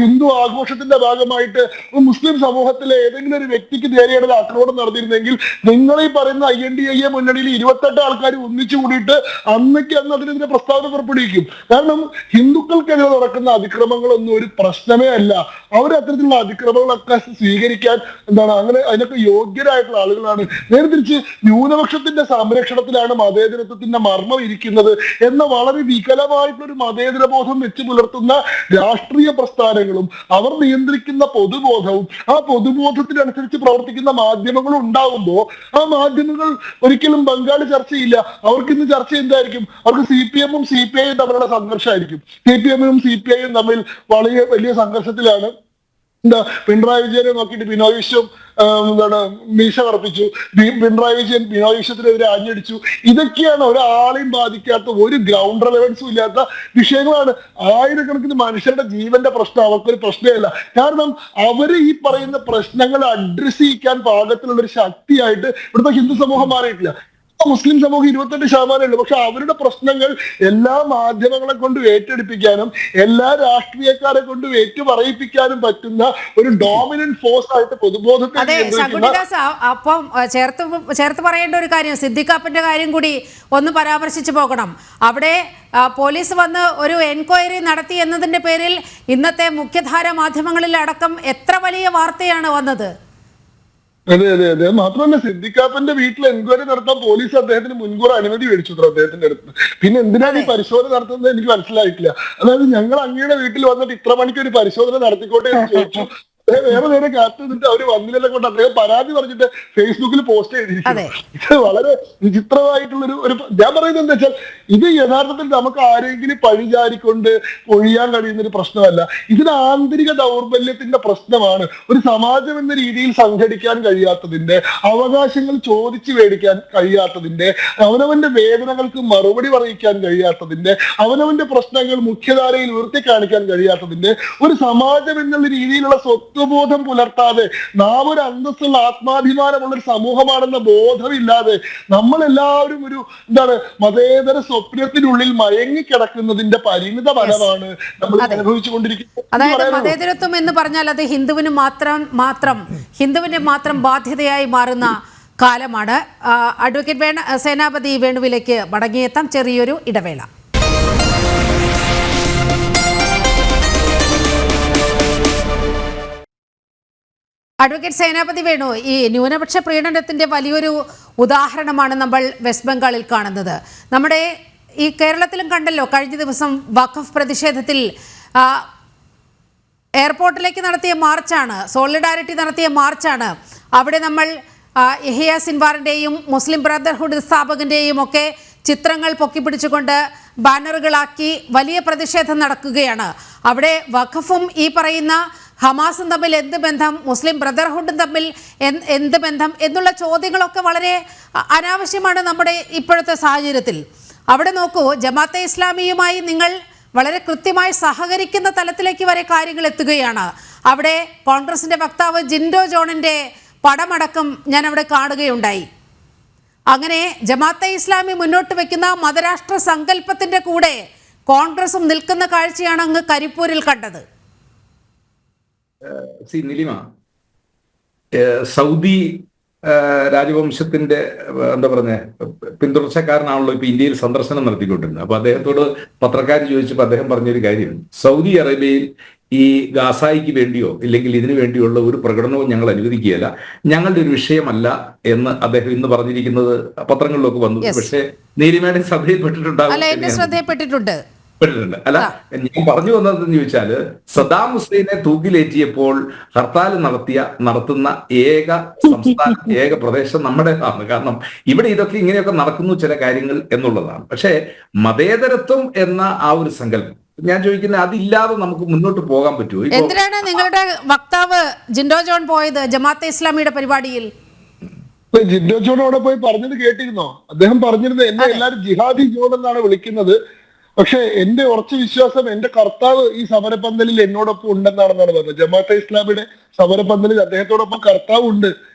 ഹിന്ദു ആഘോഷത്തിന്റെ ഭാഗമായിട്ട് മുസ്ലിം സമൂഹത്തിലെ ഏതെങ്കിലും ഒരു വ്യക്തിക്ക് നേരെയാണ് ആക്രമണം നടന്നിരുന്നെങ്കിൽ നിങ്ങൾ ഈ പറയുന്ന INDA മുന്നണിയിൽ 28 ആൾക്കാർ ഒന്നിച്ചു കൂടിയിട്ട് അന്ന് അതിനെതിരെ പ്രസ്താവന പുറപ്പെടുവിക്കും. കാരണം ഹിന്ദുക്കൾക്കെതിരെ നടക്കുന്ന അതിക്രമങ്ങളൊന്നും ഒരു പ്രശ്നമേ അല്ല. അവർ അത്തരത്തിലുള്ള അതിക്രമങ്ങളൊക്കെ സ്വീകരിക്കാൻ അങ്ങനെ അതിനൊക്കെ യോഗ്യരായിട്ടുള്ള ആളുകളാണ്. നേരെ തിരിച്ച് ന്യൂനപക്ഷത്തിന്റെ സംരക്ഷണത്തിലാണ് മതേതരത്വത്തിന്റെ മർമ്മം ഇരിക്കുന്നത് എന്ന വളരെ വികലമായിട്ടുള്ള ഒരു മതേതര ബോധം വെച്ച് പുലർത്തുന്ന രാഷ്ട്രീയ പ്രസ്ഥാനങ്ങളും അവർ നിയന്ത്രിക്കുന്ന പൊതുബോധവും ആ പൊതുബോധത്തിനനുസരിച്ച് പ്രവർത്തിക്കുന്ന മാധ്യമങ്ങളും ഉണ്ടാകുമ്പോ ആ മാധ്യമങ്ങൾ ഒരിക്കലും ബംഗാളി ചർച്ചയില്ല. അവർക്ക് ഇന്ന് ചർച്ച എന്തായിരിക്കും? അവർക്ക് CPM-ഉം CPI-യും തമ്മിലുള്ള സംഘർഷമായിരിക്കും. CPM-ഉം CPI-യും തമ്മിൽ വലിയ സംഘർഷത്തിലാണ്. പിണറായി വിജയനെ നോക്കിയിട്ട് ബിനോയ് വിശ്വം മീശ കറപ്പിച്ചു, പിണറായി വിജയൻ ബിനോയ് വിശ്വത്തിനെതിരെ ആഞ്ഞടിച്ചു. ഇതൊക്കെയാണ് ഒരാളെയും ബാധിക്കാത്ത, ഒരു ഗ്രൗണ്ട് റെലവൻസും ഇല്ലാത്ത വിഷയങ്ങളാണ്. ആയിരക്കണക്കിന് മനുഷ്യരുടെ ജീവന്റെ പ്രശ്നം അവർക്കൊരു പ്രശ്നമല്ല. കാരണം അവര് ഈ പറയുന്ന പ്രശ്നങ്ങൾ അഡ്രസ് ചെയ്യിക്കാൻ പാകത്തിലുള്ള ഒരു ശക്തിയായിട്ട് ഇവിടുത്തെ ഹിന്ദു സമൂഹം മാറിയിട്ടില്ല. മുസ്ലിം സമൂഹം 28% ഉള്ളൂ. പക്ഷെ അവരുടെ പ്രശ്നങ്ങൾ എല്ലാ മാധ്യമങ്ങളെ കൊണ്ട് ഏറ്റെടുപ്പിക്കാനും എല്ലാ രാഷ്ട്രീയക്കാരെ കൊണ്ട് ഏറ്റുപറയിപ്പിക്കാനും പറ്റുന്ന ഒരു ഡോമിനന്റ് ഫോഴ്സ് ആയിട്ട് പൊതുബോധത്തെ. അതെ ശങ്കുട്ടിദാസ്, അപ്പം ചേർത്ത് പറയേണ്ട ഒരു കാര്യം, സിദ്ദിഖാപ്പന്റെ കാര്യം കൂടി ഒന്ന് പരാമർശിച്ചു പോകണം. അവിടെ പോലീസ് വന്ന് ഒരു എൻക്വയറി നടത്തി എന്നതിന്റെ പേരിൽ ഇന്നത്തെ മുഖ്യധാര മാധ്യമങ്ങളിൽ അടക്കം എത്ര വലിയ വാർത്തയാണ് വന്നത്? അതെ അതെ അതെ. മാത്രമല്ല സിദ്ദിഖാപ്പന്റെ വീട്ടിൽ എൻക്വയറി നടത്താൻ പോലീസ് അദ്ദേഹത്തിന് മുൻകൂർ അനുമതി മേടിച്ചു അദ്ദേഹത്തിന്റെ അടുത്ത്. പിന്നെ എന്തിനാണ് ഈ പരിശോധന നടത്തുന്നത് എനിക്ക് മനസ്സിലായിട്ടില്ല. അതായത് ഞങ്ങൾ അങ്ങയുടെ വീട്ടിൽ വന്നിട്ട് ഇത്ര മണിക്ക് ഒരു പരിശോധന നടത്തിക്കോട്ടെ എന്ന് ചോദിച്ചു. അദ്ദേഹം വേറെ നേരം കാത്തു നിന്നിട്ട് അവര് വന്നില്ലെന്നെ കൊണ്ട് അദ്ദേഹം പരാതി പറഞ്ഞിട്ട് ഫേസ്ബുക്കിൽ പോസ്റ്റ് ചെയ്തിരിക്കുന്നു. ഇത് വളരെ വിചിത്രമായിട്ടുള്ളൊരു ഞാൻ പറയുന്നത് എന്താ വെച്ചാൽ ഇത് യഥാർത്ഥത്തിൽ നമുക്ക് ആരെങ്കിലും പഴിചാരിക്കൊണ്ട് ഒഴിയാൻ കഴിയുന്ന ഒരു പ്രശ്നമല്ല. ഇതിന് ആന്തരിക ദൗർബല്യത്തിന്റെ പ്രശ്നമാണ്. ഒരു സമാജം എന്ന രീതിയിൽ സംഘടിക്കാൻ കഴിയാത്തതിന്റെ, അവകാശങ്ങൾ ചോദിച്ചു മേടിക്കാൻ കഴിയാത്തതിന്റെ, അവനവന്റെ വേദനകൾക്ക് മറുപടി പറയിക്കാൻ കഴിയാത്തതിന്റെ, അവനവന്റെ പ്രശ്നങ്ങൾ മുഖ്യധാരയിൽ ഉയർത്തി കാണിക്കാൻ കഴിയാത്തതിന്റെ, ഒരു സമാജം എന്നുള്ള രീതിയിലുള്ള സ്വത്വബോധം പുലർത്താതെ നാം ഒരു അന്തസ്സുള്ള ആത്മാഭിമാനമുള്ള ഒരു സമൂഹമാണെന്ന ബോധമില്ലാതെ നമ്മളെല്ലാവരും ഒരു മതേതര സ്വപ്നത്തിനുള്ളിൽ മയങ്ങിക്കിടക്കുന്നതിന്റെ പരിണിത ഫലമാണ് നമ്മൾ അനുഭവിച്ചുകൊണ്ടിരിക്കുന്നത്. അതായത് മതേതരത്വം എന്ന് പറഞ്ഞാൽ അത് ഹിന്ദുവിന് ഹിന്ദുവിന്റെ മാത്രം ബാധ്യതയായി മാറുന്ന കാലമാണ്. അഡ്വക്കേറ്റ് സേനാപതി വേണുവിലേക്ക് മടങ്ങിയെത്താം. ചെറിയൊരു ഇടവേള. അഡ്വക്കേറ്റ് സേനാപതി വേണു, ഈ ന്യൂനപക്ഷ പ്രീണനത്തിന്റെ വലിയൊരു ഉദാഹരണമാണ് നമ്മൾ വെസ്റ്റ് ബംഗാളിൽ കാണുന്നത്. നമ്മുടെ ഈ കേരളത്തിലും കണ്ടല്ലോ കഴിഞ്ഞ ദിവസം വഖഫ് പ്രതിഷേധത്തിൽ എയർപോർട്ടിലേക്ക് നടത്തിയ മാർച്ചാണ്, സോളിഡാരിറ്റി നടത്തിയ മാർച്ചാണ്. അവിടെ നമ്മൾ യഹിയ സിൻവാറിൻ്റെയും മുസ്ലിം ബ്രദർഹുഡ് സ്ഥാപകൻ്റെയും ഒക്കെ ചിത്രങ്ങൾ പൊക്കിപ്പിടിച്ചുകൊണ്ട് ബാനറുകളാക്കി വലിയ പ്രതിഷേധം നടക്കുകയാണ്. അവിടെ വഖഫും ഈ പറയുന്ന ഹമാസും തമ്മിൽ എന്ത് ബന്ധം, മുസ്ലിം ബ്രദർഹുഡും തമ്മിൽ എന്ത് ബന്ധം എന്നുള്ള ചോദ്യങ്ങളൊക്കെ വളരെ അനാവശ്യമാണ് നമ്മുടെ ഇപ്പോഴത്തെ സാഹചര്യത്തിൽ. അവിടെ നോക്കൂ, ജമാഅത്തെ ഇസ്ലാമിയുമായി നിങ്ങൾ വളരെ കൃത്യമായി സഹകരിക്കുന്ന തലത്തിലേക്ക് വരെ കാര്യങ്ങൾ എത്തുകയാണ്. അവിടെ കോൺഗ്രസിന്റെ വക്താവ് ജിൻഡോ ജോണിന്റെ പടമടക്കം ഞാൻ അവിടെ കാണുകയുണ്ടായി. അങ്ങനെ ജമാഅത്തെ ഇസ്ലാമി മുന്നോട്ട് വെക്കുന്ന മതരാഷ്ട്ര സങ്കല്പത്തിന്റെ കൂടെ കോൺഗ്രസും നിൽക്കുന്ന കാഴ്ചയാണ് അങ്ങ് കരിപ്പൂരിൽ കണ്ടത്. നിലിമ, സൗദി രാജവംശത്തിന്റെ എന്താ പറഞ്ഞ പിന്തുടർച്ചക്കാരനാണല്ലോ ഇപ്പൊ ഇന്ത്യയിൽ സന്ദർശനം നടത്തിക്കൊണ്ടിരുന്നത്. അപ്പൊ അദ്ദേഹത്തോട് പത്രക്കാർ ചോദിച്ചപ്പോൾ അദ്ദേഹം പറഞ്ഞൊരു കാര്യം, സൗദി അറേബ്യയിൽ ഈ ഗാസായിക്ക് വേണ്ടിയോ ഇല്ലെങ്കിൽ ഇതിനു വേണ്ടിയുള്ള ഒരു പ്രകടനവും ഞങ്ങൾ അനുവദിക്കുകയില്ല, ഞങ്ങളുടെ ഒരു വിഷയമല്ല എന്ന് അദ്ദേഹം ഇന്ന് പറഞ്ഞിരിക്കുന്നത് പത്രങ്ങളിലൊക്കെ വന്നു. പക്ഷേ നീലിമയുടെ ശ്രദ്ധയിൽപ്പെട്ടിട്ടുണ്ട്. അല്ല, ഞാൻ പറഞ്ഞു വന്നതെന്ന് ചോദിച്ചാല് സദ്ദാം ഹുസൈനെ തൂക്കിലേറ്റിയപ്പോൾ ഹർത്താൽ നടത്തുന്ന ഏക സംസ്ഥാനം, ഏക പ്രദേശം നമ്മുടേതാണ്. കാരണം ഇവിടെ ഇതൊക്കെ ഇങ്ങനെയൊക്കെ നടക്കുന്നു ചില കാര്യങ്ങൾ എന്നുള്ളതാണ്. പക്ഷേ മതേതരത്വം എന്ന ആ ഒരു സങ്കല്പം ഞാൻ ചോദിക്കുന്നത്, അതില്ലാതെ നമുക്ക് മുന്നോട്ട് പോകാൻ പറ്റുമോ? എന്തിനാണ് നിങ്ങളുടെ വക്താവ് ജിൻഡോ ജോൺ പോയത് ജമാഅത്തെ ഇസ്ലാമിയുടെ പരിപാടിയിൽ? ജിൻഡോ ജോൺ അവിടെ പോയി പറഞ്ഞത് കേട്ടിരുന്നോ? അദ്ദേഹം പറഞ്ഞിരുന്നത് എന്നെ എല്ലാവരും ജിഹാദി ജോൺ എന്നാണ് വിളിക്കുന്നത്, പക്ഷെ എന്റെ ഉറച്ച വിശ്വാസം എന്റെ കർത്താവ് ഈ സമരപന്തലിൽ എന്നോടൊപ്പം ഉണ്ടെന്നാണെന്നാണ് പറഞ്ഞത്. ജമാഅത്തെ ഇസ്ലാമിയുടെ സമരപന്തലിൽ അദ്ദേഹത്തോടൊപ്പം കർത്താവ് ഉണ്ട്.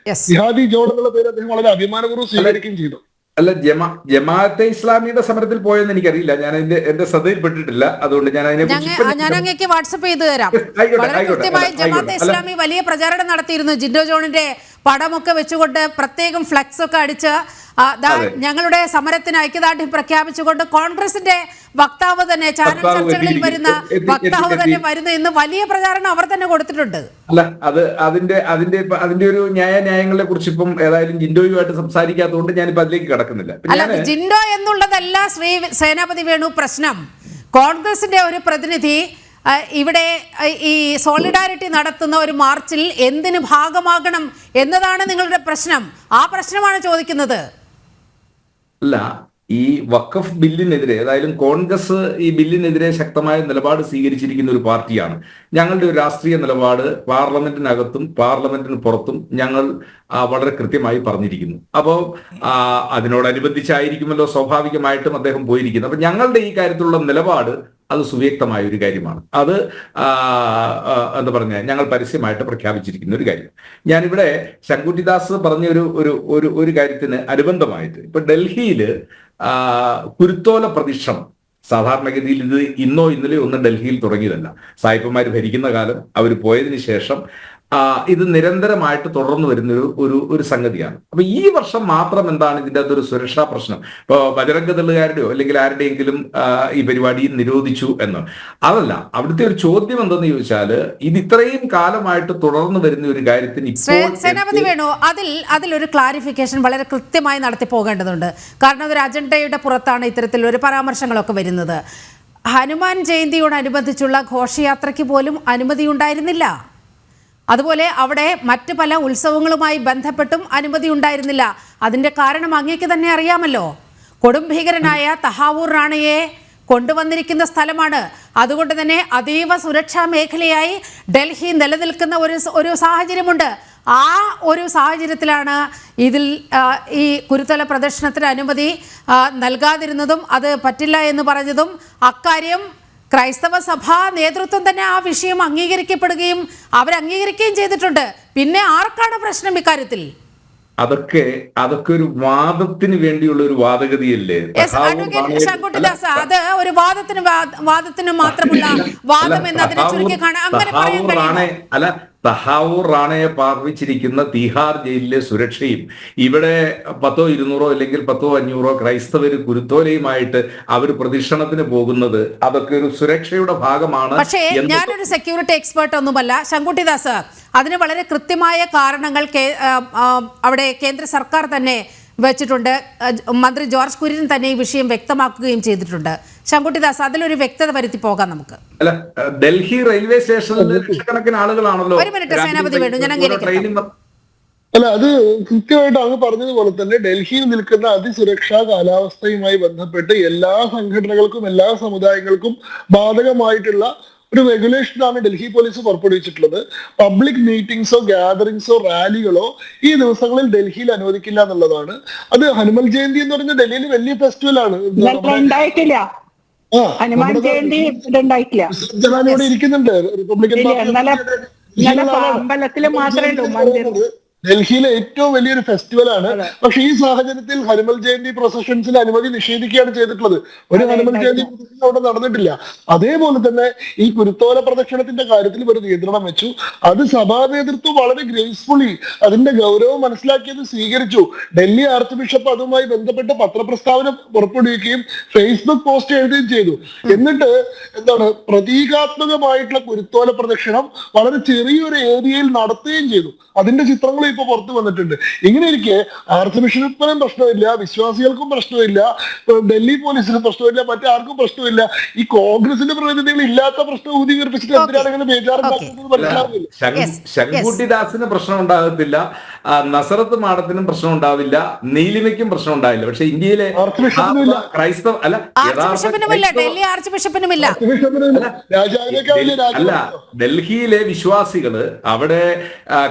ജിഹാദി ജോൺ എന്നുള്ള പേര് അദ്ദേഹം വളരെ അഭിമാനപൂർവ്വം സ്വീകരിക്കുകയും ചെയ്തു. അല്ല, ജമാഅത്തെ ഇസ്ലാമിയുടെ സമരത്തിൽ പോയെന്ന് എനിക്കറിയില്ല, ഞാൻ എന്റെ ശ്രദ്ധയിൽപ്പെട്ടിട്ടില്ല. അതുകൊണ്ട് ഞാൻ അങ്ങേക്ക് വാട്സപ്പ് ചെയ്ത് തരാം. വളരെ കൃത്യമായി ജമാഅത്തെ ഇസ്ലാമി വലിയ പ്രചാരണം നടത്തിയിരുന്നു. ജിൻഡോ ജോണിന്റെ പടമൊക്കെ വെച്ചുകൊണ്ട് പ്രത്യേകം ഫ്ലക്സ് ഒക്കെ അടിച്ച് ഞങ്ങളുടെ സമരത്തിന് ഐക്യദാർഢ്യം പ്രഖ്യാപിച്ചുകൊണ്ട് കോൺഗ്രസിന്റെ വക്താവ് തന്നെ ചാനൽ ചർച്ചകളിൽ വരുന്ന വക്താവ് തന്നെ വരുന്നു എന്ന് വലിയ പ്രചാരണം അവർ തന്നെ കൊടുത്തിട്ടുണ്ട്. അല്ല, അതിന്റെ ഒരു ന്യായങ്ങളെ കുറിച്ച് ഇപ്പം ഏതായാലും ജിൻഡോയുമായിട്ട് സംസാരിക്കാത്തതുകൊണ്ട് ഞാനിപ്പോ അതിലേക്ക് കടക്കുന്നില്ല. അല്ല, ജിൻഡോ എന്നുള്ളതല്ല ശ്രീ സേനാപതി വേണു പ്രശ്നം. കോൺഗ്രസിന്റെ ഒരു പ്രതിനിധി ഇവിടെ ഈ സോളിഡാരിറ്റി നടത്തുന്ന ഒരു മാർച്ചിൽ എന്തിനു ഭാഗമാകണം എന്നതാണ് നിങ്ങളുടെ പ്രശ്നം. ആ പ്രശ്നമാണ് ചോദിക്കുന്നത്. അല്ല, ഈ വഖഫ് ബില്ലിനെതിരെ ഏതായാലും കോൺഗ്രസ് ഈ ബില്ലിനെതിരെ ശക്തമായ നിലപാട് സ്വീകരിച്ചിരിക്കുന്ന ഒരു പാർട്ടിയാണ്. ഞങ്ങളുടെ ഒരു രാഷ്ട്രീയ നിലപാട് പാർലമെന്റിനകത്തും പാർലമെന്റിന് പുറത്തും ഞങ്ങൾ വളരെ കൃത്യമായി പറഞ്ഞിരിക്കുന്നു. അപ്പോൾ അതിനോടനുബന്ധിച്ചായിരിക്കുമല്ലോ സ്വാഭാവികമായിട്ടും അദ്ദേഹം പോയിരിക്കുന്നത്. അപ്പൊ ഞങ്ങളുടെ ഈ കാര്യത്തിലുള്ള നിലപാട് അത് സുവ്യക്തമായ ഒരു കാര്യമാണ്. അത് എന്താ പറഞ്ഞ ഞങ്ങൾ പരസ്യമായിട്ട് പ്രഖ്യാപിച്ചിരിക്കുന്ന ഒരു കാര്യം. ഞാനിവിടെ ശങ്കുട്ടിദാസ് പറഞ്ഞ ഒരു കാര്യത്തിന് അനുബന്ധമായിട്ട് ഇപ്പൊ ഡൽഹിയിൽ കുരുത്തോല പ്രതിഷ്ഠം സാധാരണഗതിയിൽ ഇത് ഇന്നോ ഇന്നലെയോ ഒന്നും ഡൽഹിയിൽ തുടങ്ങിയതല്ല. സായിപ്പന്മാർ ഭരിക്കുന്ന കാലം അവർ പോയതിനു ശേഷം ഇത് നിരന്തരമായിട്ട് തുടർന്നു വരുന്ന ഒരു സംഗതിയാണ്. അപ്പൊ ഈ വർഷം മാത്രം എന്താണ് ഇതിൻ്റെ അകത്തൊരു സുരക്ഷാ പ്രശ്നം? ഇപ്പോൾ ബജറംഗ ദളുകാരുടെയോ അല്ലെങ്കിൽ ആരുടെയെങ്കിലും ഈ പരിപാടി നിരോധിച്ചു എന്ന് അതല്ല. അവിടുത്തെ ഒരു ചോദ്യം എന്തെന്ന് ചോദിച്ചാല് ഇത് ഇത്രയും കാലമായിട്ട് തുടർന്നു വരുന്ന ഒരു കാര്യത്തിന് സേനാപതി വേണു, അതിലൊരു ക്ലാരിഫിക്കേഷൻ വളരെ കൃത്യമായി നടത്തി പോകേണ്ടതുണ്ട്. കാരണം അതൊരു അജണ്ടയുടെ പുറത്താണ് ഇത്തരത്തിലൊരു പരാമർശങ്ങളൊക്കെ വരുന്നത്. ഹനുമാൻ ജയന്തിയോടനുബന്ധിച്ചുള്ള ഘോഷയാത്രയ്ക്ക് പോലും അനുമതിയുണ്ടായിരുന്നില്ല. അതുപോലെ അവിടെ മറ്റ് പല ഉത്സവങ്ങളുമായി ബന്ധപ്പെട്ടും അനുമതി ഉണ്ടായിരുന്നില്ല. അതിൻ്റെ കാരണം അങ്ങേക്ക് തന്നെ അറിയാമല്ലോ. കൊടുംഭീകരനായ തഹാവൂർ റാണയെ കൊണ്ടുവന്നിരിക്കുന്ന സ്ഥലമാണ്. അതുകൊണ്ട് തന്നെ അതീവ സുരക്ഷാ മേഖലയായി ഡൽഹി നിലനിൽക്കുന്ന ഒരു സാഹചര്യമുണ്ട്. ആ ഒരു സാഹചര്യത്തിലാണ് ഈ കുരുത്തോല പ്രദർശനത്തിന് അനുമതി നൽകാതിരുന്നതും അത് പറ്റില്ല എന്ന് പറഞ്ഞതും. അക്കാര്യം ക്രൈസ്തവ സഭാ നേതൃത്വം തന്നെ ആ വിഷയം അംഗീകരിക്കപ്പെടുകയും അവരംഗീകരിക്കുകയും ചെയ്തിട്ടുണ്ട്. പിന്നെ ആർക്കാണ് പ്രശ്നം ഇക്കാര്യത്തിൽ? അതൊക്കെ ഒരു വാദത്തിന് വേണ്ടിയുള്ള ഒരു വാദഗതിയല്ലേ ശങ്കുട്ടിദാസ്? അത് ഒരു വാദത്തിന് മാത്രമുള്ള വാദം എന്നതിനെ ചുരുക്കി കാണാൻ അങ്ങനെ പറയാൻ കഴിയില്ല. തഹാവൂർ റാണയെ പാർപ്പിച്ചിരിക്കുന്ന തീഹാർ ജയിലിലെ സുരക്ഷയും ഇവിടെ 100, 200 അല്ലെങ്കിൽ 100, 500 ക്രൈസ്തവര് കുരുത്തോലയുമായിട്ട് അവർ പ്രദക്ഷിണത്തിന് പോകുന്നത് അതൊക്കെ ഒരു സുരക്ഷയുടെ ഭാഗമാണ്. പക്ഷേ ഞാനൊരു സെക്യൂരിറ്റി എക്സ്പേർട്ട് ഒന്നുമല്ല ശങ്കുട്ടിദാസ്. അതിന് വളരെ കൃത്യമായ കാരണങ്ങൾ അവിടെ കേന്ദ്ര സർക്കാർ തന്നെ വെച്ചിട്ടുണ്ട്. മന്ത്രി ജോർജ് കുര്യൻ തന്നെ ഈ വിഷയം വ്യക്തമാക്കുകയും ചെയ്തിട്ടുണ്ട്. ശങ്കുട്ടിദാസ്, അതിലൊരു വ്യക്തത വരുത്തി പോകാം നമുക്ക്. അല്ല, ഡൽഹി റെയിൽവേ സ്റ്റേഷനിൽ ലക്ഷക്കണക്കിന് ആളുകളാണല്ലോ. ഒരു മിനിറ്റ് സേനാപതി വേണു, ഞാൻ അങ്ങനെ അല്ല, അത് കൃത്യമായിട്ട് അങ്ങ് പറഞ്ഞതുപോലെ തന്നെ ഡൽഹിയിൽ നിൽക്കുന്ന അതിസുരക്ഷാ കാലാവസ്ഥയുമായി ബന്ധപ്പെട്ട് എല്ലാ സംഘടനകൾക്കും എല്ലാ സമുദായങ്ങൾക്കും ബാധകമായിട്ടുള്ള ഒരു റെഗുലേഷനാണ് ഡൽഹി പോലീസ് പുറപ്പെടുവിച്ചിട്ടുള്ളത്. പബ്ലിക് മീറ്റിംഗ്സോ ഗ്യാതറിംഗ്സോ റാലികളോ ഈ ദിവസങ്ങളിൽ ഡൽഹിയിൽ അനുവദിക്കില്ല എന്നുള്ളതാണ്. അത് ഹനുമാൻ ജയന്തി എന്ന് പറയുന്നത് ഡൽഹിയിൽ വലിയ ഫെസ്റ്റിവൽ ആണ്. ഇവിടെ ഇരിക്കുന്നുണ്ട് റിപ്പബ്ലിക്കൻ പാർട്ടി. ഡൽഹിയിലെ ഏറ്റവും വലിയൊരു ഫെസ്റ്റിവൽ ആണ്. പക്ഷെ ഈ സാഹചര്യത്തിൽ ഹനുമാൻ ജയന്തി പ്രൊസഷൻസിന് അനുമതി നിഷേധിക്കുകയാണ് ചെയ്തിട്ടുള്ളത്. ഒരു ഹനുമാൻ ജയന്തി പ്രൊസഷൻ അവിടെ നടന്നിട്ടില്ല. അതേപോലെ തന്നെ ഈ കുരുത്തോല പ്രദക്ഷിണത്തിന്റെ കാര്യത്തിൽ ഒരു നിയന്ത്രണം വെച്ചു. അത് സഭാ നേതൃത്വം വളരെ ഗ്രേസ്ഫുള്ളി അതിന്റെ ഗൗരവം മനസ്സിലാക്കിയത് സ്വീകരിച്ചു. ഡൽഹി ആർച്ച് ബിഷപ്പ് അതുമായി ബന്ധപ്പെട്ട് പത്രപ്രസ്താവന പുറപ്പെടുവിക്കുകയും ഫേസ്ബുക്ക് പോസ്റ്റ് എഴുതുകയും ചെയ്തു. എന്നിട്ട് പ്രതീകാത്മകമായിട്ടുള്ള കുരുത്തോല പ്രദക്ഷിണം വളരെ ചെറിയൊരു ഏരിയയിൽ നടത്തുകയും ചെയ്തു. അതിന്റെ ചിത്രങ്ങൾ ഇപ്പൊ പുറത്തു വന്നിട്ടുണ്ട്. ഇങ്ങനെ ഇരിക്കെ ആർച്ച് ബിഷപ്പിനും പ്രശ്നമില്ല, വിശ്വാസികൾക്കും പ്രശ്നമില്ല, ഡൽഹി പോലീസിനും പ്രശ്നമില്ല, മറ്റാർക്കും പ്രശ്നമില്ല. ഈ കോൺഗ്രസിന്റെ പ്രതിനിധികൾ ഇല്ലാത്ത പ്രശ്നം ഊതികീർപ്പിച്ചിട്ട് എന്തിനാണെങ്കിലും ബേജാറുണ്ടാക്കുന്നത് മനസ്സിലാവില്ല. ശങ്കുട്ടിദാസിന് പ്രശ്നം ഉണ്ടാകത്തില്ല, നസറത്ത് മാഡത്തിനും പ്രശ്നം ഉണ്ടാവില്ല, നീലിമയ്ക്കും പ്രശ്നം ഉണ്ടാവില്ല. പക്ഷെ ഇന്ത്യയിലെ ക്രൈസ്തവ അല്ല ഡൽഹിയിലെ വിശ്വാസികള് അവിടെ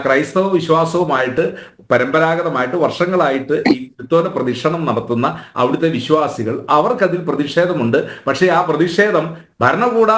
ക്രൈസ്തവ വിശ്വാസവുമായിട്ട് പരമ്പരാഗതമായിട്ട് വർഷങ്ങളായിട്ട് ഈ കുരുത്തോല പ്രദക്ഷിണം നടത്തുന്ന അവിടുത്തെ വിശ്വാസികൾ അവർക്കതിൽ പ്രതിഷേധമുണ്ട്. പക്ഷേ ആ പ്രതിഷേധം ഭരണകൂട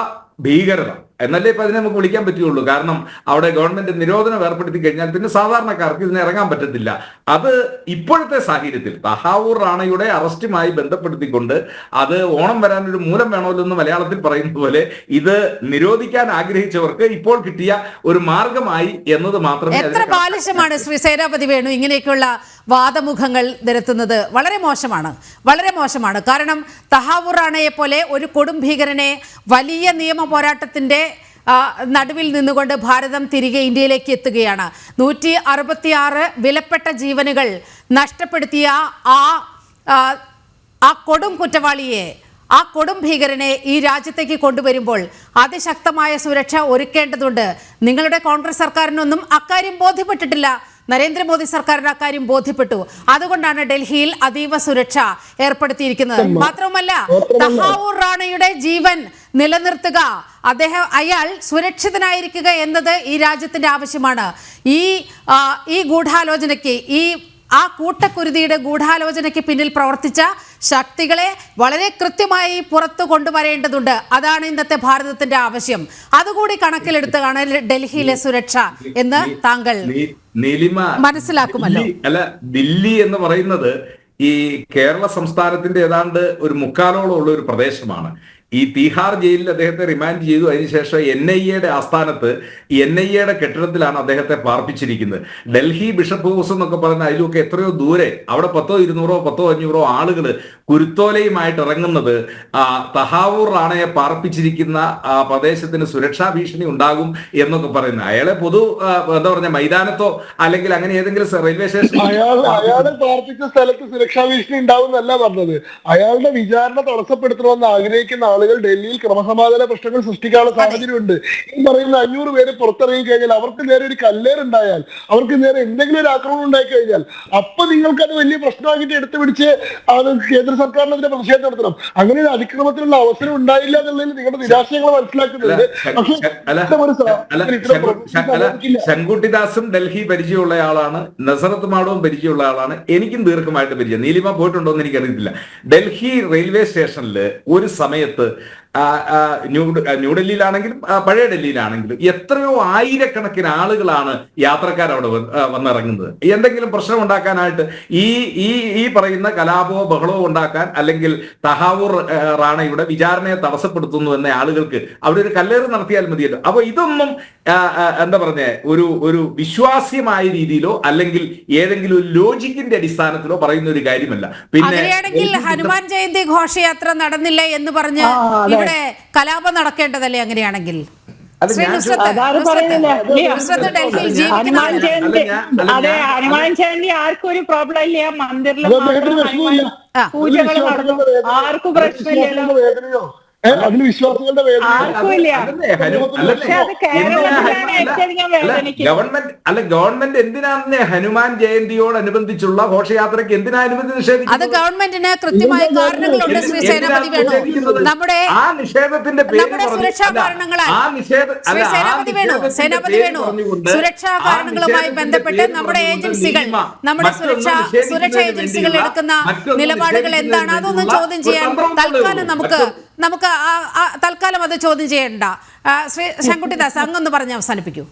ഭീകരത എന്നല്ലേ ഇപ്പൊ അതിനെ നമുക്ക് വിളിക്കാൻ പറ്റുകയുള്ളൂ. കാരണം അവിടെ ഗവൺമെന്റ് നിരോധനം ഏർപ്പെടുത്തി കഴിഞ്ഞാൽ പിന്നെ സാധാരണക്കാർക്ക് ഇതിന് ഇറങ്ങാൻ പറ്റത്തില്ല. അത് ഇപ്പോഴത്തെ സാഹചര്യത്തിൽ തഹാവൂർ റാണയുടെ അറസ്റ്റുമായി ബന്ധപ്പെടുത്തിക്കൊണ്ട് അത് ഓണം വരാനൊരു മൂലം വേണമല്ലോ എന്ന് മലയാളത്തിൽ പറയുന്ന പോലെ ഇത് നിരോധിക്കാൻ ആഗ്രഹിച്ചവർക്ക് ഇപ്പോൾ കിട്ടിയ ഒരു മാർഗമായി എന്നത് മാത്രമേ. എത്ര ബാലിശമാണ് ശ്രീ സേനാപതി വേണു ഇങ്ങനെയൊക്കെയുള്ള വാദമുഖങ്ങൾ നിരത്തുന്നത്. വളരെ മോശമാണ്, വളരെ മോശമാണ്. കാരണം തഹാവൂർ റാണയെ പോലെ ഒരു കൊടും ഭീകരനെ വലിയ നിയമ പോരാട്ടത്തിന്റെ നടുവിൽ നിന്നുകൊണ്ട് ഭാരതം തിരികെ ഇന്ത്യയിലേക്ക് എത്തുകയാണ്. 166 വിലപ്പെട്ട ജീവനുകൾ നഷ്ടപ്പെടുത്തിയ ആ കൊടും കുറ്റവാളിയെ, ആ കൊടും ഭീകരനെ ഈ രാജ്യത്തേക്ക് കൊണ്ടുവരുമ്പോൾ അതിശക്തമായ സുരക്ഷ ഒരുക്കേണ്ടതുണ്ട്. നിങ്ങളുടെ കോൺഗ്രസ് സർക്കാരിനൊന്നും അക്കാര്യം ബോധ്യപ്പെട്ടിട്ടില്ല. നരേന്ദ്രമോദി സർക്കാരിന് അക്കാര്യം ബോധ്യപ്പെട്ടു. അതുകൊണ്ടാണ് ഡൽഹിയിൽ അതീവ സുരക്ഷ ഏർപ്പെടുത്തിയിരിക്കുന്നത്. മാത്രമല്ല, തഹാവൂർ റാണയുടെ ജീവൻ നിലനിർത്തുക, അയാൾ സുരക്ഷിതനായിരിക്കുക എന്നത് ഈ രാജ്യത്തിന്റെ ആവശ്യമാണ്. ഈ ഗൂഢാലോചനയ്ക്ക്, ആ കൂട്ടക്കുരുതിയുടെ ഗൂഢാലോചനയ്ക്ക് പിന്നിൽ പ്രവർത്തിച്ച ശക്തികളെ വളരെ കൃത്യമായി പുറത്തു കൊണ്ടുവരേണ്ടതുണ്ട്. അതാണ് ഇന്നത്തെ ഭാരതത്തിന്റെ ആവശ്യം. അതുകൂടി കണക്കിലെടുത്താണ് ഡൽഹിയിലെ സുരക്ഷ എന്ന് താങ്കൾ മനസ്സിലാക്കുമല്ലോ. അല്ല, ദില്ലി എന്ന് പറയുന്നത് ഈ കേരള സംസ്ഥാനത്തിന്റെ ഏതാണ്ട് ഒരു മുക്കാലോളം ഉള്ള ഒരു പ്രദേശമാണ്. ഈ തീഹാർ ജയിലിൽ അദ്ദേഹത്തെ റിമാൻഡ് ചെയ്തു. അതിനുശേഷം NIA ആസ്ഥാനത്ത് NIA കെട്ടിടത്തിലാണ് അദ്ദേഹത്തെ പാർപ്പിച്ചിരിക്കുന്നത്. ഡൽഹി ബിഷപ്പ് ഹൗസ് എന്നൊക്കെ പറയുന്ന അതിലൊക്കെ എത്രയോ ദൂരെ, അവിടെ 100, 200, 500 ആളുകൾ കുരുത്തോലയുമായിട്ട് ഇറങ്ങുന്നത് തഹാവൂർ റാണയെ പാർപ്പിച്ചിരിക്കുന്ന പ്രദേശത്തിന് സുരക്ഷാ ഭീഷണി ഉണ്ടാകും എന്നൊക്കെ പറയുന്നത്. അയാളെ എന്താ പറഞ്ഞ മൈതാനത്തോ അല്ലെങ്കിൽ അങ്ങനെ ഏതെങ്കിലും റെയിൽവേ സ്റ്റേഷൻ അയാളെ പാർപ്പിച്ച സ്ഥലത്ത് സുരക്ഷാ ഭീഷണി ഉണ്ടാവും എന്നല്ല പറഞ്ഞത്. അയാളുടെ വിചാരണ തടസ്സപ്പെടുത്തണമെന്ന് ആഗ്രഹിക്കുന്ന ആളുകൾ ഡൽഹിയിൽ ക്രമസമാധാന പ്രശ്നങ്ങൾ സൃഷ്ടിക്കാനുള്ള സാഹചര്യമുണ്ട്. ഈ പറയുന്ന 500 പേര് പുറത്തിറങ്ങി കഴിഞ്ഞാൽ, അവർക്ക് നേരെ ഒരു കല്ലേറുണ്ടായാൽ, അവർക്ക് നേരെ എന്തെങ്കിലും ഒരു ആക്രമണം ഉണ്ടായി കഴിഞ്ഞാൽ, അപ്പൊ നിങ്ങൾക്ക് അത് വലിയ പ്രശ്നമാക്കിയിട്ട് എടുത്തു പിടിച്ച് അത് കേന്ദ്ര സർക്കാരിനെതിരെ പ്രതിഷേധം നടത്തണം. അങ്ങനെ ഒരു അതിക്രമത്തിനുള്ള അവസരം ഉണ്ടായില്ല എന്നുള്ളതിൽ നിങ്ങളുടെ നിരാശയങ്ങൾ മനസ്സിലാക്കുന്നുണ്ട്. ശങ്കുട്ടിദാസും ഡൽഹി പരിചയമുള്ള ആളാണ്, നസറത്ത് മാഡവും പരിചയമുള്ള ആളാണ്, എനിക്കും ദീർഘമായിട്ട് പരിചയം. നീലിമ പോയിട്ടുണ്ടോ എന്ന് എനിക്കറിയത്തില്ല. ഡൽഹി റെയിൽവേ സ്റ്റേഷനിൽ ഒരു സമയത്ത് ന്യൂഡൽഹിയിലാണെങ്കിലും പഴയ ഡൽഹിയിലാണെങ്കിലും എത്രയോ ആയിരക്കണക്കിന് ആളുകളാണ് യാത്രക്കാർ അവിടെ വന്നിറങ്ങുന്നത്. എന്തെങ്കിലും പ്രശ്നം ഉണ്ടാക്കാനായിട്ട് ഈ പറയുന്ന കലാപമോ ബഹളമോ ഉണ്ടാക്കാൻ, അല്ലെങ്കിൽ തഹാവൂർ റാണയുടെ വിചാരണയെ തടസ്സപ്പെടുത്തുന്നു എന്ന ആളുകൾക്ക് അവിടെ ഒരു കല്ലേറ് നടത്തിയാൽ മതിയല്ലോ. അപ്പൊ ഇതൊന്നും എന്താ പറഞ്ഞ ഒരു വിശ്വാസ്യമായ രീതിയിലോ അല്ലെങ്കിൽ ഏതെങ്കിലും ഒരു ലോജിക്കിന്റെ അടിസ്ഥാനത്തിലോ പറയുന്ന ഒരു കാര്യമല്ല. പിന്നെ ഹനുമാൻ ജയന്തി ഘോഷയാത്ര നടന്നില്ല എന്ന് പറഞ്ഞ് ഇവിടെ കലാപം നടക്കേണ്ടതല്ലേ? അങ്ങനെയാണെങ്കിൽ ഹനുമാൻ ജയന്തി ആർക്കും ഒരു പ്രോബ്ലം ഇല്ല. മന്ദിറിൽ പൂജകൾ നടന്നു, ആർക്കും പ്രശ്നമില്ലല്ലോ. അതിന് വിശ്വാസികളുടെ ഗവൺമെന്റ് എന്തിനാണ് ഹനുമാൻ ജയന്തിയോടനുബന്ധിച്ചുള്ള ഘോഷയാത്രയ്ക്ക് എന്തിനാ അനുമതി നിഷേധിക്കുന്നത്? അത് ഗവൺമെന്റിന് കൃത്യമായ കാരണങ്ങളുണ്ട് ശ്രീ സേനാപതി വേണു. നമ്മുടെ സുരക്ഷാ കാരണങ്ങളാൽ സേനാപതി വേണു സുരക്ഷാ കാരണങ്ങളുമായി ബന്ധപ്പെട്ട് നമ്മുടെ ഏജൻസികൾ, നമ്മുടെ സുരക്ഷാ ഏജൻസികൾ എടുക്കുന്ന നിലപാടുകൾ എന്താണ്, അതൊന്നും ചോദ്യം ചെയ്യാൻ നമുക്ക് തൽക്കാലം അത് ചോദ്യം ചെയ്യണ്ട. ശ്രീ ശങ്കുട്ടിദാസ്, അങ്ങൊന്ന് പറഞ്ഞ് അവസാനിപ്പിക്കൂ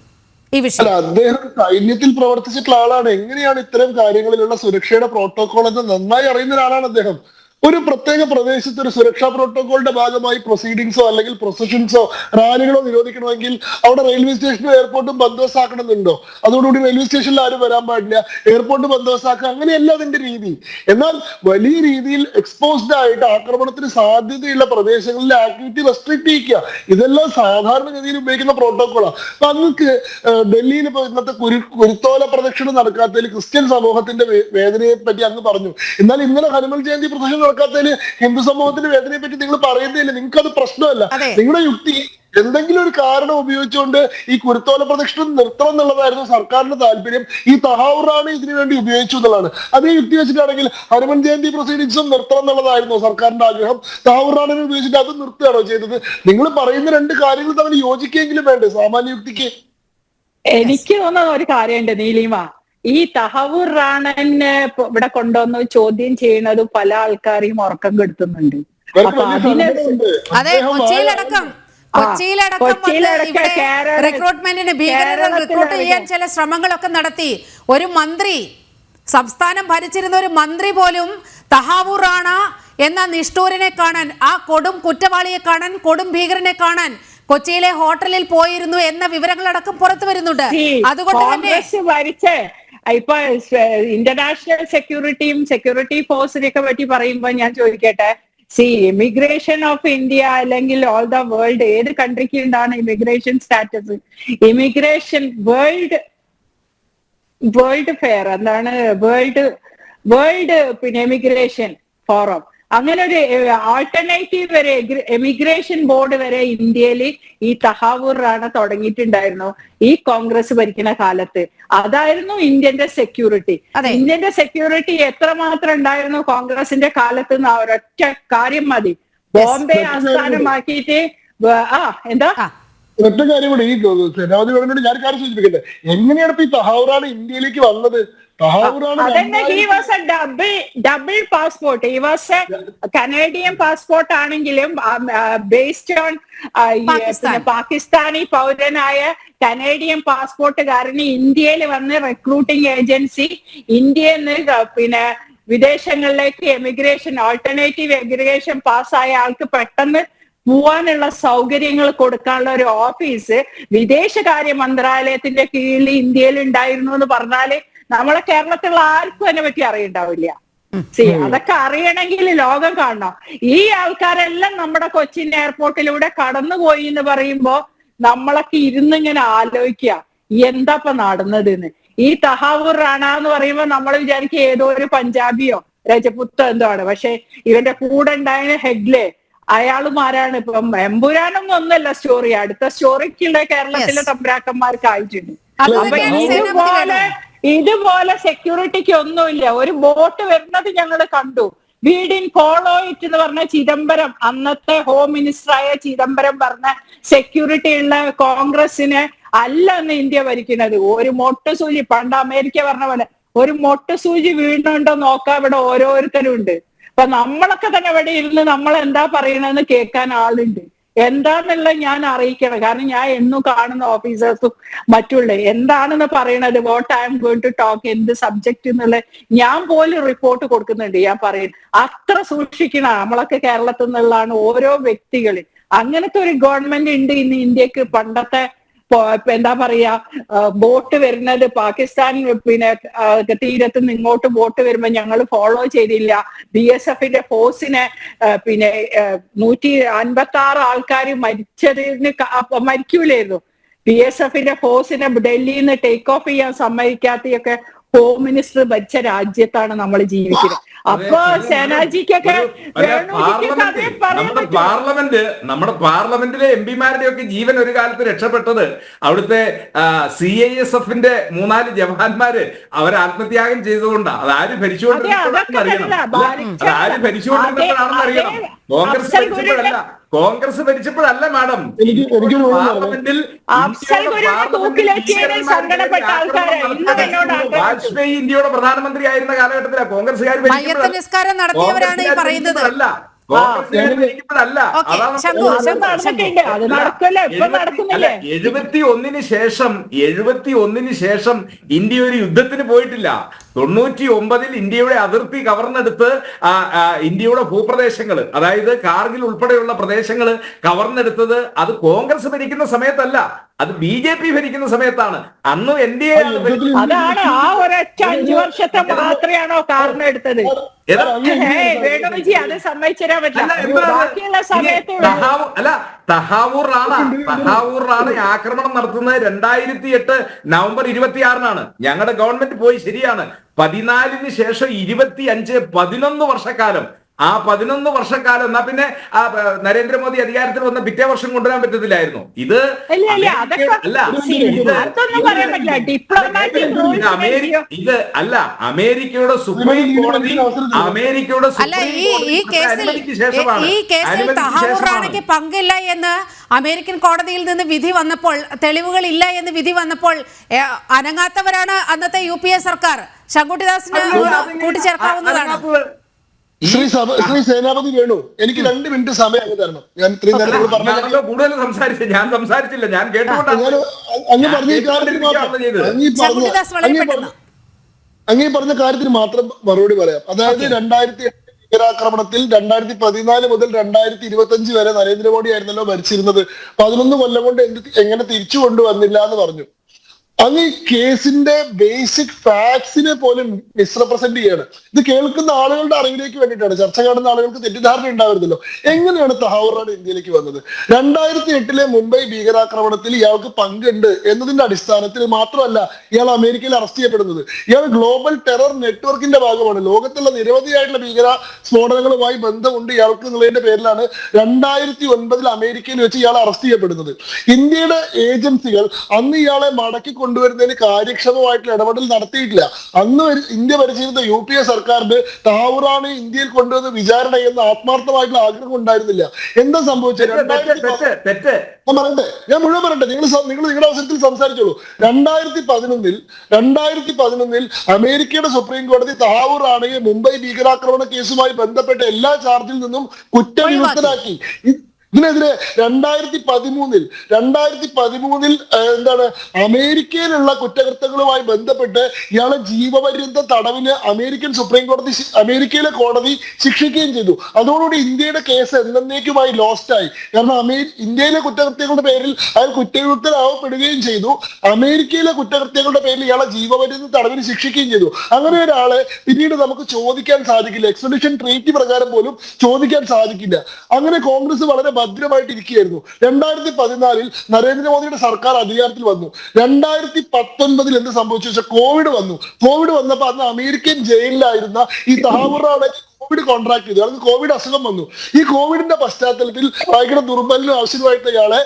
ഈ വിഷയം. അദ്ദേഹം സൈന്യത്തിൽ പ്രവർത്തിച്ചിട്ടുള്ള ആളാണ്. എങ്ങനെയാണ് ഇത്തരം കാര്യങ്ങളിലുള്ള സുരക്ഷയുടെ പ്രോട്ടോകോൾ എന്ന് നന്നായി അറിയുന്ന ഒരാളാണ് അദ്ദേഹം. ഒരു പ്രത്യേക പ്രദേശത്ത് ഒരു സുരക്ഷാ പ്രോട്ടോകോളിന്റെ ഭാഗമായി പ്രൊസീഡിങ്സോ അല്ലെങ്കിൽ പ്രൊസഷൻസോ റാലികളോ നിരോധിക്കണമെങ്കിൽ അവിടെ റെയിൽവേ സ്റ്റേഷനും എയർപോർട്ടും ബന്ദോബസ്താക്കണമെന്നുണ്ടോ? അതോടുകൂടി റെയിൽവേ സ്റ്റേഷനിൽ ആരും വരാൻ പാടില്ല, എയർപോർട്ട് ബന്ദോബസ്താക്കുക, അങ്ങനെയല്ല അതിന്റെ രീതി. എന്നാൽ വലിയ രീതിയിൽ എക്സ്പോസ്ഡ് ആയിട്ട് ആക്രമണത്തിന് സാധ്യതയുള്ള പ്രദേശങ്ങളിലെ ആക്ടിവിറ്റി റെസ്ട്രിക്ട് ചെയ്യിക്കുക, ഇതെല്ലാം സാധാരണഗതിയിൽ ഉപയോഗിക്കുന്ന പ്രോട്ടോകോളാണ്. അപ്പൊ അങ്ങൾക്ക് ഡൽഹിയിൽ ഇപ്പൊ ഇന്നത്തെ കുരുത്തോല പ്രദക്ഷിണം നടക്കാത്തതിൽ ക്രിസ്ത്യൻ സമൂഹത്തിന്റെ വേദനയെ പറ്റി അങ്ങ് പറഞ്ഞു. എന്നാൽ ഇന്നലെ ഹനുമാൻ ജയന്തി പ്രദക്ഷിണം നടക്കാത്തതിൽ ഹിന്ദു സമൂഹത്തിന്റെ വേദനയെ പറ്റി നിങ്ങൾ പറയുന്നില്ല. നിങ്ങൾക്ക് അത് പ്രശ്നമല്ല. നിങ്ങളുടെ യുക്തി എന്തെങ്കിലും ഒരു കാരണം ഉപയോഗിച്ചുകൊണ്ട് ഈ കുരുത്തോല പ്രദക്ഷിണം നിർത്തണം എന്നുള്ളതായിരുന്നു സർക്കാരിന്റെ താല്പര്യം. ഈ തഹാവൂർ റാണ ഇതിനു വേണ്ടി ഉപയോഗിച്ചു എന്നുള്ളതാണ്. അതേ യുക്തി വെച്ചിട്ടാണെങ്കിൽ ഹനുമാൻ ജയന്തി പ്രൊസീഡിങ്സും നിർത്തണം എന്നുള്ളതായിരുന്നു സർക്കാരിന്റെ ആഗ്രഹം. തഹാവൂർ റാണയെ ഉപയോഗിച്ചിട്ട് അത് നിർത്തുകയാണോ ചെയ്തത്? നിങ്ങൾ പറയുന്ന രണ്ട് കാര്യങ്ങൾ തമ്മിൽ യോജിക്കെങ്കിലും വേണ്ടേ സാമാന്യ യുക്തിക്ക്? എനിക്ക് തോന്നുന്ന ഒരു കാര്യമുണ്ട് നീലിമ, ഈ തഹാവൂർ റാണനെ ഇവിടെ കൊണ്ടുവന്ന് ചോദ്യം ചെയ്യുന്നത് പല ആൾക്കാരെയും ഉറക്കം കെടുത്തുന്നുണ്ട്. അപ്പൊ റിക്രൂട്ട്മെന്റിന് ഭീകരരെ റിക്രൂട്ട് ചെയ്യാൻ ചില ശ്രമങ്ങളൊക്കെ നടത്തി. ഒരു മന്ത്രി, സംസ്ഥാനം ഭരിച്ചിരുന്ന ഒരു മന്ത്രി പോലും തഹാവൂർ റാണ എന്ന നിഷ്ഠൂരനെ കാണാൻ, ആ കൊടും കുറ്റവാളിയെ കാണാൻ, കൊടും ഭീകരനെ കാണാൻ കൊച്ചിയിലെ ഹോട്ടലിൽ പോയിരുന്നു എന്ന വിവരങ്ങളടക്കം പുറത്തു വരുന്നുണ്ട്. അതുകൊണ്ട് തന്നെ ഇപ്പൊ ഇന്റർനാഷണൽ സെക്യൂരിറ്റിയും സെക്യൂരിറ്റി ഫോഴ്സിനെയൊക്കെ പറ്റി പറയുമ്പോ ഞാൻ ചോദിക്കട്ടെ, ഇമിഗ്രേഷൻ ഓഫ് ഇന്ത്യ അല്ലെങ്കിൽ ഓൾ ദ വേൾഡ് ഏത് കൺട്രിക്ക് ഉണ്ടാണ് immigration status? Immigration world fair എന്താണ്, വേൾഡ് പിന്നെ ഇമിഗ്രേഷൻ ഫോറം, അങ്ങനെ ഒരു ആൾട്ടർനേറ്റീവ് വരെ എമിഗ്രേഷൻ ബോർഡ് വരെ ഇന്ത്യയിൽ ഈ തഹാവൂർ റാണ തുടങ്ങിയിട്ടുണ്ടായിരുന്നു ഈ കോൺഗ്രസ് ഭരിക്കുന്ന കാലത്ത്. അതായിരുന്നു ഇന്ത്യന്റെ സെക്യൂരിറ്റി. ഇന്ത്യന്റെ സെക്യൂരിറ്റി എത്രമാത്രം ഉണ്ടായിരുന്നു കോൺഗ്രസിന്റെ കാലത്ത് എന്ന് ഒരൊറ്റ കാര്യം മതി. ബോംബെ ആസ്ഥാനമാക്കിയിട്ട് എന്താ ഒറ്റ കാര്യം കൂടി, ഈ സേനാപതി പറഞ്ഞോട് ഞാൻ കാര്യം സൂചിപ്പിക്കട്ടെ, എങ്ങനെയാണ് ഇപ്പൊ ഈ തഹാവൂർ റാണ ഇന്ത്യയിലേക്ക് വന്നത്? ഡബിൾ പാസ്പോർട്ട്, ഈ വാസ് കനേഡിയൻ പാസ്പോർട്ട് ആണെങ്കിലും ബേസ്ഡ് ഓൺ പാകിസ്ഥാനി പൗരനായ കനേഡിയൻ പാസ്പോർട്ടുകാരന് ഇന്ത്യയിൽ വന്ന് റിക്രൂട്ടിംഗ് ഏജൻസി ഇന്ത്യയിൽ നിന്ന് പിന്നെ വിദേശങ്ങളിലേക്ക് എമിഗ്രേഷൻ ആൾട്ടർനേറ്റീവ് എമിഗ്രേഷൻ പാസ്സായ ആൾക്ക് പെട്ടെന്ന് പോവാനുള്ള സൗകര്യങ്ങൾ കൊടുക്കാനുള്ള ഒരു ഓഫീസ് വിദേശകാര്യ മന്ത്രാലയത്തിന്റെ കീഴിൽ ഇന്ത്യയിൽ ഉണ്ടായിരുന്നു എന്ന് പറഞ്ഞാല് നമ്മളെ കേരളത്തിലുള്ള ആർക്കും അതിനെ പറ്റി അറിയണ്ടാവില്ല. അതൊക്കെ അറിയണമെങ്കിൽ ലോകം കാണണം. ഈ ആൾക്കാരെല്ലാം നമ്മുടെ കൊച്ചിൻ എയർപോർട്ടിലൂടെ കടന്നുപോയി എന്ന് പറയുമ്പോ നമ്മളൊക്കെ ഇരുന്നിങ്ങനെ ആലോചിക്കുക എന്താ നടന്നത് എന്ന്. ഈ തഹാവൂർ റാണ എന്ന് പറയുമ്പോ നമ്മൾ വിചാരിക്കുക ഏതോ ഒരു പഞ്ചാബിയോ രജപുത്തോ എന്തോ ആണ്. പക്ഷെ ഇവന്റെ കൂടെ ഉണ്ടായ ഹെഗ്ലെ അയാളുമാരാണ്. ഇപ്പം എമ്പുരാനൊന്നും ഒന്നല്ല സ്റ്റോറി, അടുത്ത സ്റ്റോറിക്കുള്ള കേരളത്തിലെ തമ്പ്രാക്കന്മാർക്ക് ആയിട്ടുണ്ട്. അപ്പൊ ഇതുപോലെ സെക്യൂരിറ്റിക്ക് ഒന്നുമില്ല. ഒരു ബോട്ട് വരുന്നത് ഞങ്ങൾ കണ്ടു. വി ഡിഡ്ന്റ് ഫോളോ ഇറ്റ് എന്ന് പറഞ്ഞ ചിദംബരം, അന്നത്തെ ഹോം മിനിസ്റ്ററായ ചിദംബരം പറഞ്ഞ സെക്യൂരിറ്റി ഉള്ള കോൺഗ്രസിനെ അല്ല എന്ന് ഇന്ത്യ ഭരിക്കുന്നത്. ഒരു മൊട്ടുസൂചി, പണ്ട് അമേരിക്ക പറഞ്ഞ പോലെ ഒരു മൊട്ടുസൂചി വീണുണ്ടോ നോക്കാൻ ഇവിടെ ഓരോരുത്തരും ഉണ്ട്. അപ്പൊ നമ്മളൊക്കെ തന്നെ ഇവിടെ ഇരുന്ന് നമ്മൾ എന്താ പറയണെന്ന് കേൾക്കാൻ ആളുണ്ട്. എന്താന്നുള്ളത് ഞാൻ അറിയിക്കണം. കാരണം ഞാൻ എന്നും കാണുന്ന ഓഫീസേഴ്സും മറ്റുള്ള എന്താണെന്ന് പറയണത്, what I am going to talk, എന്ത് സബ്ജക്ട് എന്നുള്ള ഞാൻ പോലും റിപ്പോർട്ട് കൊടുക്കുന്നുണ്ട്. ഞാൻ പറയുന്നത് അത്ര സൂക്ഷിക്കണം. നമ്മളൊക്കെ കേരളത്തിൽ നിന്നുള്ളതാണ് ഓരോ വ്യക്തികൾ. അങ്ങനത്തെ ഒരു ഗവൺമെന്റ് ഉണ്ട് ഇന്ന് ഇന്ത്യക്ക്. പണ്ടത്തെ എന്താ പറയാ, ബോട്ട് വരുന്നത് പാകിസ്ഥാൻ തീരത്ത് നിന്ന് ഇങ്ങോട്ട് ബോട്ട് വരുമ്പോ ഞങ്ങൾ ഫോളോ ചെയ്തില്ല. BSFന്റെ ഫോഴ്സിനെ 156 ആൾക്കാർ മരിച്ചതിന് മരിക്കൂലായിരുന്നു. BSFന്റെ ഫോഴ്സിനെ ഡൽഹിയിൽ നിന്ന് ടേക്ക് ഓഫ് ചെയ്യാൻ സമ്മതിക്കാത്തയൊക്കെ ഹോം മിനിസ്റ്റർ ഭരിച്ച രാജ്യത്താണ് നമ്മൾ ജീവിക്കുന്നത്. അപ്പൊ സേനാജിക്കൊക്കെ നമ്മുടെ പാർലമെന്റിലെ MP-മാരുടെ ഒക്കെ ജീവൻ ഒരു കാലത്ത് രക്ഷപ്പെട്ടത് അവിടുത്തെ CISFന്റെ 3-4 ജവാന്മാര് അവർ ആത്മത്യാഗം ചെയ്തുകൊണ്ടാണ്. അതാര് ഭരിച്ചുകൊണ്ടിരുന്നപ്പോഴാണെന്ന് അറിയണം. കോൺഗ്രസ് ഭരിച്ചപ്പോഴല്ല മാഡം. പാർലമെന്റിൽ വാജ്പേയി ഇന്ത്യയുടെ പ്രധാനമന്ത്രി ആയിരുന്ന കാലഘട്ടത്തിലാണ് കോൺഗ്രസ്സുകാർ നടത്തിയവരാണ് ഈ പറയുന്നത്. 71 ശേഷം ഇന്ത്യ ഒരു യുദ്ധത്തിന് പോയിട്ടില്ല. 99-ൽ ഇന്ത്യയുടെ അതിർത്തി കവർന്നെടുത്ത് ഇന്ത്യയുടെ ഭൂപ്രദേശങ്ങൾ, അതായത് കാർഗിൽ ഉൾപ്പെടെയുള്ള പ്രദേശങ്ങൾ കവർന്നെടുത്തത് അത് കോൺഗ്രസ് ഭരിക്കുന്ന സമയത്തല്ല, അത് BJP ഭരിക്കുന്ന സമയത്താണ്. അന്ന് NDA അതാണ്. ആ ഒരൊറ്റ 5 വർഷത്തെ മാത്രമാണോ കാരണം എടുത്തത്? വേണുജി അത് സമ്മതിച്ചാൻ പറ്റില്ല. ബാക്കിയുള്ള സമയത്ത് തഹാവൂർ റാണ ആക്രമണം നടത്തുന്നത് 2008 നവംബർ 26-നാണ്. ഞങ്ങളുടെ ഗവൺമെന്റ് പോയി, ശരിയാണ്. 14-ന് ശേഷം 25-11 വർഷക്കാലം. ആ 11 വർഷക്കാലം എന്നാ പിന്നെ നരേന്ദ്രമോദി അധികാരത്തിൽ വന്ന പിറ്റേ വർഷം കൊണ്ടുവരാൻ പറ്റത്തില്ലായിരുന്നു. ഇത് അമേരിക്കയുടെ സുപ്രീം കോടതി റാണയ്ക്ക് പങ്കില്ല എന്ന് അമേരിക്കൻ കോടതിയിൽ നിന്ന് വിധി വന്നപ്പോൾ, തെളിവുകളില്ല എന്ന് വിധി വന്നപ്പോൾ അനങ്ങാത്തവരാണ് അന്നത്തെ UPA സർക്കാർ. ശങ്കുട്ടിദാസിന് കൂട്ടിച്ചേർക്കാവുന്നതാണ്. ശ്രീ സേനാപതി വേണു, എനിക്ക് 2 മിനിറ്റ് സമയം അങ്ങ് തരണം. ഞാൻ ഇത്രയും നേരം കൂടുതൽ സംസാരിച്ചു. ഞാൻ സംസാരിച്ചില്ല, ഞാൻ കേട്ടുകൊണ്ടാണ്. അങ്ങ് പറഞ്ഞ കാര്യത്തിന് മാത്രം മറുപടി പറയാം. അതായത് 2008 ഭീകരാക്രമണത്തിൽ 2014 മുതൽ 2025 വരെ നരേന്ദ്രമോദി ആയിരുന്നല്ലോ ഭരിച്ചിരുന്നത്. 11 കൊല്ലം കൊണ്ട് എങ്ങനെ തിരിച്ചു കൊണ്ടുവന്നില്ല എന്ന് പറഞ്ഞു. അങ്ങ് ഈ കേസിന്റെ ബേസിക് ഫാക്ട്സിനെ പോലും മിസ്റെപ്രസെന്റ് ചെയ്യാണ്. ഇത് കേൾക്കുന്ന ആളുകളുടെ അറിവിലേക്ക് വേണ്ടിയിട്ടാണ്. ചർച്ച കാണുന്ന ആളുകൾക്ക് തെറ്റിദ്ധാരണ ഉണ്ടാവരുതല്ലോ. എങ്ങനെയാണ് തഹാവൂർ റാണ ഇന്ത്യയിലേക്ക് വന്നത്? 2008-ലെ മുംബൈ ഭീകരാക്രമണത്തിൽ ഇയാൾക്ക് പങ്കുണ്ട് എന്നതിന്റെ അടിസ്ഥാനത്തിൽ മാത്രമല്ല ഇയാൾ അമേരിക്കയിൽ അറസ്റ്റ് ചെയ്യപ്പെടുന്നത്. ഇയാൾ ഗ്ലോബൽ ടെറർ നെറ്റ്വർക്കിന്റെ ഭാഗമാണ്. ലോകത്തുള്ള നിരവധിയായിട്ടുള്ള ഭീകര സ്ഫോടനങ്ങളുമായി ബന്ധമുണ്ട് ഇയാൾക്ക് എന്നുള്ളതിന്റെ പേരിലാണ് 2009-ൽ അമേരിക്കയിൽ വെച്ച് ഇയാൾ അറസ്റ്റ് ചെയ്യപ്പെടുന്നത്. ഇന്ത്യയുടെ ഏജൻസികൾ അന്ന് ഇയാളെ മടക്കി കൊണ്ടുവരുന്നതിന് കാര്യക്ഷമമായിട്ടുള്ള ഇടപെടൽ നടത്തിയിട്ടില്ല. അന്ന് ഇന്ത്യ ഭരിച്ചിരുന്ന UPA സർക്കാരിന് തഹാവൂർ റാണ ഇന്ത്യയിൽ കൊണ്ടുവന്ന് വിചാരണ ചെയ്യുന്ന ആത്മാർത്ഥമായിട്ടുള്ള ആഗ്രഹം ഉണ്ടായിരുന്നില്ല. എന്താ സംഭവിച്ചത്? ഞാൻ മുഴുവൻ പറയട്ടെ, നിങ്ങൾ നിങ്ങളുടെ അവസരത്തിൽ സംസാരിച്ചോളൂ. 2011-ൽ അമേരിക്കയുടെ സുപ്രീം കോടതി തഹാവൂർ റാണയെ മുംബൈ ഭീകരാക്രമണ കേസുമായി ബന്ധപ്പെട്ട എല്ലാ ചാർജിൽ നിന്നും കുറ്റവിമുക്തനാക്കി. ഇതിനെതിരെ 2013 എന്താണ് അമേരിക്കയിലുള്ള കുറ്റകൃത്യങ്ങളുമായി ബന്ധപ്പെട്ട് ഇയാളെ ജീവപര്യന്ത തടവിന് അമേരിക്കയിലെ കോടതി ശിക്ഷിക്കുകയും ചെയ്തു. അതോടുകൂടി ഇന്ത്യയുടെ കേസ് എന്നേക്കുമായി ലോസ്റ്റായി. കാരണം ഇന്ത്യയിലെ കുറ്റകൃത്യങ്ങളുടെ പേരിൽ അയാൾ കുറ്റവിമുക്തനാവപ്പെടുകയും ചെയ്തു. അമേരിക്കയിലെ കുറ്റകൃത്യങ്ങളുടെ പേരിൽ ഇയാളെ ജീവപര്യന്ത തടവിന് ശിക്ഷിക്കുകയും ചെയ്തു. അങ്ങനെ ഒരാളെ പിന്നീട് നമുക്ക് ചോദിക്കാൻ സാധിക്കില്ല. എക്സ്ട്രഡിഷൻ ട്രീറ്റി പ്രകാരം പോലും ചോദിക്കാൻ സാധിക്കില്ല. അങ്ങനെ കോൺഗ്രസ് വളരെ ഭദ്രമായിട്ട് ഇരിക്കുകയായിരുന്നു. 2014 നരേന്ദ്രമോദിയുടെ സർക്കാർ അധികാരത്തിൽ വന്നു. 2019 എന്ത് സംഭവിച്ചു വെച്ചാൽ കോവിഡ് വന്നപ്പോൾ അന്ന് അമേരിക്കൻ ജയിലിലായിരുന്ന ഈ തഹാവൂർ റാണയെ കോവിഡ് കോൺട്രാക്ട് ചെയ്തു. അതായത് കോവിഡ് അസുഖം വന്നു. ഈ കോവിഡിന്റെ പശ്ചാത്തലത്തിൽ ഭയങ്കര ദുർബലിനും ആവശ്യമായിട്ട് ഇയാളെ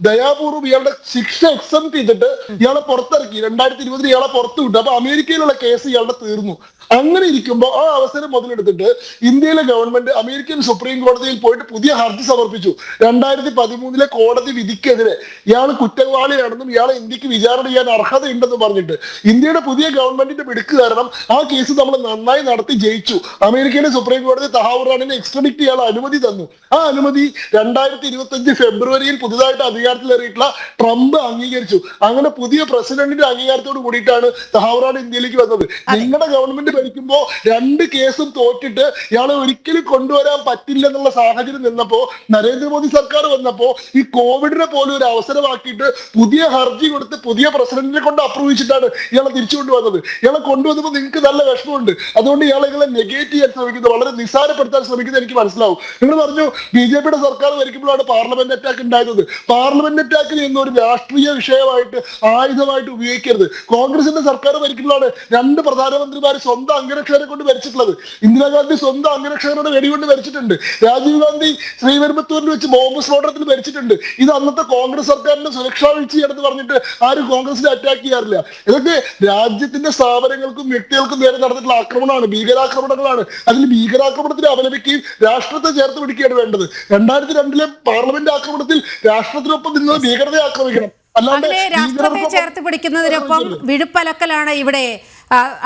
ദയാപൂർവ്വം ഇയാളുടെ ശിക്ഷ എക്സംപ്റ്റ് ചെയ്തിട്ട് ഇയാളെ പുറത്തിറക്കി. 2020 ഇയാളെ പുറത്തു വിട്ടു. അപ്പൊ അമേരിക്കയിലുള്ള കേസ് ഇയാളുടെ തീർന്നു. അങ്ങനെ ഇരിക്കുമ്പോൾ ആ അവസരം മുതലെടുത്തിട്ട് ഇന്ത്യയിലെ ഗവൺമെന്റ് അമേരിക്കൻ സുപ്രീം കോടതിയിൽ പോയിട്ട് പുതിയ ഹർജി സമർപ്പിച്ചു. 2013 കോടതി വിധിക്കെതിരെ ഇയാൾ കുറ്റവാളിയാണെന്നും ഇയാളെ ഇന്ത്യക്ക് വിചാരണ ചെയ്യാൻ അർഹതയുണ്ടെന്നും പറഞ്ഞിട്ട് ഇന്ത്യയുടെ പുതിയ ഗവൺമെന്റിന്റെ പിടുക്ക് കാരണം ആ കേസ് നമ്മൾ നന്നായി നടത്തി ജയിച്ചു. അമേരിക്കയിലെ സുപ്രീം കോടതി തഹാവൂർ റാണയെ എക്സ്ട്രഡിക്ട് ചെയ്യാൻ അനുമതി തന്നു. ആ അനുമതി 2025 ഫെബ്രുവരിയിൽ പുതുതായിട്ട് അധികാരത്തിലേറിയിട്ടുള്ള ട്രംപ് അംഗീകരിച്ചു. അങ്ങനെ പുതിയ പ്രസിഡന്റിന്റെ അംഗീകാരത്തോട് കൂടിയിട്ടാണ് തഹാവൂർ റാണ ഇന്ത്യയിലേക്ക് വന്നത്. നിങ്ങളുടെ ഗവൺമെന്റ് ഭരിക്കുമ്പോ 2 കേസും തോറ്റിട്ട് ഇയാളെ ഒരിക്കലും കൊണ്ടുവരാൻ പറ്റില്ലെന്നുള്ള സാഹചര്യം നിന്നപ്പോ നരേന്ദ്രമോദി സർക്കാർ വന്നപ്പോ ഈ കോവിഡിനെ പോലും ഒരു അവസരമാക്കിയിട്ട് പുതിയ ഹർജി കൊടുത്ത് പുതിയ പ്രസിഡന്റിനെ കൊണ്ട് അപ്രൂവ് ചെയ്തിട്ടാണ് ഇയാളെ തിരിച്ചു കൊണ്ടുവന്നത്. ഇയാളെ കൊണ്ടുവന്നപ്പോൾ നിങ്ങൾക്ക് നല്ല വിഷമമുണ്ട്. അതുകൊണ്ട് ഇയാളെ നെഗേറ്റ് ചെയ്യാൻ ശ്രമിക്കുന്നത്, വളരെ നിസ്സാരപ്പെടുത്താൻ ശ്രമിക്കുന്നത് എനിക്ക് മനസ്സിലാവും. നിങ്ങൾ പറഞ്ഞു BJPയുടെ സർക്കാർ ഭരിക്കുമ്പോഴാണ് പാർലമെന്റ് അറ്റാക്ക് ഉണ്ടായത്. പാർലമെന്റ് അറ്റാക്കിൽ എന്നൊരു രാഷ്ട്രീയ വിഷയമായിട്ട് ആയുധമായിട്ട് ഉപയോഗിക്കരുത്. കോൺഗ്രസിന്റെ സർക്കാർ ഭരിക്കുമ്പോഴാണ് 2 പ്രധാനമന്ത്രിമാർ സ്വന്തം അംഗരക്ഷകരെ കൊണ്ട് ഭരിച്ചിട്ടുള്ളത്. ഇന്ദിരാഗാന്ധി സ്വന്തം അംഗരക്ഷകരുടെ വെടികൊണ്ട് ഭരിച്ചിട്ടുണ്ട്. രാജീവ് ഗാന്ധി ശ്രീപെരുമ്പത്തൂരിൽ വെച്ച് ബോംബ് സ്ഫോടനത്തിൽ ഭരിച്ചിട്ടുണ്ട്. ഇത് അന്നത്തെ കോൺഗ്രസ് സർക്കാരിന്റെ സുരക്ഷാ വീഴ്ചയാണെന്ന് പറഞ്ഞിട്ട് ആരും കോൺഗ്രസിനെ അറ്റാക്ക് ചെയ്യാറില്ല. ഇതൊക്കെ രാജ്യത്തിന്റെ സ്ഥാപനങ്ങൾക്കും വ്യക്തികൾക്കും നേരെ നടന്നിട്ടുള്ള ആക്രമണമാണ്, ഭീകരാക്രമണങ്ങളാണ്. അതിൽ ഭീകരാക്രമണത്തിന് അപലപിക്കുകയും രാഷ്ട്രത്തെ ചേർത്ത് പിടിക്കുകയാണ് വേണ്ടത്. 2002 പാർലമെന്റ് ആക്രമണത്തിൽ രാഷ്ട്രത്തിനൊപ്പം നിന്നത് ഭീകരതയെ ആക്രമിക്കണം. അങ്ങനെ രാഷ്ട്രത്തെ ചേർത്ത് പിടിക്കുന്നതിനൊപ്പം വിഴുപ്പലക്കലാണ് ഇവിടെ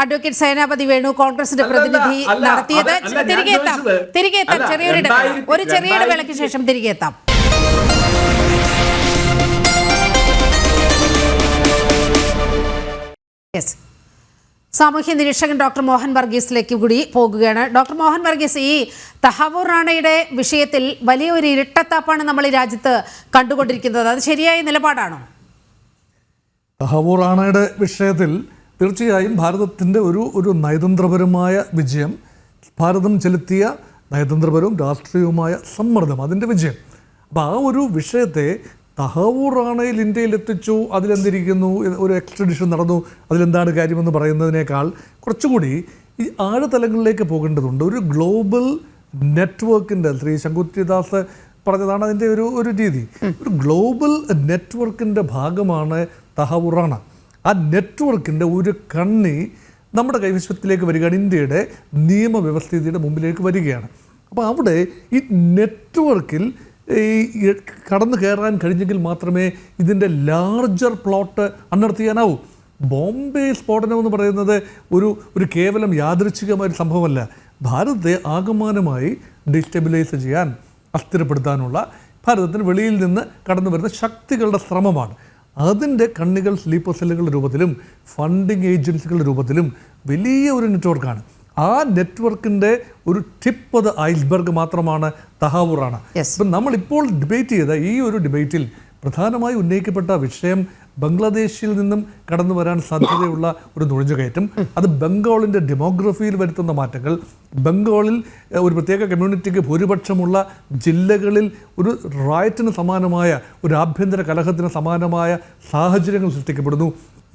അഡ്വക്കേറ്റ് സേനാപതി വേണു കോൺഗ്രസിന്റെ പ്രതിനിധി നടത്തിയത്. തിരികെ എത്താം ഒരു ചെറിയ ഇടവേളയ്ക്ക് ശേഷം തിരികെ എത്താം. സാമൂഹ്യ നിരീക്ഷകൻ ഡോക്ടർ മോഹൻ വർഗീസിലേക്ക് കൂടി പോകുകയാണ്. ഡോക്ടർ മോഹൻ വർഗീസ്, ഈ തഹാവൂർ റാണയുടെ വിഷയത്തിൽ വലിയൊരു ഇരട്ടത്താപ്പാണ് നമ്മൾ ഈ രാജ്യത്ത് കണ്ടുകൊണ്ടിരിക്കുന്നത്. അത് ശരിയായ നിലപാടാണോ? തഹാവൂർ റാണയുടെ വിഷയത്തിൽ തീർച്ചയായും ഭാരതത്തിൻ്റെ ഒരു നയതന്ത്രപരമായ വിജയം, ഭാരതം ചെലുത്തിയ നയതന്ത്രപരവും രാഷ്ട്രീയവുമായ സമ്മർദ്ദം, അതിൻ്റെ വിജയം. അപ്പോൾ ആ ഒരു വിഷയത്തെ തഹാവൂർ റാണയിൽ ഇന്ത്യയിൽ എത്തിച്ചു, അതിലെന്തിരിക്കുന്നു, ഒരു എക്സ്ട്രഡിഷൻ നടന്നു, അതിലെന്താണ് കാര്യമെന്ന് പറയുന്നതിനേക്കാൾ കുറച്ചുകൂടി ഈ ആഴതലങ്ങളിലേക്ക് പോകേണ്ടതുണ്ട്. ഒരു ഗ്ലോബൽ നെറ്റ്വർക്കിൻ്റെ, ശ്രീ ശങ്കുത്തിദാസ് പറഞ്ഞതാണ് അതിൻ്റെ ഒരു രീതി, ഒരു ഗ്ലോബൽ നെറ്റ്വർക്കിൻ്റെ ഭാഗമാണ് തഹാവൂർ റാണ. ആ നെറ്റ്വർക്കിൻ്റെ ഒരു കണ്ണി നമ്മുടെ കൈവശത്തിലേക്ക് വരികയാണ്, ഇന്ത്യയുടെ നിയമവ്യവസ്ഥിതിയുടെ മുമ്പിലേക്ക് വരികയാണ്. അപ്പോൾ അവിടെ ഈ നെറ്റ്വർക്കിൽ ഈ കടന്നു കയറാൻ കഴിഞ്ഞെങ്കിൽ മാത്രമേ ഇതിൻ്റെ ലാർജർ പ്ലോട്ട് അൺഎർത്ത് ചെയ്യാനാവൂ. ബോംബെ സ്ഫോടനം എന്ന് പറയുന്നത് ഒരു കേവലം യാദൃച്ഛികമായ സംഭവമല്ല. ഭാരതത്തെ ആകമാനമായി ഡിസ്റ്റെബിലൈസ് ചെയ്യാൻ, അസ്ഥിരപ്പെടുത്താനുള്ള ഭാരതത്തിന് വെളിയിൽ നിന്ന് കടന്നു വരുന്ന ശക്തികളുടെ ശ്രമമാണ്. അതിൻ്റെ കണ്ണികൾ സ്ലീപ്പർ സെല്ലുകളുടെ രൂപത്തിലും ഫണ്ടിങ് ഏജൻസികളുടെ രൂപത്തിലും വലിയ ഒരു നെറ്റ്വർക്കാണ്. ആ നെറ്റ്വർക്കിൻ്റെ ഒരു ടിപ്പ് ഓഫ് ദ ഐസ്ബർഗ് മാത്രമാണ് തഹാവൂർ റാണ. ഇപ്പം നമ്മളിപ്പോൾ ഡിബേറ്റ് ചെയ്ത ഈ ഒരു ഡിബേറ്റിൽ പ്രധാനമായി ഉന്നയിക്കപ്പെട്ട വിഷയം ബംഗ്ലാദേശിൽ നിന്നും കടന്നു വരാൻ സാധ്യതയുള്ള ഒരു നുഴഞ്ഞുകയറ്റം, അത് ബംഗാളിൻ്റെ ഡെമോഗ്രഫിയിൽ വരുത്തുന്ന മാറ്റങ്ങൾ, ബംഗാളിൽ ഒരു പ്രത്യേക കമ്മ്യൂണിറ്റിക്ക് ഭൂരിപക്ഷമുള്ള ജില്ലകളിൽ ഒരു റയറ്റിന് സമാനമായ, ഒരു ആഭ്യന്തര കലഹത്തിന് സമാനമായ സാഹചര്യങ്ങൾ സൃഷ്ടിക്കപ്പെടുന്നു.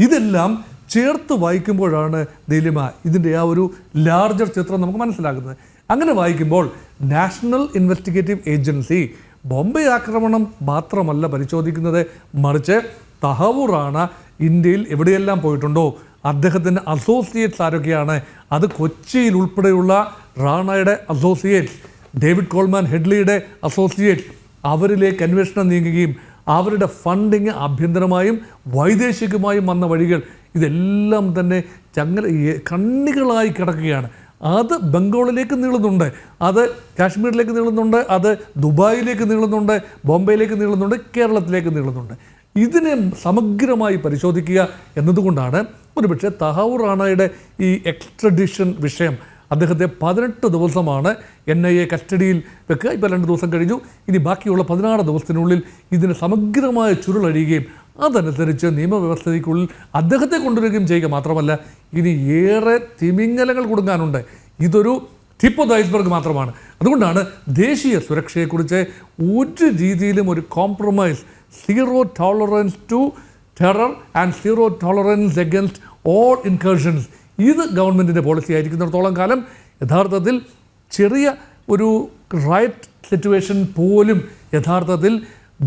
ഇതെല്ലാം ചേർത്ത് വായിക്കുമ്പോഴാണ് നീലിമ ഇതിൻ്റെ ആ ഒരു ലാർജർ ചിത്രം നമുക്ക് മനസ്സിലാകുന്നത്. അങ്ങനെ വായിക്കുമ്പോൾ നാഷണൽ ഇൻവെസ്റ്റിഗേറ്റീവ് ഏജൻസി ബോംബെ ആക്രമണം മാത്രമല്ല പരിശോധിക്കുന്നത്, മറിച്ച് തഹാവൂർ റാണ ഇന്ത്യയിൽ എവിടെയെല്ലാം പോയിട്ടുണ്ടോ അദ്ദേഹത്തിൻ്റെ അസോസിയേറ്റ്സ് ആരൊക്കെയാണ്, അത് കൊച്ചിയിൽ ഉൾപ്പെടെയുള്ള റാണയുടെ അസോസിയേറ്റ്സ്, ഡേവിഡ് കോൾമാൻ ഹെഡ്ലിയുടെ അസോസിയേറ്റ്സ്, അവരിലേക്ക് അന്വേഷണം നീങ്ങുകയും അവരുടെ ഫണ്ടിങ് ആഭ്യന്തരമായും വൈദേശികമായും വന്ന വഴികൾ ഇതെല്ലാം തന്നെ കണ്ണികളായി കിടക്കുകയാണ്. അത് ബംഗാളിലേക്ക് നീളുന്നുണ്ട്, അത് കാശ്മീരിലേക്ക് നീളുന്നുണ്ട്, അത് ദുബായിലേക്ക് നീളുന്നുണ്ട്, ബോംബെയിലേക്ക് നീളുന്നുണ്ട്, കേരളത്തിലേക്ക് നീളുന്നുണ്ട്. ഇതിനെ സമഗ്രമായി പരിശോധിക്കുക എന്നതുകൊണ്ടാണ് ഒരുപക്ഷെ തഹാവൂർ റാണയുടെ ഈ എക്സ്ട്രഡിഷൻ വിഷയം, അദ്ദേഹത്തെ 18 ദിവസമാണ് NIA കസ്റ്റഡിയിൽ വെക്കുക. ഇപ്പോൾ 2 ദിവസം കഴിഞ്ഞു. ഇനി ബാക്കിയുള്ള 16 ദിവസത്തിനുള്ളിൽ ഇതിന് സമഗ്രമായ ചുരുളഴിയുകയും അതനുസരിച്ച് നിയമവ്യവസ്ഥയ്ക്കുള്ളിൽ അദ്ദേഹത്തെ കൊണ്ടുവരികയും ചെയ്യുക മാത്രമല്ല, ഇനി ഏറെ തിമിംഗലങ്ങൾ കൊടുക്കാനുണ്ട്. ഇതൊരു ടിപ്പ് ഓഫ് ദ ഐസ്ബർഗ് മാത്രമാണ്. അതുകൊണ്ടാണ് ദേശീയ സുരക്ഷയെക്കുറിച്ച് ഒരു രീതിയിലും ഒരു compromise, zero tolerance to terror and zero tolerance against all incursions, ഇത് ഗവൺമെൻറ്റിൻ്റെ പോളിസി ആയിരിക്കുന്നിടത്തോളം കാലം യഥാർത്ഥത്തിൽ ചെറിയ ഒരു റൈറ്റ് സിറ്റുവേഷൻ പോലും യഥാർത്ഥത്തിൽ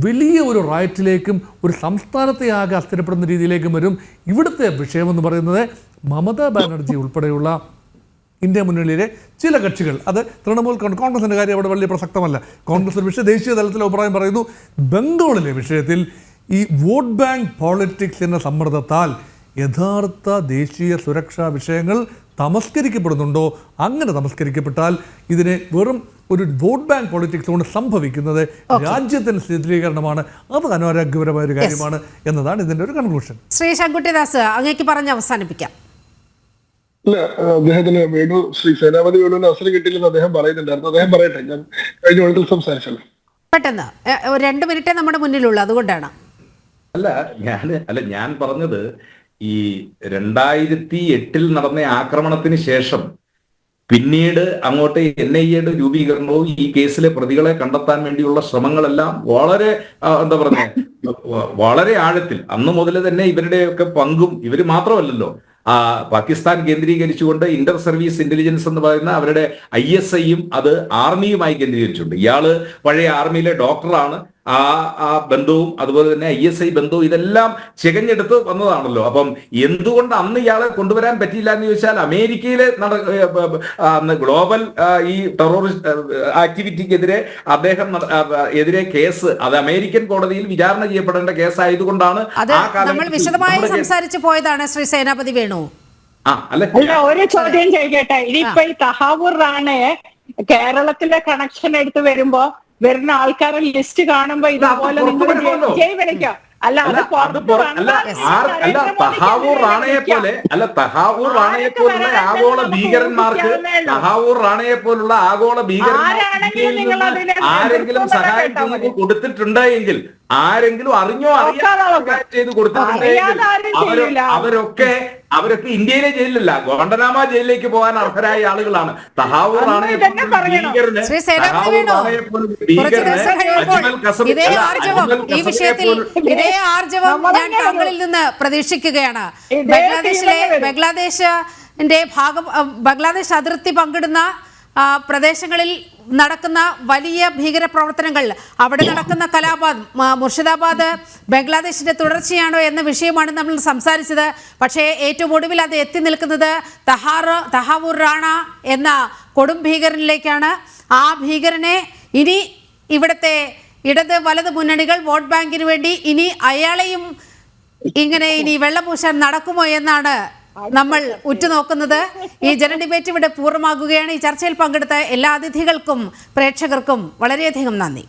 വലിയ ഒരു റൈറ്റിലേക്കും ഒരു സംസ്ഥാനത്തെ ആകെ അസ്ഥിരപ്പെടുന്ന രീതിയിലേക്കും വരും. ഇവിടുത്തെ വിഷയമെന്ന് പറയുന്നത് മമതാ ബാനർജി ഉൾപ്പെടെയുള്ള ഇന്ത്യ മുന്നണിയിലെ ചില കക്ഷികൾ, അത് തൃണമൂൽ കോൺഗ്രസിൻ്റെ കാര്യം അവിടെ വലിയ പ്രസക്തമല്ല. കോൺഗ്രസ് ഒരു വിഷയം ദേശീയ തലത്തിൽ അഭിപ്രായം പറയുന്നു. ബംഗാളിലെ വിഷയത്തിൽ ഈ വോട്ട് ബാങ്ക് പോളിറ്റിക്സിൻ്റെ സമ്മർദ്ദത്താൽ യഥാർത്ഥ ദേശീയ സുരക്ഷാ വിഷയങ്ങൾ തമസ്കരിക്കപ്പെടുന്നുണ്ടോ? അങ്ങനെ തമസ്കരിക്കപ്പെട്ടാൽ ഇതിനെ വെറും ഒരു വോട്ട് ബാങ്ക് പോളിറ്റിക്സ് കൊണ്ട് സംഭവിക്കുന്നത് രാജ്യത്തിന് സ്ഥിരീകരണമാണ്. അത് അനാരോഗ്യപരമായ ഒരു കാര്യമാണ് എന്നതാണ് ഇതിൻ്റെ ഒരു കൺക്ലൂഷൻ. ശ്രീ ശങ്കുട്ടിദാസ്, അങ്ങേക്ക് പറഞ്ഞ് അവസാനിപ്പിക്കാം. അല്ല, അദ്ദേഹത്തിന് ശ്രീ സേനാപതി വേണുവിന് അവസരം കിട്ടിയില്ലെന്ന് അദ്ദേഹം പറയുന്നുണ്ടായിരുന്നു. അദ്ദേഹം പറയട്ടെ, ഞാൻ കഴിഞ്ഞ വഴിയിൽ സംസാരിച്ചല്ലോ. പെട്ടെന്ന് 2 മിനിറ്റേ നമ്മുടെ മുന്നിലുള്ളൂ, അതുകൊണ്ടാണ്. ഞാൻ പറഞ്ഞത് ഈ 2008 നടന്ന ആക്രമണത്തിന് ശേഷം പിന്നീട് അങ്ങോട്ട് NIA രൂപീകരണവും ഈ കേസിലെ പ്രതികളെ കണ്ടെത്താൻ വേണ്ടിയുള്ള ശ്രമങ്ങളെല്ലാം വളരെ വളരെ ആഴത്തിൽ അന്ന് മുതൽ തന്നെ ഇവരുടെയൊക്കെ പങ്കും, ഇവർ മാത്രമല്ലല്ലോ, പാകിസ്ഥാൻ കേന്ദ്രീകരിച്ചുകൊണ്ട് ഇന്റർ സർവീസ് ഇന്റലിജൻസ് എന്ന് പറയുന്ന അവരുടെ ISIയും അത് ആർമിയുമായി കേന്ദ്രീകരിച്ചിട്ടുണ്ട്. ഇയാള് പഴയ ആർമിയിലെ ഡോക്ടറാണ്. ആ ബന്ധവും അതുപോലെ തന്നെ ISI ബന്ധവും ഇതെല്ലാം ചികഞ്ഞെടുത്ത് വന്നതാണല്ലോ. അപ്പം എന്തുകൊണ്ട് അന്ന് ഇയാളെ കൊണ്ടുവരാൻ പറ്റിയില്ല എന്ന് ചോദിച്ചാൽ, അമേരിക്കയിലെ ഗ്ലോബൽ ഈ ടെററിസ്റ്റ് ആക്ടിവിറ്റിക്കെതിരെ എതിരെ കേസ്, അത് അമേരിക്കൻ കോടതിയിൽ വിചാരണ ചെയ്യപ്പെടേണ്ട കേസായതുകൊണ്ടാണ് ആ നമ്മൾ വിശദമായി സംസാരിച്ചു പോയതാണ്. ശ്രീ സേനാപതി വേണു, ഒരു ചോദ്യം ചോദിക്കട്ടെ. ഇതിപ്പോ ഈ തഹാവൂർ റാണയെ കേരളത്തിലെ കണക്ഷൻ എടുത്ത് വരുന്ന ആൾക്കാരുടെ ലിസ്റ്റ് കാണുമ്പോ ഇതുപോലെ ജയ് വിളിക്കാം. തഹാവൂർ റാണയെ പോലുള്ള ആഗോള ഭീകരന്മാർക്ക് ആരെങ്കിലും സഹായം കൊടുത്തിട്ടുണ്ടെങ്കിൽ, ആരെങ്കിലും അറിഞ്ഞോ അറിയാതെ ചെയ്ത് കൊടുത്തിട്ടുണ്ടെങ്കിൽ അവരൊക്കെ ഇന്ത്യയിലെ ജയിലിലല്ല, ഗോണ്ടനാമ ജയിലിലേക്ക് പോകാൻ അർഹരായ ആളുകളാണ്. തഹാവൂർ റാണയെ ഈ വിഷയത്തിൽ ഇതേ ആർജവം ഞാൻ താങ്കളിൽ നിന്ന് പ്രതീക്ഷിക്കുകയാണ്. ബംഗ്ലാദേശ് അതിർത്തി പങ്കിടുന്ന പ്രദേശങ്ങളിൽ നടക്കുന്ന വലിയ ഭീകര പ്രവർത്തനങ്ങൾ, അവിടെ നടക്കുന്ന കലാപം, മുർഷിദാബാദ് ബംഗ്ലാദേശിന്റെ തുടർച്ചയാണോ എന്ന വിഷയമാണ് നമ്മൾ സംസാരിച്ചത്. പക്ഷേ ഏറ്റവും ഒടുവിൽ അത് എത്തി നിൽക്കുന്നത് തഹാവൂർ റാണ എന്ന കൊടും ഭീകരനിലേക്കാണ്. ആ ഭീകരനെ ഇനി ഇവിടുത്തെ ഇടത് വലത് മുന്നണികൾ വോട്ട് ബാങ്കിന് വേണ്ടി ഇനി അയാളെയും ഇങ്ങനെ ഇനി വെള്ളപൂശാൻ നടക്കുമോ എന്നാണ് നമ്മൾ ഉറ്റുനോക്കുന്നത്. ഈ ജനഡിബേറ്റ് ഇവിടെ പൂർണ്ണമാകുകയാണ്. ഈ ചർച്ചയിൽ പങ്കെടുത്ത എല്ലാ അതിഥികൾക്കും പ്രേക്ഷകർക്കും വളരെയധികം നന്ദി.